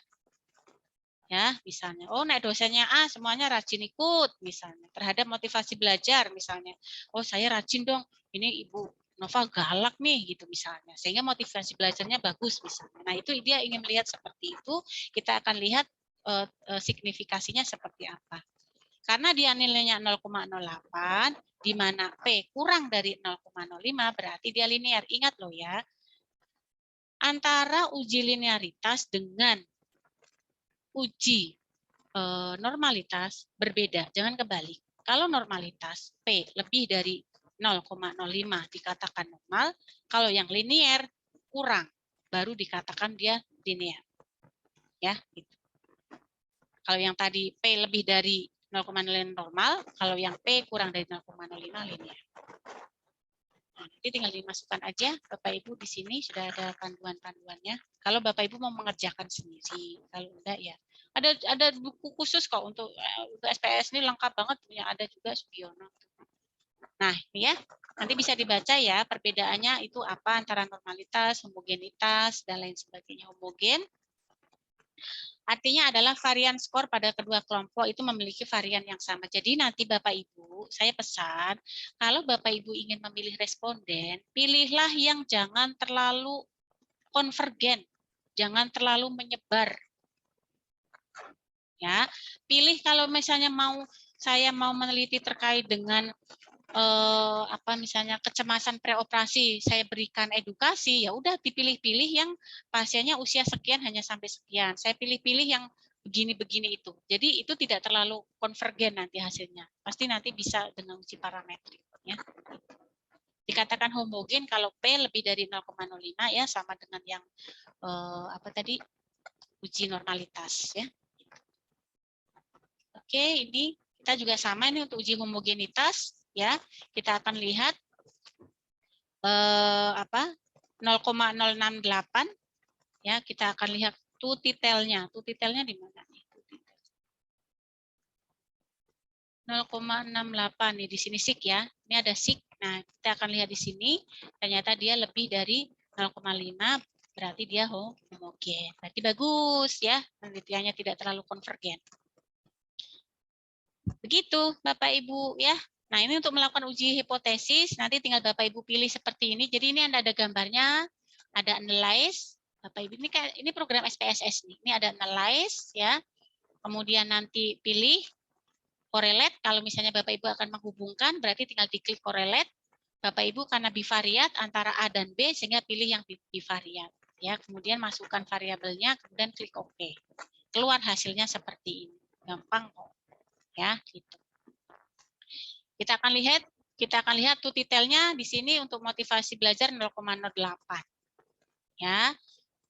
Ya, misalnya, oh, nek dosennya A semuanya rajin ikut, misalnya. Terhadap motivasi belajar, misalnya. Oh, saya rajin dong. Ini Ibu Nova galak nih, gitu misalnya. Sehingga motivasi belajarnya bagus, misalnya. Nah, itu dia ingin melihat seperti itu. Kita akan lihat signifikasinya seperti apa. Karena dia nilainya 0,08, di mana P kurang dari 0,05, berarti dia linear. Ingat loh ya, antara uji linearitas dengan uji normalitas berbeda. Jangan kebalik. Kalau normalitas P lebih dari 0,05 dikatakan normal, kalau yang linear kurang, baru dikatakan dia linear. Ya, gitu. Kalau yang tadi P lebih dari 0,05 normal, kalau yang P kurang dari 0,05 linear. Nah, nanti tinggal dimasukkan aja Bapak Ibu di sini sudah ada panduan-panduannya. Kalau Bapak Ibu mau mengerjakan sendiri, kalau enggak ya ada buku khusus kok untuk SPS ini lengkap banget, yang ada juga Sugiono. Nah, ini ya, nanti bisa dibaca ya perbedaannya itu apa antara normalitas, homogenitas dan lain sebagainya. Homogen artinya adalah varian skor pada kedua kelompok itu memiliki varian yang sama. Jadi nanti Bapak Ibu, saya pesan, kalau Bapak Ibu ingin memilih responden, pilihlah yang jangan terlalu konvergen. jangan terlalu menyebar. Ya, pilih kalau misalnya saya mau meneliti terkait dengan misalnya kecemasan preoperasi, saya berikan edukasi, ya udah dipilih-pilih yang pasiennya usia sekian hanya sampai sekian. Saya pilih-pilih yang begini-begini itu. Jadi itu tidak terlalu konvergen nanti hasilnya. Pasti nanti bisa dengan uji parametrik ya. Dikatakan homogen kalau P lebih dari 0,05 ya, sama dengan yang uji normalitas ya. Oke, ini kita juga sama ini untuk uji homogenitas ya. Kita akan lihat 0,068 ya, kita akan lihat titelnya. Titelnya di mana nih? 0,68 nih di sini sik ya. Ini ada sik. Nah, kita akan lihat di sini ternyata dia lebih dari 0,5, berarti dia homogen. Berarti bagus ya, penelitiannya tidak terlalu konvergen. Begitu Bapak Ibu ya. Nah, ini untuk melakukan uji hipotesis, nanti tinggal Bapak Ibu pilih seperti ini. Jadi ini ada gambarnya, ada analyze. Bapak Ibu ini program SPSS nih. Ini ada analyze ya. Kemudian nanti pilih correlate. Kalau misalnya Bapak Ibu akan menghubungkan, berarti tinggal diklik correlate. Bapak Ibu karena bivariat antara A dan B, sehingga pilih yang bivariat. Ya, kemudian masukkan variabelnya, kemudian klik OK. Keluar hasilnya seperti ini. Gampang kok. Ya, gitu. Kita akan lihat tuh detailnya di sini untuk motivasi belajar 0,08. Ya.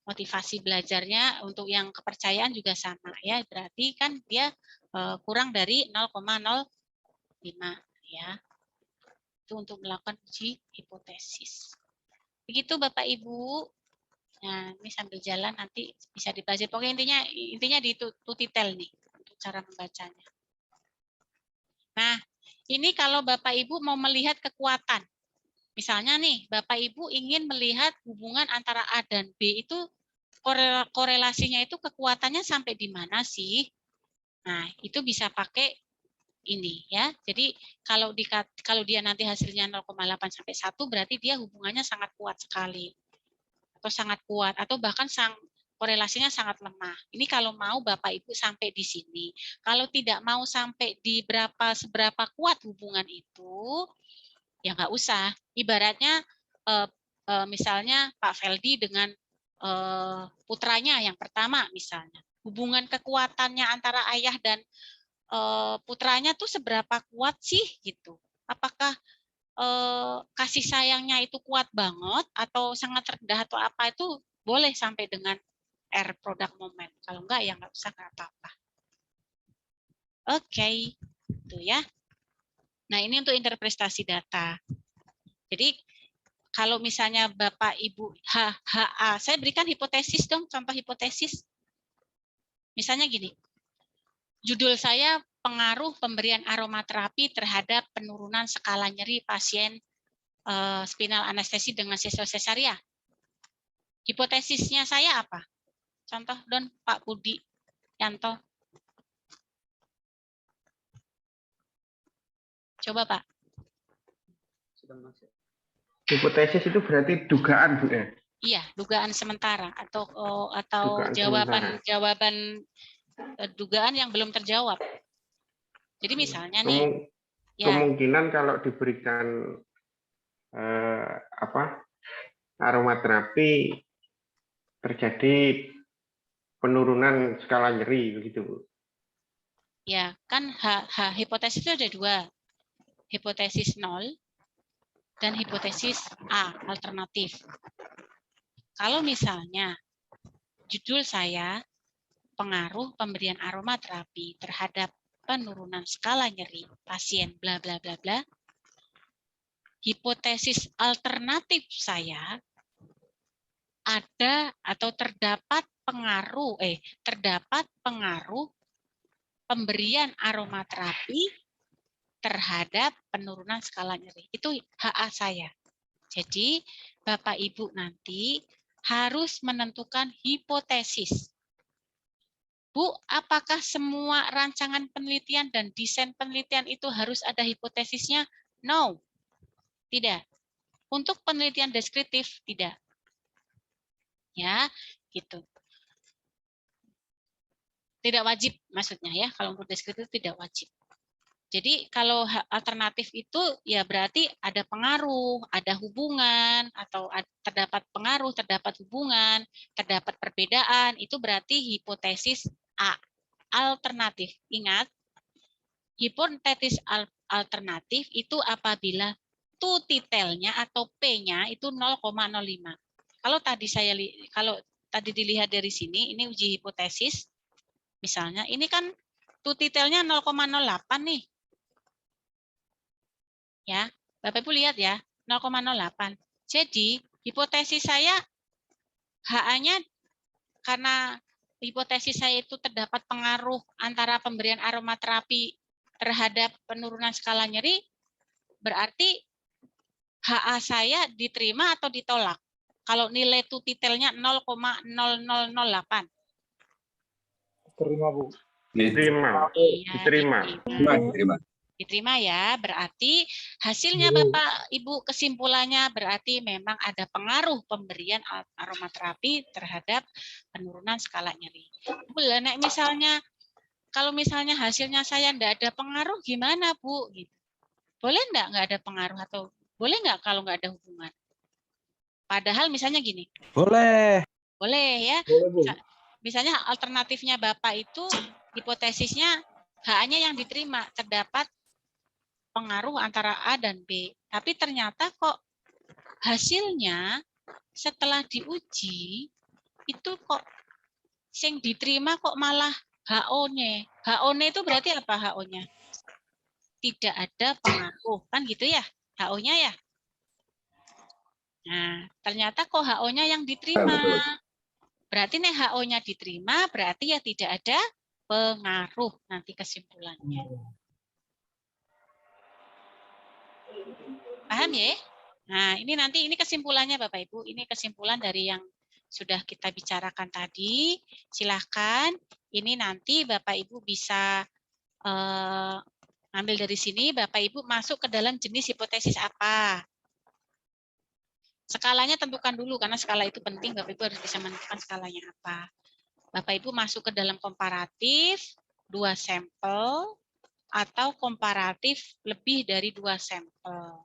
Motivasi belajarnya untuk yang kepercayaan juga sama ya. Berarti kan dia kurang dari 0,05 ya. Itu untuk melakukan uji hipotesis. Begitu Bapak Ibu. Nah, ini sambil jalan nanti bisa dipelajari. Pokoknya intinya di tutorial nih untuk cara membacanya. Nah, ini kalau Bapak Ibu mau melihat kekuatan. Misalnya nih, Bapak Ibu ingin melihat hubungan antara A dan B itu korelasinya itu kekuatannya sampai di mana sih? Nah, itu bisa pakai ini ya. Jadi kalau dia nanti hasilnya 0,8 sampai 1 berarti dia hubungannya sangat kuat sekali. Atau sangat kuat atau bahkan korelasinya sangat lemah. Ini kalau mau Bapak Ibu sampai di sini. Kalau tidak mau sampai di seberapa kuat hubungan itu, ya nggak usah. Ibaratnya misalnya Pak Feldi dengan putranya yang pertama misalnya. Hubungan kekuatannya antara ayah dan putranya tuh seberapa kuat sih gitu. Apakah kasih sayangnya itu kuat banget atau sangat rendah atau apa itu boleh sampai dengan R product moment. Kalau enggak ya nggak usah, nggak apa-apa. Oke, itu ya. Nah ini untuk interpretasi data. Jadi kalau misalnya Bapak Ibu HA, saya berikan hipotesis dong, contoh hipotesis. Misalnya gini, judul saya pengaruh pemberian aromaterapi terhadap penurunan skala nyeri pasien spinal anestesi dengan cesaria. Hipotesisnya saya apa? Contoh Don Pak Budi Yanto. Coba Pak. Hipotesis itu berarti dugaan, Bu ya? Iya, dugaan sementara atau Dugaan jawaban dugaan yang belum terjawab. Jadi misalnya nih, kemungkinan kalau diberikan aromaterapi terjadi penurunan skala nyeri begitu, Bu. Ya, kan hipotesis itu ada dua. Hipotesis 0 dan hipotesis A, alternatif. Kalau misalnya judul saya pengaruh pemberian aromaterapi terhadap penurunan skala nyeri pasien bla bla bla bla. Hipotesis alternatif saya ada atau terdapat pengaruh pemberian aromaterapi terhadap penurunan skala nyeri. Itu HA saya. Jadi Bapak Ibu nanti harus menentukan hipotesis. Bu, apakah semua rancangan penelitian dan desain penelitian itu harus ada hipotesisnya? No, tidak. Untuk penelitian deskriptif, tidak. Ya, gitu. Tidak wajib maksudnya ya, kalau untuk deskriptif itu tidak wajib. Jadi kalau alternatif itu ya berarti ada pengaruh, ada hubungan, atau terdapat pengaruh, terdapat hubungan, terdapat perbedaan, itu berarti hipotesis A, alternatif. Ingat, hipotesis alternatif itu apabila tu titelnya atau P-nya itu 0,05. Kalau tadi dilihat dari sini, ini uji hipotesis, misalnya ini kan tu titelnya 0,08 nih. Ya, Bapak Ibu lihat ya, 0,08. Jadi, hipotesis saya HA-nya karena hipotesis saya itu terdapat pengaruh antara pemberian aromaterapi terhadap penurunan skala nyeri, berarti HA saya diterima atau ditolak. Kalau nilai tu titelnya 0,0008. Terima, Bu. Diterima. Iya, Diterima. Diterima. Diterima ya, berarti hasilnya Bapak Ibu kesimpulannya berarti memang ada pengaruh pemberian aromaterapi terhadap penurunan skala nyeri. Nah, misalnya kalau misalnya hasilnya saya enggak ada pengaruh gimana Bu? Gitu. Boleh nggak ada pengaruh atau boleh nggak kalau nggak ada hubungan? Padahal misalnya gini. Boleh. Boleh ya. Boleh, Bu. Misalnya alternatifnya Bapak itu hipotesisnya HA-nya yang diterima, terdapat pengaruh antara A dan B. Tapi ternyata kok hasilnya setelah diuji itu kok yang diterima kok malah HO-nya. HO-nya itu berarti apa HO-nya? Tidak ada pengaruh, kan gitu ya? HO-nya ya? Nah, ternyata kok HO-nya yang diterima. Berarti nih HO-nya diterima, berarti ya tidak ada pengaruh nanti kesimpulannya. Paham ya? Nah, ini kesimpulannya Bapak Ibu. Ini kesimpulan dari yang sudah kita bicarakan tadi. Silahkan, ini nanti Bapak Ibu bisa ambil dari sini, Bapak Ibu masuk ke dalam jenis hipotesis apa. Skalanya tentukan dulu, karena skala itu penting, Bapak Ibu harus bisa menentukan skalanya apa. Bapak Ibu masuk ke dalam komparatif, 2 sampel, atau komparatif lebih dari 2 sampel.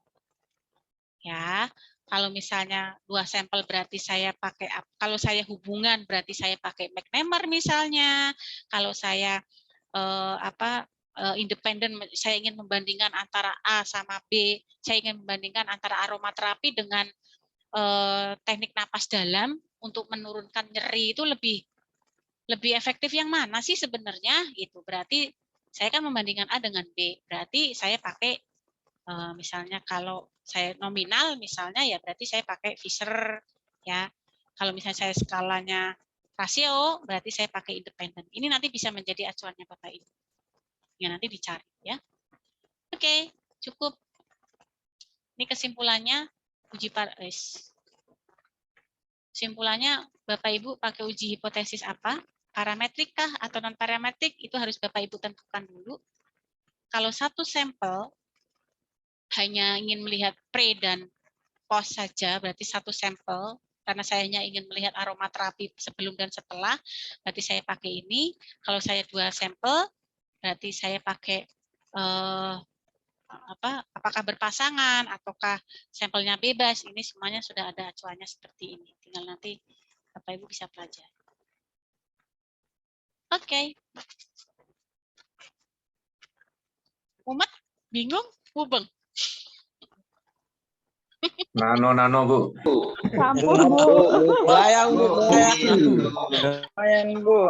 Ya, kalau misalnya 2 sampel berarti saya pakai, kalau saya hubungan berarti saya pakai McNamara misalnya. Kalau saya independen, saya ingin membandingkan antara A sama B, saya ingin membandingkan antara aromaterapi dengan teknik napas dalam untuk menurunkan nyeri itu lebih efektif yang mana sih sebenarnya gitu. Berarti saya kan membandingkan A dengan B. Berarti saya pakai misalnya kalau saya nominal misalnya ya berarti saya pakai Fisher ya. Kalau misalnya saya skalanya rasio berarti saya pakai independen. Ini nanti bisa menjadi acuannya Bapak Ibu. Ya nanti dicari ya. Oke, cukup. Ini kesimpulannya uji kesimpulannya Bapak Ibu pakai uji hipotesis apa? Parametrik kah atau non parametrik itu harus Bapak Ibu tentukan dulu. Kalau satu sampel hanya ingin melihat pre dan post saja, berarti satu sampel, karena saya hanya ingin melihat aromaterapi sebelum dan setelah, berarti saya pakai ini. Kalau saya 2 sampel, berarti saya pakai apakah berpasangan, ataukah sampelnya bebas, ini semuanya sudah ada acuannya seperti ini. Tinggal nanti Bapak Ibu bisa pelajari. Oke. Umat bingung, mubeng. Nano Bu. Sampun Bu. Layang Bu. Lumayan Bu.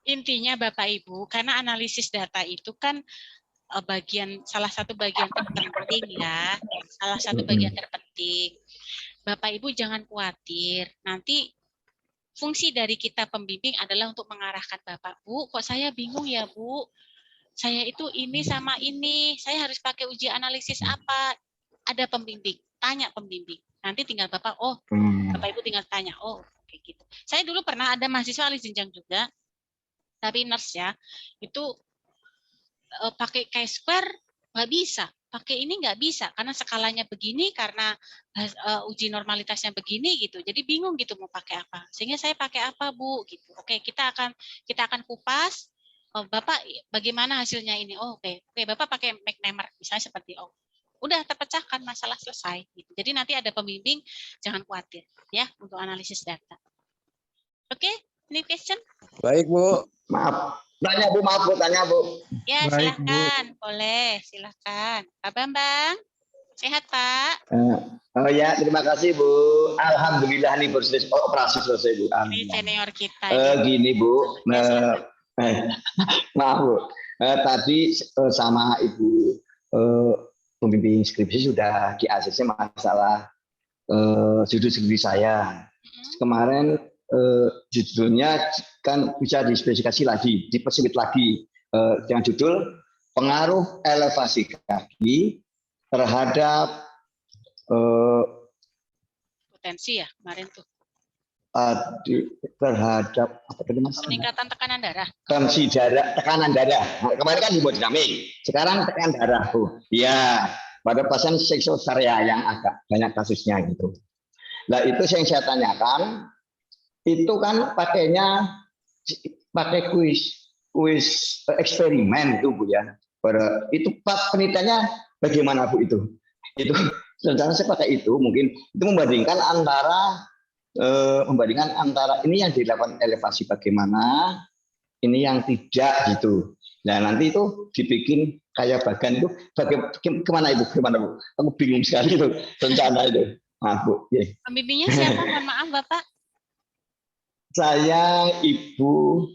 Intinya Bapak Ibu, karena analisis data itu kan salah satu bagian terpenting ya, salah satu bagian terpenting. Bapak Ibu jangan khawatir, nanti fungsi dari kita pembimbing adalah untuk mengarahkan Bapak. Bu, kok saya bingung ya Bu, saya itu ini sama ini, saya harus pakai uji analisis apa? Ada pembimbing, tanya pembimbing. Nanti tinggal Bapak, Bapak Ibu tinggal tanya, kayak gitu. Saya dulu pernah ada mahasiswa ahli jenjang juga, tapi nurse ya, itu pakai chi-square nggak bisa, pakai ini nggak bisa karena skalanya begini, karena uji normalitasnya begini gitu. Jadi bingung gitu mau pakai apa. Sehingga saya pakai apa, Bu gitu. Oke, kita akan kupas. Bapak bagaimana hasilnya ini? Oh, oke, Bapak pakai McNamara misalnya seperti udah terpecahkan, masalah selesai gitu. Jadi nanti ada pembimbing, jangan khawatir ya untuk analisis data. Oke, ini question? Baik, Bu. Maaf. Tanya, Bu. Maaf, Bu. Tanya, Bu. Ya, Baik, silakan. Boleh, silakan. Pak Bambang, sehat, Pak? Oh ya, terima kasih, Bu. Alhamdulillah nih proses operasi selesai, Bu. Ini senior kita. Gini, Bu. Maaf, Bu. Tadi sama Ibu pembimbing skripsi sudah di ACC masalah judul skripsi saya. Kemarin judulnya kan bisa dispesifikasi lagi, dipersempit lagi dengan judul pengaruh elevasi kaki terhadap potensi ya kemarin tuh. Terhadap apa tadi, Mas? Peningkatan tekanan darah. Tensi darah, tekanan darah. Nah, kemarin kan hemodinamik, sekarang tekanan darah tuh. Ya, pada pasien seksosaria yang agak banyak kasusnya gitu. Nah, itu yang saya tanyakan. Itu kan pakai kuis eksperimen itu, Bu ya. Itu penelitiannya bagaimana, Bu itu? Itu rencana saya pakai itu, mungkin itu membandingkan antara ini yang dilakukan elevasi bagaimana, ini yang tidak gitu. Nah, nanti itu dibikin kayak bagan itu bagaimana itu? Gimana, Bu? Aku bingung sekali itu rencana itu. Maaf, Bu. Pembimbingnya siapa? Mohon maaf, Bapak. Saya Ibu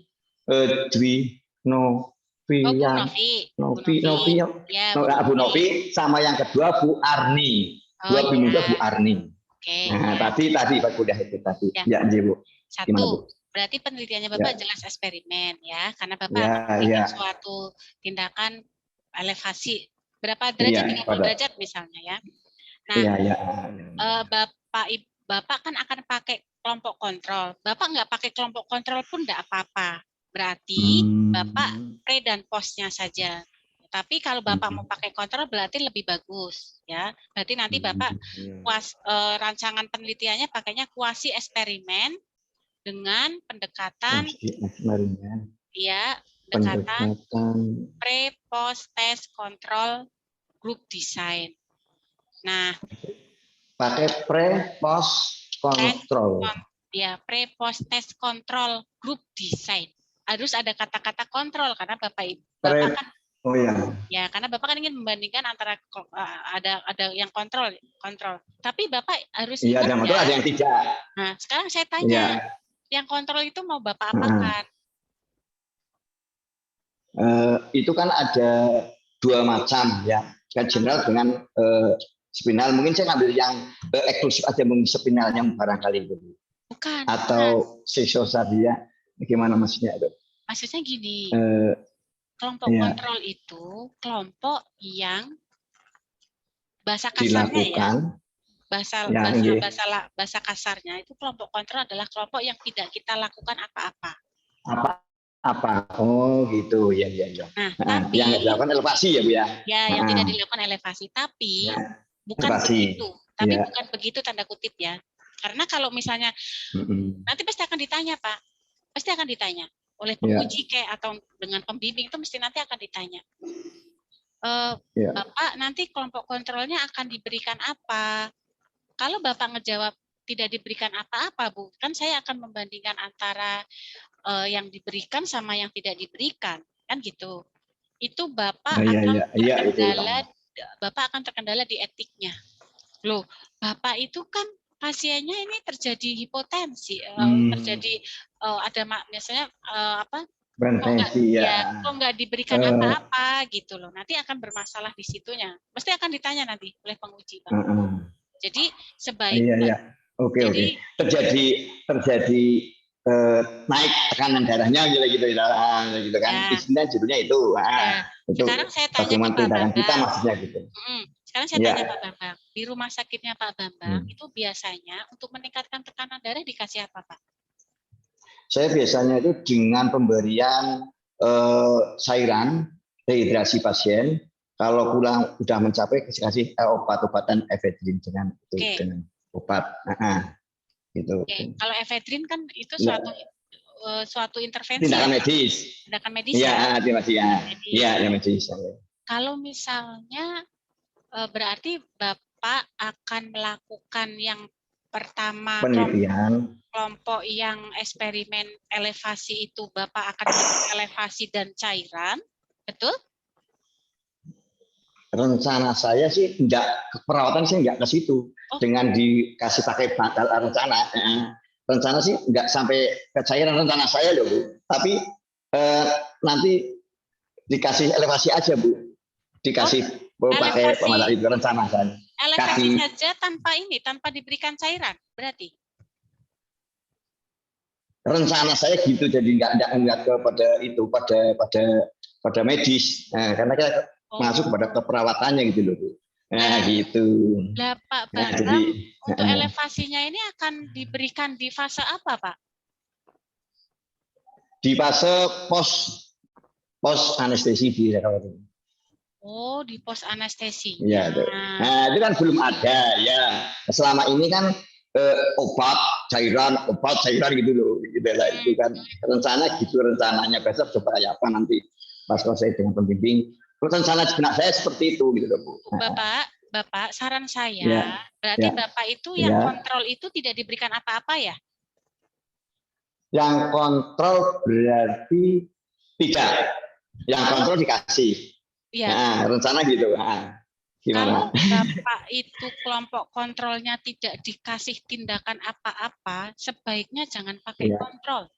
Dwi Novi, Bu Novi, sama yang kedua Bu Arni. Dua pimpinan Bu Arni. Nah, tadi Pak kuliah itu tadi. Ya, Bu. Satu, gimana, Bu? Berarti penelitiannya Bapak jelas eksperimen ya, karena Bapak akan melakukan suatu tindakan elevasi berapa derajat, 30 derajat misalnya ya. Nah, Bapak kan akan pakai kelompok kontrol. Bapak nggak pakai kelompok kontrol pun nggak apa-apa. Berarti Bapak pre dan postnya saja. Tapi kalau Bapak mau pakai kontrol berarti lebih bagus ya. Berarti nanti Bapak rancangan penelitiannya pakainya kuasi eksperimen dengan pendekatan pre post test control group design. Nah, pakai pre post control. Ya, pre post test control group design. Harus ada kata-kata kontrol karena Bapak kan ya, karena Bapak kan ingin membandingkan antara ada yang kontrol. Tapi Bapak harus ingat ya. Ada yang tidak. Nah, sekarang saya tanya, yang kontrol itu mau Bapak apakan? Itu kan ada dua macam ya, kan general dengan spinal. Mungkin saya ngambil yang eksklusif aja, mungkin spinalnya barangkali itu. Bukan. Atau seksosaria, bagaimana maksudnya itu? Maksudnya gini, kelompok kontrol itu kelompok yang bahasa kasarnya bahasa kasarnya itu kelompok kontrol adalah kelompok yang tidak kita lakukan apa-apa. Oh gitu ya. Nah, tapi yang dilakukan elevasi ya, Bu ya. Ya, yang tidak dilakukan elevasi, tapi bukan begitu. Tapi bukan begitu tanda kutip ya. Karena kalau misalnya nanti pasti akan ditanya, Pak. Pasti akan ditanya oleh penguji kayak atau dengan pembimbing, itu mesti nanti akan ditanya. Bapak nanti kelompok kontrolnya akan diberikan apa? Kalau Bapak ngejawab tidak diberikan apa-apa, Bu, kan saya akan membandingkan antara yang diberikan sama yang tidak diberikan, kan gitu. Itu Bapak akan terkendala di etiknya. Loh, Bapak itu kan pasiennya ini terjadi hipotensi, terjadi ada misalnya kok nggak diberikan apa-apa gitu loh. Nanti akan bermasalah di situnya. Pasti akan ditanya nanti oleh penguji, Pak. Jadi sebaiknya terjadi naik tekanan darahnya gitu kan. Istilah judulnya itu. Sekarang saya tanya bagaimana tindakan kita maksudnya gitu. Sekarang saya tanya Pak Bambang, di rumah sakitnya Pak Bambang itu biasanya untuk meningkatkan tekanan darah dikasih apa, Pak? Saya biasanya itu dengan pemberian cairan dehidrasi pasien Kalau pulang udah mencapai kasih obat-obatan efedrin dengan dengan obat. Gitu. Kalau efedrin kan itu Ya. suatu intervensi. Tindakan medis. Tindakan medis. Iya, ya medis. Kalau misalnya berarti Bapak akan melakukan yang pertama penelitian kelompok yang eksperimen elevasi itu Bapak akan melakukan elevasi dan cairan, betul? Rencana saya sih enggak, perawatan sih enggak ke situ. Dengan dikasih pakai rencana. Rencana sih enggak sampai ke cairan rencana saya loh, Bu. Tapi nanti dikasih elevasi aja, Bu. Dikasih pakai pemadam itu rencana kan. Elevasi saja tanpa diberikan cairan, berarti? Rencana saya gitu, jadi enggak kepada itu, pada medis. Karena kita masuk kepada keperawatannya gitu loh, Bu. Gitu. Lah Pak Bambang, untuk elevasinya ini akan diberikan di fase apa, Pak? Di fase pos anestesi di Jakarta. Oh, di pos anestesi. Ya, itu kan belum ada ya. Selama ini kan obat cairan gitu loh. Gitu lah, itu kan rencananya besok coba kayak apa nanti pas saya dengan pembimbing. Rencana sebenarnya saya seperti itu gitu loh, Bu. Bapak, saran saya, berarti Bapak itu yang kontrol itu tidak diberikan apa-apa ya? Yang kontrol berarti tidak. Yang kontrol dikasih. Ya. Rencana gitu. Gimana? Kalau Bapak itu kelompok kontrolnya tidak dikasih tindakan apa-apa, sebaiknya jangan pakai kontrol.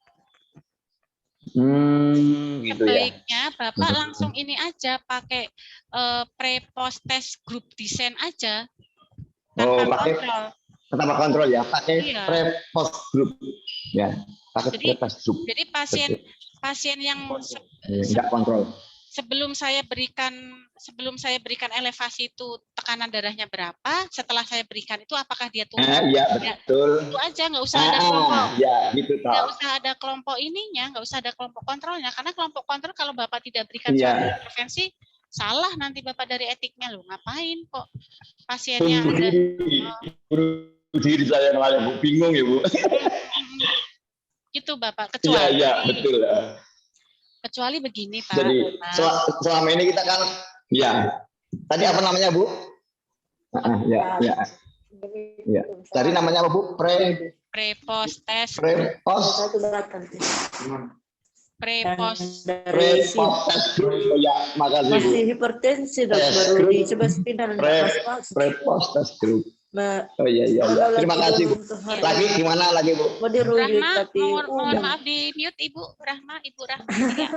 Gitu sebaiknya Bapak langsung ini aja pakai pre-post test group design aja tanpa kontrol. Tanpa kontrol ya, pakai pre-post group ya, pakai pre-post group. Jadi pasien yang enggak kontrol. Sebelum saya berikan elevasi itu tekanan darahnya berapa, setelah saya berikan itu apakah dia turun? Iya, betul. Itu aja, nggak usah ada kelompok. Ya, gitu, nggak usah ada kelompok ininya, nggak usah ada kelompok kontrolnya, karena kelompok kontrol kalau Bapak tidak berikan suatu intervensi, salah nanti Bapak dari etiknya loh. Ngapain kok pasiennya ada diri saya malah Bu, bingung ya Bu. Gitu Bapak, kecuali betul. Kecuali begini Pak. Jadi selama ini kita kan tadi apa namanya Bu? Tadi namanya apa Bu? Pre-post test. Pre-post test group. Ya, makasih Bu. Masih hipertensi dok, baru dicoba spinal. Pre-post test group. Oh iya. Terima kasih Bu. Lagi gimana lagi Bu? Rahma, mohon maaf di mute Ibu Rahma. Ya.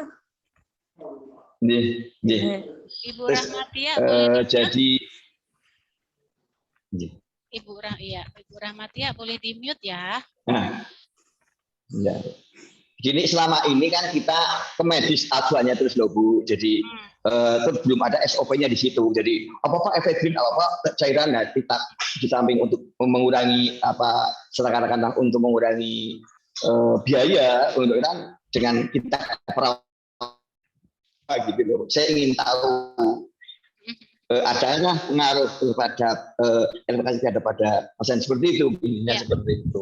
Ibu Rahmatia boleh jadi Ibu Rahmatia boleh di mute ya. Ya. Gini, selama ini kan kita ke medis acuannya terus loh Bu. Jadi belum ada SOP-nya di situ. Jadi apa efedrin, apa cairan kita di samping untuk mengurangi rekan-rekan untuk mengurangi biaya untuk kan dengan kita perawat gitu loh. Saya ingin tahu adanya pengaruh kepada edukasi pada pasien seperti itu, seperti itu.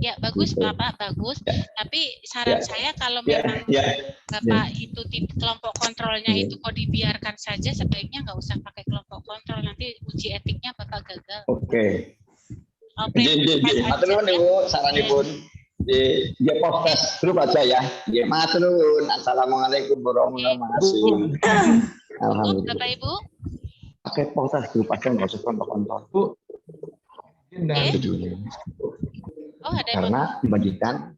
Ya, bagus Bapak, bagus. Tapi saran saya kalau memang Bapak itu kelompok kontrolnya itu kok dibiarkan saja, sebaiknya nggak usah pakai kelompok kontrol, nanti uji etiknya Bapak gagal. Oke. Matur nuwun saranipun. Dia podcast grup aja ya. Ya matur nuwun. Assalamualaikum warahmatullahi wabarakatuh. Alhamdulillah. Bapak Ibu. Pakai podcast grup aja nggak usah kontrol. Bu. Karena dibagikan.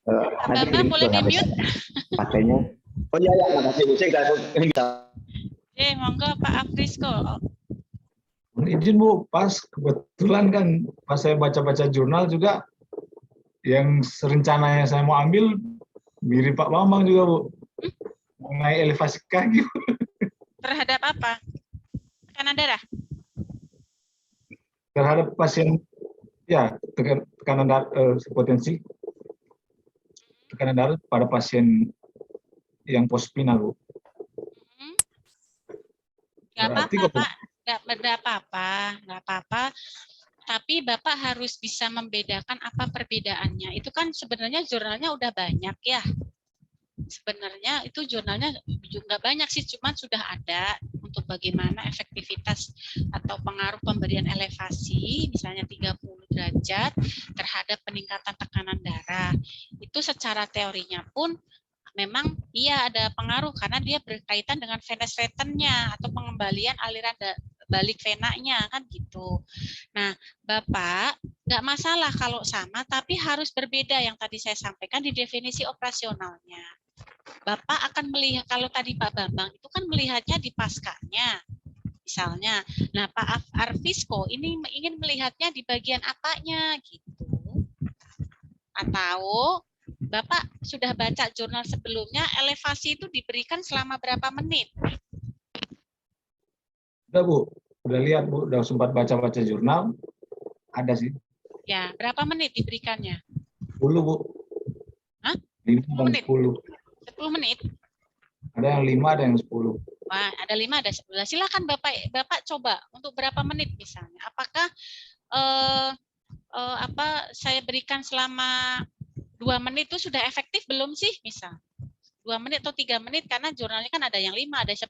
Bapak boleh di mute. Pakainya. Oh iya, makasih Bu. Monggo Pak Afrisko. Izin Bu, pas kebetulan kan pas saya baca-baca jurnal juga yang rencana yang saya mau ambil mirip Pak Bambang juga Bu, mengenai elevasi kaki. Terhadap apa? Tekanan darah? Terhadap pasien, tekanan darah, potensi tekanan darah pada pasien yang pospinal Bu. Nggak Berarti apa-apa, kok Pak. Nggak apa-apa. Tapi Bapak harus bisa membedakan apa perbedaannya. Itu kan sebenarnya jurnalnya udah banyak ya. Sebenarnya itu jurnalnya juga banyak sih, cuma sudah ada untuk bagaimana efektivitas atau pengaruh pemberian elevasi, misalnya 30 derajat terhadap peningkatan tekanan darah. Itu secara teorinya pun memang iya ada pengaruh karena dia berkaitan dengan venous return-nya atau pengembalian aliran balik venanya kan gitu. Nah, Bapak nggak masalah kalau sama, tapi harus berbeda yang tadi saya sampaikan di definisi operasionalnya. Bapak akan melihat, kalau tadi Pak Bambang itu kan melihatnya di paskanya, misalnya. Nah, Pak Arvisko ini ingin melihatnya di bagian apanya gitu. Atau Bapak sudah baca jurnal sebelumnya, elevasi itu diberikan selama berapa menit? udah Bu, udah lihat Bu, udah sempat baca-baca jurnal, ada sih. Ya, berapa menit diberikannya? 10 Bu. Hah? 5 dan 10 menit? 10. 10 menit? Ada yang 5, ada yang 10. Wah, ada 5, ada 10. Silakan Bapak coba untuk berapa menit misalnya. Apakah saya berikan selama 2 menit itu sudah efektif belum sih misal? 2 menit atau 3 menit karena jurnalnya kan ada yang 5, ada 10.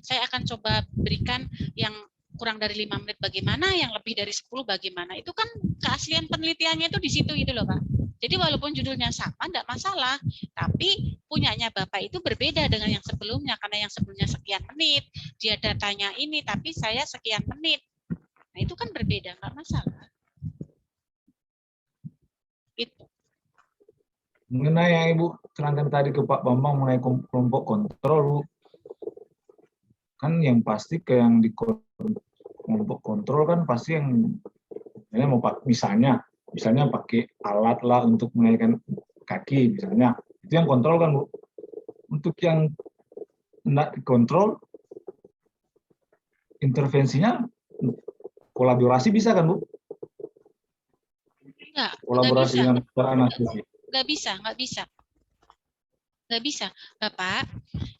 Saya akan coba berikan yang kurang dari 5 menit bagaimana, yang lebih dari 10 bagaimana. Itu kan keaslian penelitiannya itu di situ gitu loh, Pak. Jadi walaupun judulnya sama, enggak masalah. Tapi punyanya Bapak itu berbeda dengan yang sebelumnya. Karena yang sebelumnya sekian menit, dia datanya ini, tapi saya sekian menit. Nah itu kan berbeda, enggak masalah. Itu. Mengenai yang Ibu terangkan tadi ke Pak Bambang mengenai kelompok kontrol, Bu. Kan yang pasti ke yang di kelompok kontrol kan pasti yang mau misalnya pakai alat lah untuk menaikkan kaki misalnya, itu yang kontrol kan Bu. Untuk yang tidak dikontrol, intervensinya kolaborasi bisa kan Bu? Kolaborasi dengan anestesi. Nggak bisa, Bapak.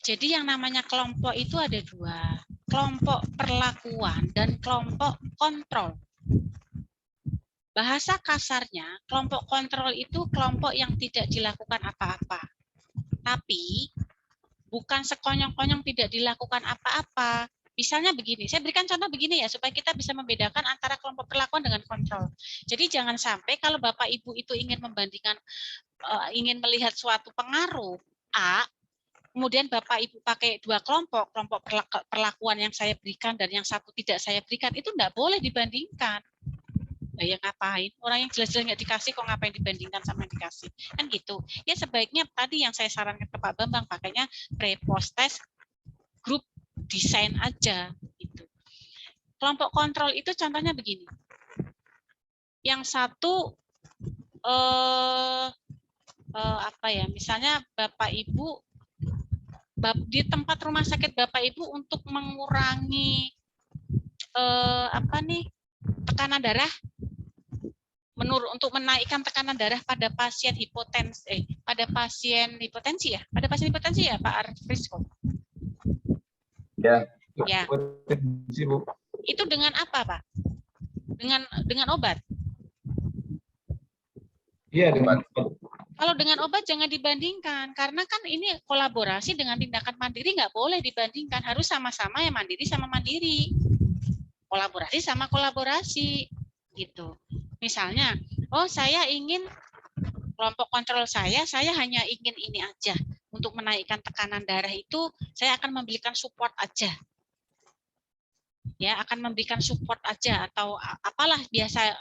Jadi yang namanya kelompok itu ada 2, kelompok perlakuan dan kelompok kontrol. Bahasa kasarnya, kelompok kontrol itu kelompok yang tidak dilakukan apa-apa. Tapi bukan sekonyong-konyong tidak dilakukan apa-apa. Misalnya begini, saya berikan contoh begini ya, supaya kita bisa membedakan antara kelompok perlakuan dengan kontrol. Jadi jangan sampai kalau Bapak Ibu itu ingin membandingkan, ingin melihat suatu pengaruh A, kemudian Bapak Ibu pakai 2 kelompok perlakuan yang saya berikan dan yang satu tidak saya berikan, itu enggak boleh dibandingkan. Nah, ya ngapain? Orang yang jelas-jelas nggak dikasih kok ngapain dibandingkan sama yang dikasih? Kan gitu. Ya sebaiknya tadi yang saya sarankan ke Pak Bambang, pakainya pre-post test grup desain aja gitu. Kelompok kontrol itu contohnya begini. Yang satu misalnya Bapak Ibu di tempat rumah sakit Bapak Ibu untuk mengurangi tekanan darah, untuk menaikkan tekanan darah pada pasien hipotensi, pada pasien hipotensi ya Pak Arvisko? Ya. Ya. Itu dengan apa Pak? Dengan obat? Iya, dengan obat. Kalau dengan obat jangan dibandingkan, karena kan ini kolaborasi dengan tindakan mandiri, nggak boleh dibandingkan, harus sama-sama ya, mandiri sama mandiri, kolaborasi sama kolaborasi, gitu. Misalnya, saya ingin kelompok kontrol saya hanya ingin ini aja, untuk menaikkan tekanan darah itu saya akan memberikan support aja. Ya, akan memberikan support aja atau apalah biasa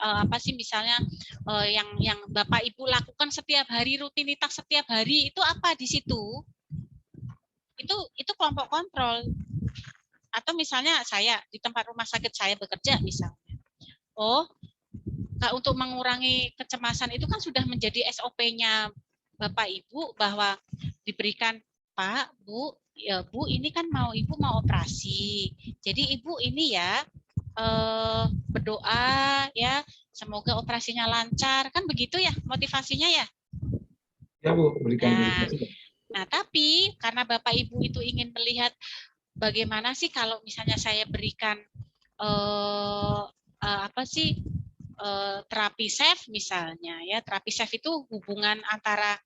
misalnya yang Bapak Ibu lakukan setiap hari, rutinitas setiap hari itu apa di situ? Itu kelompok kontrol. Atau misalnya saya di tempat rumah sakit saya bekerja misalnya. Untuk mengurangi kecemasan itu kan sudah menjadi SOP-nya Bapak Ibu bahwa diberikan, Pak, Bu, ya Bu, ini kan Ibu mau operasi. Jadi Ibu ini ya berdoa ya, semoga operasinya lancar. Kan begitu ya motivasinya ya? Ya Bu, berikan motivasi. Nah, tapi karena Bapak Ibu itu ingin melihat bagaimana sih kalau misalnya saya berikan terapi SAFE misalnya ya. Terapi SAFE itu hubungan antara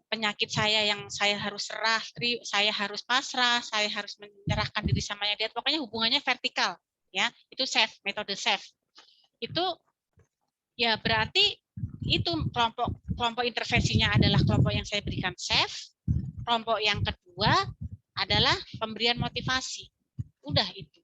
penyakit saya yang saya harus serah, saya harus pasrah, saya harus menyerahkan diri sama yang dia. Pokoknya hubungannya vertikal ya. Itu SAFE, metode SAFE. Itu ya berarti itu kelompok intervensinya adalah kelompok yang saya berikan SAFE. Kelompok yang kedua adalah pemberian motivasi. Udah itu.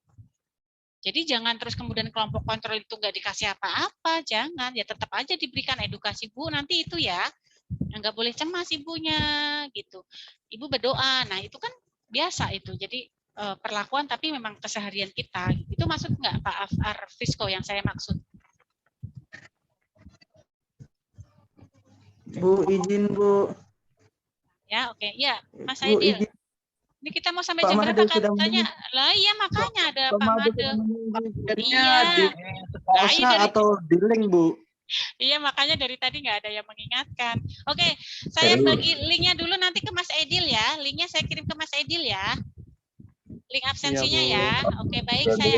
Jadi jangan terus kemudian kelompok kontrol itu nggak dikasih apa-apa, jangan. Ya tetap aja diberikan edukasi, Bu, nanti itu ya. Nggak boleh cemas ibunya, gitu. Ibu berdoa, nah itu kan biasa itu. Jadi perlakuan tapi memang keseharian kita. Itu maksud nggak Pak Arfisko yang saya maksud? Bu, izin Bu. Ya, oke. Ya, Mas Bu, Aidil. izin. Ini kita mau sampai Pak jam berapa Made sudah katanya? Lah iya makanya ada Pak Pak Made Made. Iya. Di Lah, iya dari, atau di link Bu. iya makanya dari tadi nggak ada yang mengingatkan. Oke, saya bagi linknya dulu nanti ke Mas Aidil ya. Linknya saya kirim ke Mas Aidil ya. Link absensinya Iya, Bu. ya. Oke, baik saya